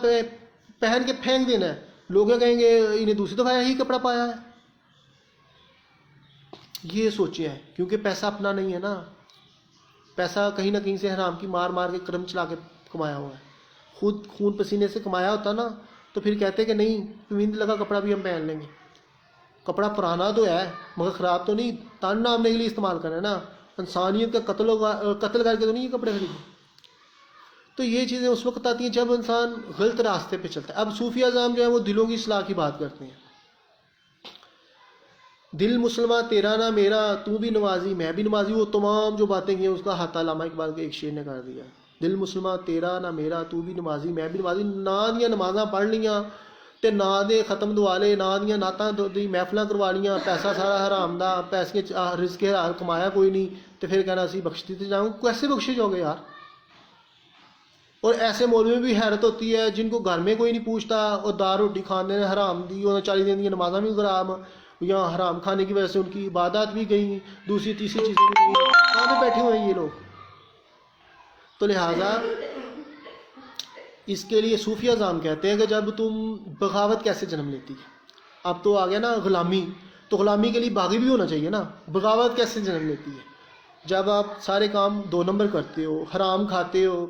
پہن کے پھینک دینا ہے، لوگ کیا کہیں گے انہیں دوسری دفعہ یہی کپڑا پایا ہے. یہ سوچے ہیں کیونکہ پیسہ اپنا نہیں ہے نا، پیسہ کہیں نہ کہیں سے حرام کی مار مار کے قدم چلا کے کمایا ہوا ہے. خود خون پسینے سے کمایا ہوتا نا تو پھر کہتے کہ نہیں پوند لگا کپڑا بھی ہم پہن لیں گے. کپڑا پرانا تو ہے مگر خراب تو نہیں، تن نامنے کے لیے استعمال کرنا ہے نا، انسانیت کا قتل کر کے تو نہیں یہ کپڑے خریدے. تو یہ چیزیں اس وقت آتی ہیں جب انسان غلط راستے پہ چلتا ہے. اب صوفیہ اعظام جو ہیں وہ دلوں کی اصلاح کی بات کرتے ہیں. دل مسلمہ تیرا نہ میرا، تو بھی نمازی میں بھی نمازی، وہ تمام جو باتیں کی ہیں اس کا ہاتھ علامہ اقبال کے ایک شعر نے کر دیا. دل مسلمہ تیرا نہ میرا، تو بھی نمازی میں بھی نمازی. نہ دیا نمازاں پڑھ لیاں تے نہ دے ختم دعا لے، نہ دیا نعتاں دی محفلاں کروا لیاں، پیسہ سارا حرام دا، پیسے رزق حلال کمایا کوئی نہیں، تو پھر کہنا اسی بخش دیتے جاؤں. کیسے بخشے جاؤ گے یار؟ اور ایسے مولوی بھی حیرت ہوتی ہے جن کو گھر میں کوئی نہیں پوچھتا اور دار روٹی کھانے حرام دی، اور 40 دن کی نمازاں بھی حرام، یا حرام کھانے کی وجہ سے ان کی عبادات بھی گئیں، دوسری تیسری چیزیں بھی گئیں. کہاں پہ بیٹھے ہوئے ہیں یہ لوگ؟ تو لہٰذا اس کے لیے صوفیہ اعظام کہتے ہیں کہ جب تم بغاوت کیسے جنم لیتی ہے. اب تو آ گیا نا غلامی، تو غلامی کے لیے باغی بھی ہونا چاہیے نا. بغاوت کیسے جنم لیتی ہے؟ جب آپ سارے کام 2 نمبر کرتے ہو، حرام کھاتے ہو،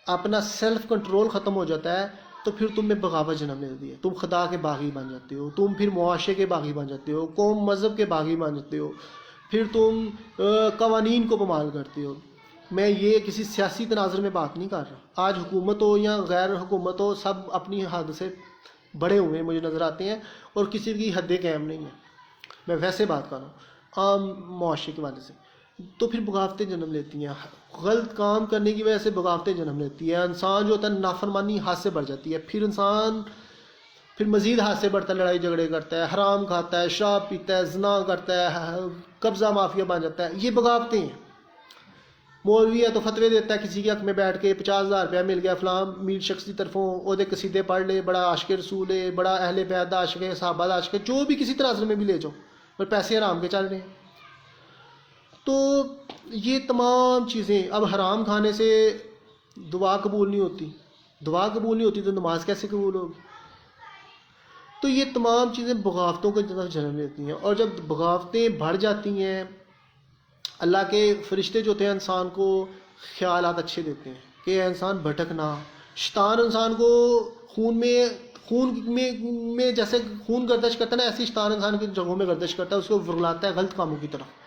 اپنا سیلف کنٹرول ختم ہو جاتا ہے، تو پھر تم میں بغاوت جنم لیتی ہے. تم خدا کے باغی بن جاتے ہو، تم پھر معاشرے کے باغی بن جاتے ہو، قوم مذہب کے باغی بن جاتے ہو، پھر تم قوانین کو پامال کرتے ہو. میں یہ کسی سیاسی تناظر میں بات نہیں کر رہا. آج حکومت ہو یا غیر حکومت ہو، سب اپنی حد سے بڑے ہوئے مجھے نظر آتے ہیں اور کسی کی حدیں قائم نہیں ہیں. میں ویسے بات کر رہا ہوں عام معاشرے کے وجہ سے. تو پھر بغاوتیں جنم لیتی ہیں، غلط کام کرنے کی وجہ سے بغاوتیں جنم لیتی ہے. انسان جو ہوتا ہے نافرمانی ہاتھ سے بڑھ جاتی ہے، پھر انسان پھر مزید ہاتھ سے بڑھتا ہے، لڑائی جھگڑے کرتا ہے، حرام کھاتا ہے، شراب پیتا ہے، زنا کرتا ہے، قبضہ مافیا بن جاتا ہے. یہ بغاوتیں ہیں. مولوی ہے تو فتوے دیتا ہے کسی کے حق میں بیٹھ کے 50,000 روپیہ مل گیا فلاں میر شخص کی طرفوں، وہ دے قصیدے پڑھ لے، بڑا عاشق رسول ہے، بڑا اہل بیت دا عاشق ہے، صحابہ دا عاشق ہے، جو بھی کسی تناظر میں بھی لے جاؤ، پر پیسے حرام کے چل رہے ہیں. تو یہ تمام چیزیں، اب حرام کھانے سے دعا قبول نہیں ہوتی، دعا قبول نہیں ہوتی تو نماز کیسے قبول ہوگی؟ تو یہ تمام چیزیں بغاوتوں کے طرف جنم لیتی ہیں. اور جب بغاوتیں بڑھ جاتی ہیں، اللہ کے فرشتے جو ہوتے ہیں انسان کو خیالات اچھے دیتے ہیں کہ اے انسان بھٹکنا. شیطان انسان کو خون میں جیسے خون گردش کرتا ہے نا، ایسی شیطان انسان کی جگہوں میں گردش کرتا ہے، اس کو ورلاتا ہے غلط کاموں کی طرف.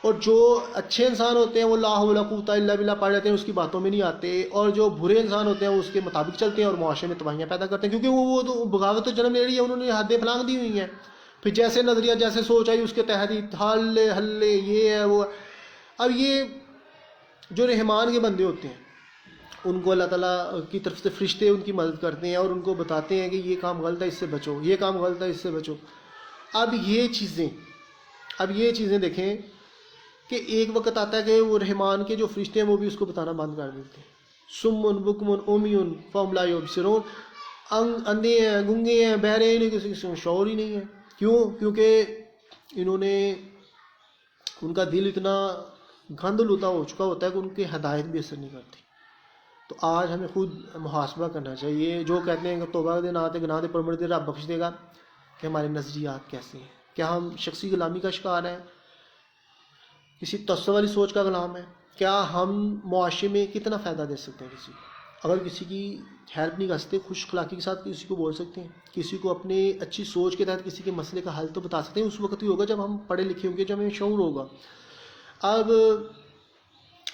اور جو اچھے انسان ہوتے ہیں وہ لا حول ولا قوت الا باللہ پڑھ لیتے ہیں، اس کی باتوں میں نہیں آتے. اور جو برے انسان ہوتے ہیں وہ اس کے مطابق چلتے ہیں اور معاشرے میں تباہیاں پیدا کرتے ہیں، کیونکہ وہ تو بغاوت تو جنم لے رہی ہے، انہوں نے حدیں پھلانگ دی ہوئی ہیں. پھر جیسے نظریہ جیسے سوچ آئی اس کے تحت ہی ہلے یہ ہے وہ. اب یہ جو رحمان کے بندے ہوتے ہیں ان کو اللہ تعالیٰ کی طرف سے فرشتے ان کی مدد کرتے ہیں اور ان کو بتاتے ہیں کہ یہ کام غلط ہے اس سے بچو، یہ کام غلط ہے اس سے بچو. اب یہ چیزیں دیکھیں کہ ایک وقت آتا ہے کہ وہ رحمان کے جو فرشتے ہیں وہ بھی اس کو بتانا بند کر دیتے ہیں. سمن بکمن اومیون فہم لا یبصرون، اندھے ہیں، گنگے ہیں، بہرے ہیں، کسی سے شعور ہی نہیں ہے. کیونکہ انہوں نے، ان کا دل اتنا گند لوتا ہو چکا ہوتا ہے کہ ان کی ہدایت بھی اثر نہیں کرتی. تو آج ہمیں خود محاسبہ کرنا چاہیے. جو کہتے ہیں کہ توبہ دے نہ دے گناہ دے پرمڑ دے رب بخش دے گا، کہ ہمارے نظریات کیسے ہیں؟ کیا ہم شخصی غلامی کا شکار ہیں؟ کسی تعصب والی سوچ کا غلام ہے؟ کیا ہم معاشرے میں کتنا فائدہ دے سکتے ہیں کسی کو؟ اگر کسی کی ہیلپ نہیں کر سکتے، خوش اخلاقی کے ساتھ کسی کو بول سکتے ہیں، کسی کو اپنے اچھی سوچ کے تحت کسی کے مسئلے کا حل تو بتا سکتے ہیں. اس وقت ہی ہوگا جب ہم پڑھے لکھے ہوں گے، جب ہمیں شعور ہوگا. اب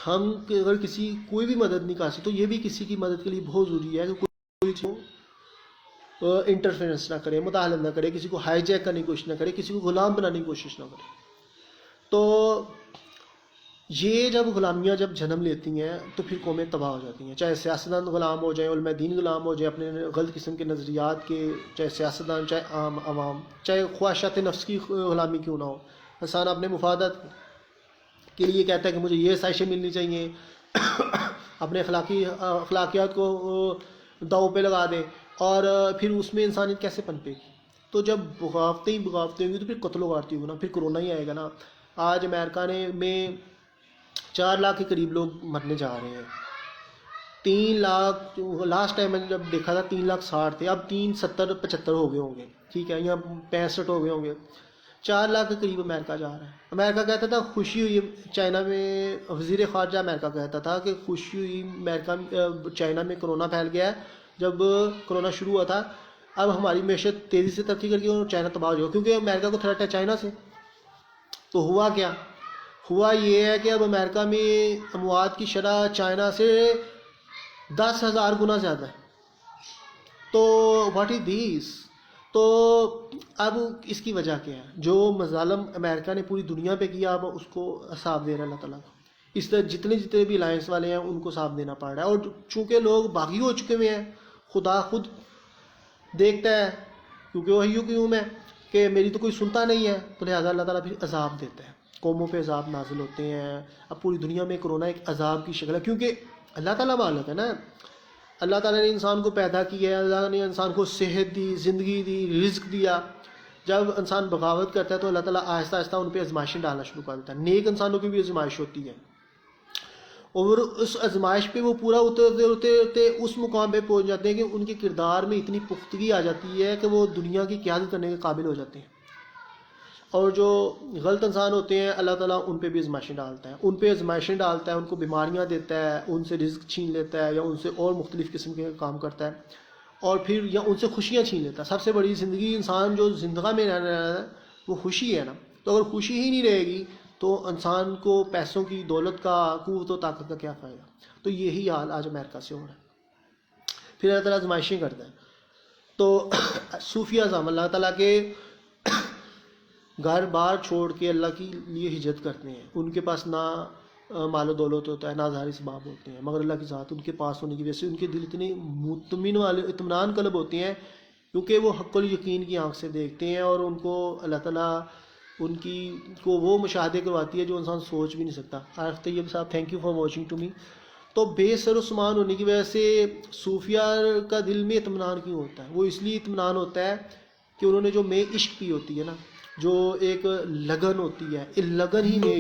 ہم اگر کسی کوئی بھی مدد نہیں کر سکتے تو یہ بھی کسی کی مدد کے لیے بہت ضروری ہے کہ کوئی چیز انٹرفیئرنس نہ کرے، مداخلت نہ کرے، کسی کو ہائی جیک کرنے کی کوشش نہ کرے، کسی کو غلام بنانے کی کوشش نہ کرے. تو یہ جب غلامیاں جب جنم لیتی ہیں تو پھر قومیں تباہ ہو جاتی ہیں، چاہے سیاستدان غلام ہو جائیں، علماء دین غلام ہو جائیں اپنے غلط قسم کے نظریات کے، چاہے سیاستدان، چاہے عام عوام، چاہے خواہشات نفس کی غلامی کیوں نہ ہو. انسان اپنے مفادات کے لیے کہتا ہے کہ مجھے یہ سائشیں ملنی چاہیے، اپنے اخلاقیات کو داؤ پہ لگا دیں، اور پھر اس میں انسانیت کیسے پنپے گی؟ تو جب بغاوتیں ہی بغاوتیں ہوں گی تو پھر قتل و غارتی ہوگا نا، پھر کرونا ہی آئے گا نا۔ آج امریکہ میں 4 لاکھ کے قریب لوگ مرنے جا رہے ہیں، 3 لاکھ لاسٹ ٹائم میں نے جب دیکھا تھا 3,60,000 تھے، اب 370-75 ہو گئے ہوں گے، ٹھیک ہے، یا 65 ہو گئے ہوں گے۔ 4 لاکھ کے قریب امریکہ جا رہا ہے۔ امریکہ کہتا تھا خوشی ہوئی، چائنا میں وزیر خارجہ امریکہ کہتا تھا کہ خوشی ہوئی چائنا میں کرونا پھیل گیا ہے، جب کرونا شروع ہوا تھا، اب ہماری معیشت تیزی سے ترقی کر گئی اور چائنا تباہ ہو گیا، کیونکہ امریکہ کو تھریٹ ہے چائنا سے۔ تو ہوا کیا؟ ہوا یہ ہے کہ اب امریکہ میں اموات کی شرح چائنا سے 10,000 گنا زیادہ ہے۔ تو واٹ از دیس؟ تو اب اس کی وجہ کیا ہے؟ جو مظالم امریکہ نے پوری دنیا پہ کیا، اب اس کو حساب دے رہا ہے اللہ تعالیٰ کو۔ اس طرح جتنے بھی الائنس والے ہیں ان کو حساب دینا پڑ رہا ہے، اور چونکہ لوگ باغی ہو چکے ہوئے ہیں، خدا خود دیکھتا ہے، کیونکہ وہی کیوں میں کہ میری تو کوئی سنتا نہیں ہے، تو لہٰذا اللہ تعالیٰ پھر عذاب دیتا ہے، قوموں پہ عذاب نازل ہوتے ہیں۔ اب پوری دنیا میں کرونا ایک عذاب کی شکل ہے، کیونکہ اللہ تعالیٰ مالک ہے نا۔ اللہ تعالیٰ نے انسان کو پیدا کیا ہے، اللہ نے انسان کو صحت دی، زندگی دی، رزق دیا۔ جب انسان بغاوت کرتا ہے تو اللہ تعالیٰ آہستہ آہستہ ان پہ آزمائشیں ڈالنا شروع کر دیتا ہے۔ نیک انسانوں کی بھی آزمائش ہوتی ہے، اور اس آزمائش پہ وہ پورا ہوتے اس مقام پہ پہنچ جاتے ہیں کہ ان کے کردار میں اتنی پختگی آ جاتی ہے کہ وہ دنیا کی قیادت کرنے کے قابل ہو جاتے ہیں۔ اور جو غلط انسان ہوتے ہیں اللہ تعالیٰ ان پہ بھی آزمائشیں ڈالتا ہے، ان کو بیماریاں دیتا ہے، ان سے رزق چھین لیتا ہے، یا ان سے اور مختلف قسم کے کام کرتا ہے، اور پھر یا ان سے خوشیاں چھین لیتا ہے۔ سب سے بڑی زندگی انسان جو زندگی میں رہنا ہے وہ خوشی ہے نا۔ تو اگر خوشی ہی نہیں رہے گی تو انسان کو پیسوں کی، دولت کا، قوت و طاقت کا کیا فائدہ؟ تو یہی حال آج امریکہ سے ہو رہا ہے۔ پھر اللہ تعالیٰ آزمائشیں کرتا ہے۔ تو صوفیہ اعظم اللہ تعالیٰ کے گھر بار چھوڑ کے اللہ کے لیے ہجرت کرتے ہیں، ان کے پاس نہ مال و دولت ہوتا ہے، نہ ظاہری اسباب ہوتے ہیں، مگر اللہ کی ذات ان کے پاس ہونے کی وجہ سے ان کے دل اتنے مطمئن والے اطمینان قلب ہوتے ہیں، کیونکہ وہ حق الیقین کی آنکھ سے دیکھتے ہیں، اور ان کو اللہ تعالیٰ ان کو وہ مشاہدے کرواتی ہے جو انسان سوچ بھی نہیں سکتا۔ عارف طیب صاحب، thank you for watching to me. تو بے سر و سامان ہونے کی وجہ سے صوفیہ کا دل میں اطمینان کیوں ہوتا ہے؟ وہ اس لیے اطمینان ہوتا ہے کہ انہوں نے جو میں عشق پی ہوتی ہے نا، جو ایک لگن ہوتی ہے، اس لگن ہی میں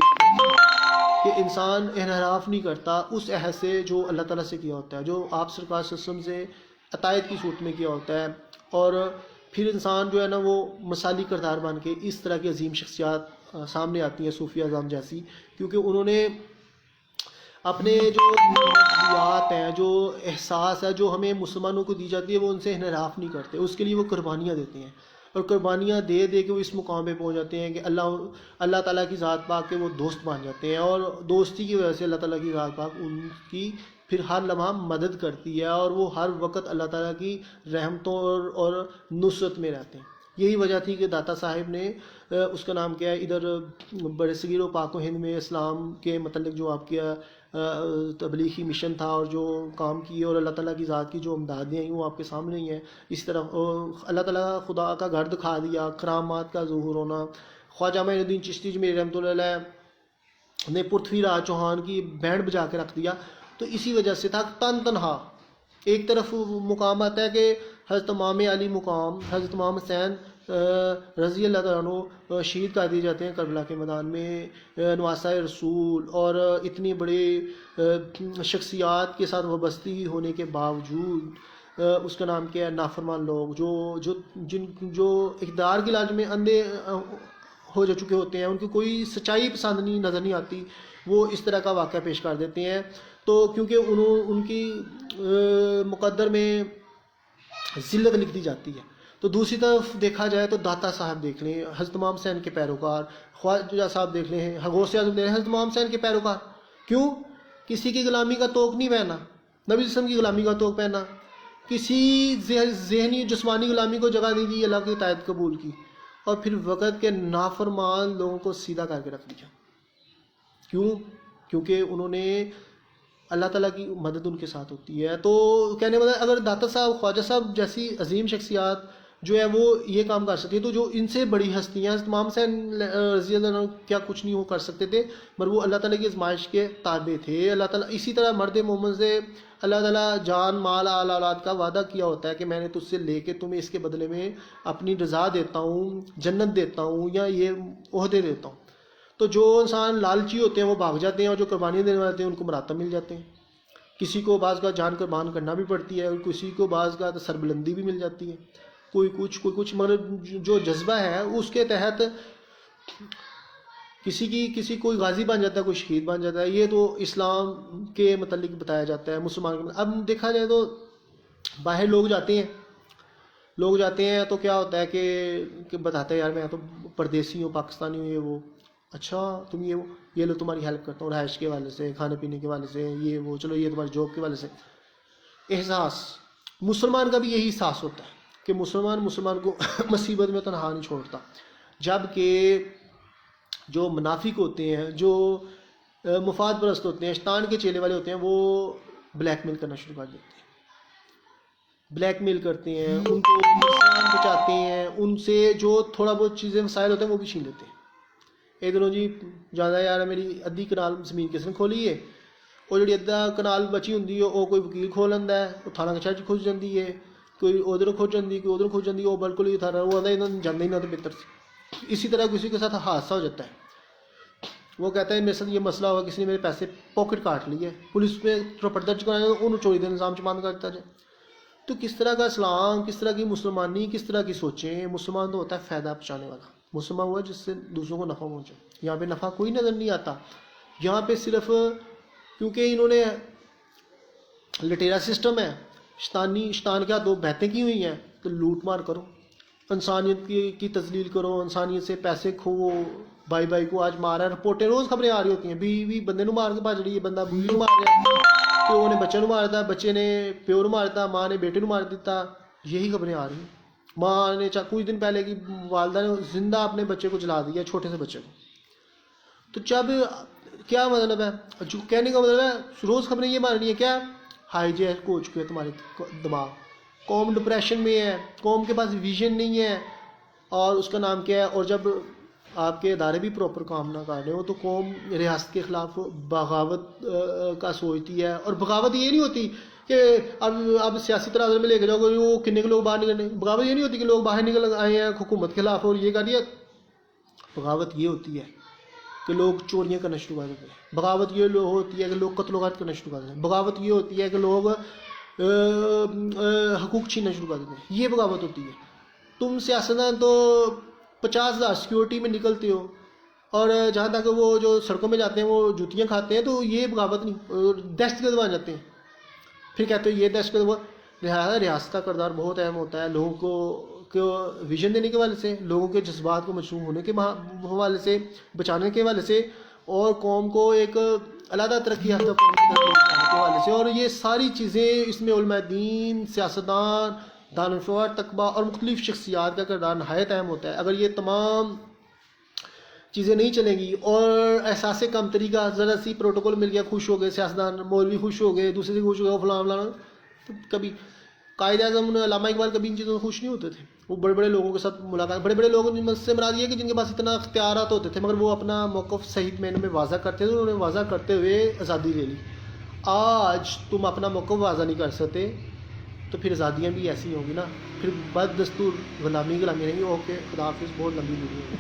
کہ انسان انحراف نہیں کرتا اس عہد سے جو اللہ تعالیٰ سے کیا ہوتا ہے، جو آپ سرکار صلی اللہ علیہ وسلم سے عطائیت کی صورت میں کیا ہوتا ہے، اور پھر انسان جو ہے نا وہ مثالی کردار بن کے اس طرح کی عظیم شخصیات سامنے آتی ہیں صوفیہ اعظم جیسی، کیونکہ انہوں نے اپنے جو نظریات ہیں، جو احساس ہے جو ہمیں مسلمانوں کو دی جاتی ہے، وہ ان سے انحراف نہیں کرتے، اس کے لیے وہ قربانیاں دیتے ہیں، اور قربانیاں دے کے وہ اس مقام پہ پہنچ جاتے ہیں کہ اللہ تعالیٰ کی ذات پاک کے وہ دوست بن جاتے ہیں، اور دوستی کی وجہ سے اللہ تعالیٰ کی ذات پاک ان کی پھر ہر لمحہ مدد کرتی ہے، اور وہ ہر وقت اللہ تعالیٰ کی رحمتوں اور نصرت میں رہتے ہیں۔ یہی وجہ تھی کہ داتا صاحب نے اس کا نام کیا ہے، ادھر بر صغیر و پاک و ہند میں اسلام کے متعلق جو آپ کیا تبلیغی مشن تھا اور جو کام کیے، اور اللہ تعالیٰ کی ذات کی جو امدادیں ہیں وہ آپ کے سامنے ہی ہیں۔ اس طرح اللہ تعالیٰ خدا کا گھر دکھا دیا، کرامات کا ظہور ہونا۔ خواجہ معین الدین چشتی جی میرے رحمۃ اللہ علیہ نے پرتھوی راج چوہان کی بینڈ بجا کے رکھ دیا، تو اسی وجہ سے تھا تنہا۔ ایک طرف مقام آتا ہے کہ حضرت امام علی مقام، حضرت امام حسین رضی اللہ تعالیٰ عنہ شہید کر دیے جاتے ہیں کربلا کے میدان میں، نواسہ رسول اور اتنی بڑی شخصیات کے ساتھ وابستگی ہونے کے باوجود اس کا نام کیا ہے، نافرمان لوگ جو اقتدار کی لالچ میں اندھے ہو جا چکے ہوتے ہیں، ان کی کوئی سچائی پسند نہیں نظر نہیں آتی، وہ اس طرح کا واقعہ پیش کر دیتے ہیں۔ تو کیونکہ ان کی مقدر میں ذلت لکھ دی جاتی ہے۔ تو دوسری طرف دیکھا جائے تو داتا صاحب دیکھ لیں، حضرت امام حسین کے پیروکار، خواجہ صاحب دیکھ لیں، غوث اعظم دیکھ لیں، حضرت امام حسین کے پیروکار۔ کیوں؟ کسی کی غلامی کا توق نہیں پہنا، نبی صلی اللہ علیہ وسلم کی غلامی کا توق پہنا، کسی ذہنی جسمانی غلامی کو جگہ نہیں دی، اللہ کی اطاعت قبول کی، اور پھر وقت کے نافرمان لوگوں کو سیدھا کر کے رکھ دیا۔ کیوں؟ کیونکہ انہوں نے اللہ تعالیٰ کی مدد ان کے ساتھ ہوتی ہے۔ تو کہنے والا اگر داتا صاحب، خواجہ صاحب جیسی عظیم شخصیات جو ہے وہ یہ کام کر سکتی ہے. تو جو ان سے بڑی ہستیاں تمام حسین رضی اللہ عنہ کیا کچھ نہیں وہ کر سکتے تھے، مگر وہ اللہ تعالیٰ کی آزمائش کے تابع تھے. اللہ تعالیٰ اسی طرح مرد مومن سے اللہ تعالیٰ جان مال آل اولاد کا وعدہ کیا ہوتا ہے کہ میں نے تجھ سے لے کے تمہیں اس کے بدلے میں اپنی رضا دیتا ہوں، جنت دیتا ہوں یا یہ عہدے دیتا ہوں. تو جو انسان لالچی ہوتے ہیں وہ بھاگ جاتے ہیں، اور جو قربانیاں دینے والے ہوتے ہیں ان کو مراتب مل جاتے ہیں. کسی کو بعض کا جان قربان کرنا بھی پڑتی ہے، اور کسی کو بعض کا سربلندی بھی مل جاتی ہے، کوئی کچھ مگر جو جذبہ ہے اس کے تحت کسی کوئی غازی بن جاتا ہے، کوئی شہید بن جاتا ہے. یہ تو اسلام کے متعلق بتایا جاتا ہے. مسلمان اب دیکھا جائے تو باہر لوگ جاتے ہیں تو کیا ہوتا ہے کہ بتاتے ہیں یار میں تو پردیسی ہوں، پاکستانی ہوں، یہ وہ. اچھا تم یہ لو تمہاری ہیلپ کرتا ہوں رہائش کے حوالے سے، کھانے پینے کے حوالے سے، یہ وہ، چلو یہ تمہاری جاب کے حوالے سے. احساس مسلمان کا بھی یہی احساس ہوتا ہے کہ مسلمان کو مصیبت میں تنہا نہیں چھوڑتا. جبکہ جو منافق ہوتے ہیں، جو مفاد پرست ہوتے ہیں، شیطان کے چیلے والے ہوتے ہیں، وہ بلیک میل کرنا شروع کر دیتے ہیں. بلیک میل کرتے ہیں، ان کو نقصان بچاتے ہیں، ان سے جو تھوڑا بہت چیزیں مسائل ہوتے ہیں وہ بھی چھین لیتے ہیں. ایک دنوں جی زیادہ یار میری ادھی کنال زمین کس نے کھولی ہے، اور جی ادھا کنال بچی ہوں وہ کوئی وکیل کھول لینا ہے، وہ تھانہ کچہری کھج جاتی ہے، کوئی ادھر کھج جاتی، کوئی ادھر کھج جاتی، وہ بالکل ہی تھا وہ جانا ہی نہ تو بہتر سے. اسی طرح کسی کے ساتھ حادثہ ہو جاتا ہے، وہ کہتا ہے میرے ساتھ یہ مسئلہ ہوا، کسی نے میرے پیسے پاکٹ کاٹ لیے، پولیس پہ رپورٹ درج کرایا، انہوں چوری کا نظام چمان کرتا جائے. تو کس طرح کا اسلام، کس طرح کی مسلمانی، کس طرح کی سوچیں. مسلمان تو ہوتا ہے فائدہ پہنچانے والا، مسلمان ہوا جس سے دوسروں کو نفع پہنچے. یہاں پہ نفع کوئی نظر نہیں آتا. یہاں پہ صرف کیونکہ انہوں نے لٹیرا سسٹم ہے، شیطان کے ہاتھ دو بیعتیں کی ہوئی ہیں، تو لوٹ مار کرو، انسانیت کی تذلیل کرو، انسانیت سے پیسے کھو. بھائی کو آج مارا ہے، رپورٹیں روز خبریں آ رہی ہوتی ہیں، بیوی بندے نو مار کے بھاج رہی ہے، بندہ بیوی نو مار رہا ہے، پیو نے بچے نو مارتا، بچے نے پیو نو مارتا، ماں نے بیٹے نو مار دیتا. یہی خبریں آ رہی ہیں. ماں نے کچھ دن پہلے کی والدہ نے زندہ اپنے بچے کو جلا دیا، چھوٹے سے بچے کو. تو جب کیا مطلب ہے، جو کہنے کا مطلب ہے روز خبریں یہ ماننی ہے کیا ہائی جیک ہو چکے تمہارے دماغ، قوم ڈپریشن میں ہے، قوم کے پاس ویژن نہیں ہے، اور اس کا نام کیا ہے. اور جب آپ کے ادارے بھی پراپر کام نہ کر رہے ہو تو قوم ریاست کے خلاف بغاوت کا سوچتی ہے. اور بغاوت یہ نہیں ہوتی کہ اب سیاسی تناظر میں لے کے جاؤ گے وہ کتنے کے لوگ باہر نکلنے. بغاوت یہ نہیں ہوتی کہ لوگ باہر نکل آئے ہیں حکومت کے خلاف اور یہ کر دیا. بغاوت یہ ہوتی ہے کہ لوگ چوریاں کرنا شروع کر دیتے ہیں. بغاوت یہ ہوتی ہے کہ لوگ قتل و غارت کرنا شروع کر دیتے ہیں. بغاوت یہ ہوتی ہے کہ لوگ حقوق چھیننا شروع کر دیتے ہیں. یہ بغاوت ہوتی ہے. تم سیاستدان تو 50,000 سیکیورٹی میں نکلتے ہو، اور جہاں تک وہ جو سڑکوں میں جاتے ہیں وہ جوتیاں کھاتے ہیں، تو یہ بغاوت نہیں، دہشت گرد بن جاتے ہیں. پھر کہتے ہو یہ دہشت گرد. ریاست کا کردار بہت اہم ہوتا ہے، لوگوں کو ویژن دینے کے حوالے سے، لوگوں کے جذبات کو مشروع ہونے کے حوالے سے، بچانے کے حوالے سے، اور قوم کو ایک علیحدہ ترقی یافتہ قوم کے حوالے سے. اور یہ ساری چیزیں اس میں علماء دین، سیاستدان، دانشور تقبہ اور مختلف شخصیات کا کردار نہایت اہم ہوتا ہے. اگر یہ تمام چیزیں نہیں چلیں گی اور احساس کم طریقہ ذرا سی پروٹوکول مل گیا، خوش ہو گئے سیاستدان، مولوی خوش ہو گئے، دوسرے سے خوش ہو گئے، فلاں فلاں، تو کبھی قائد اعظم علامہ اقبال کبھی ان چیزوں سے خوش نہیں ہوتے تھے. وہ بڑے بڑے لوگوں کے ساتھ ملاقات، بڑے بڑے لوگوں سے مراد یہ ہے کہ جن کے پاس اتنا اختیارات ہوتے تھے، مگر وہ اپنا موقف صحیح معنی میں واضح کرتے تھے. انہوں نے واضح کرتے ہوئے آزادی لے لی. آج تم اپنا موقف واضح نہیں کر سکتے تو پھر آزادیاں بھی ایسی ہوں گی نا، پھر بد دستور غلامی رہیں گی. اوکے، خدا حافظ. بہت لمبی ویڈیو ہے.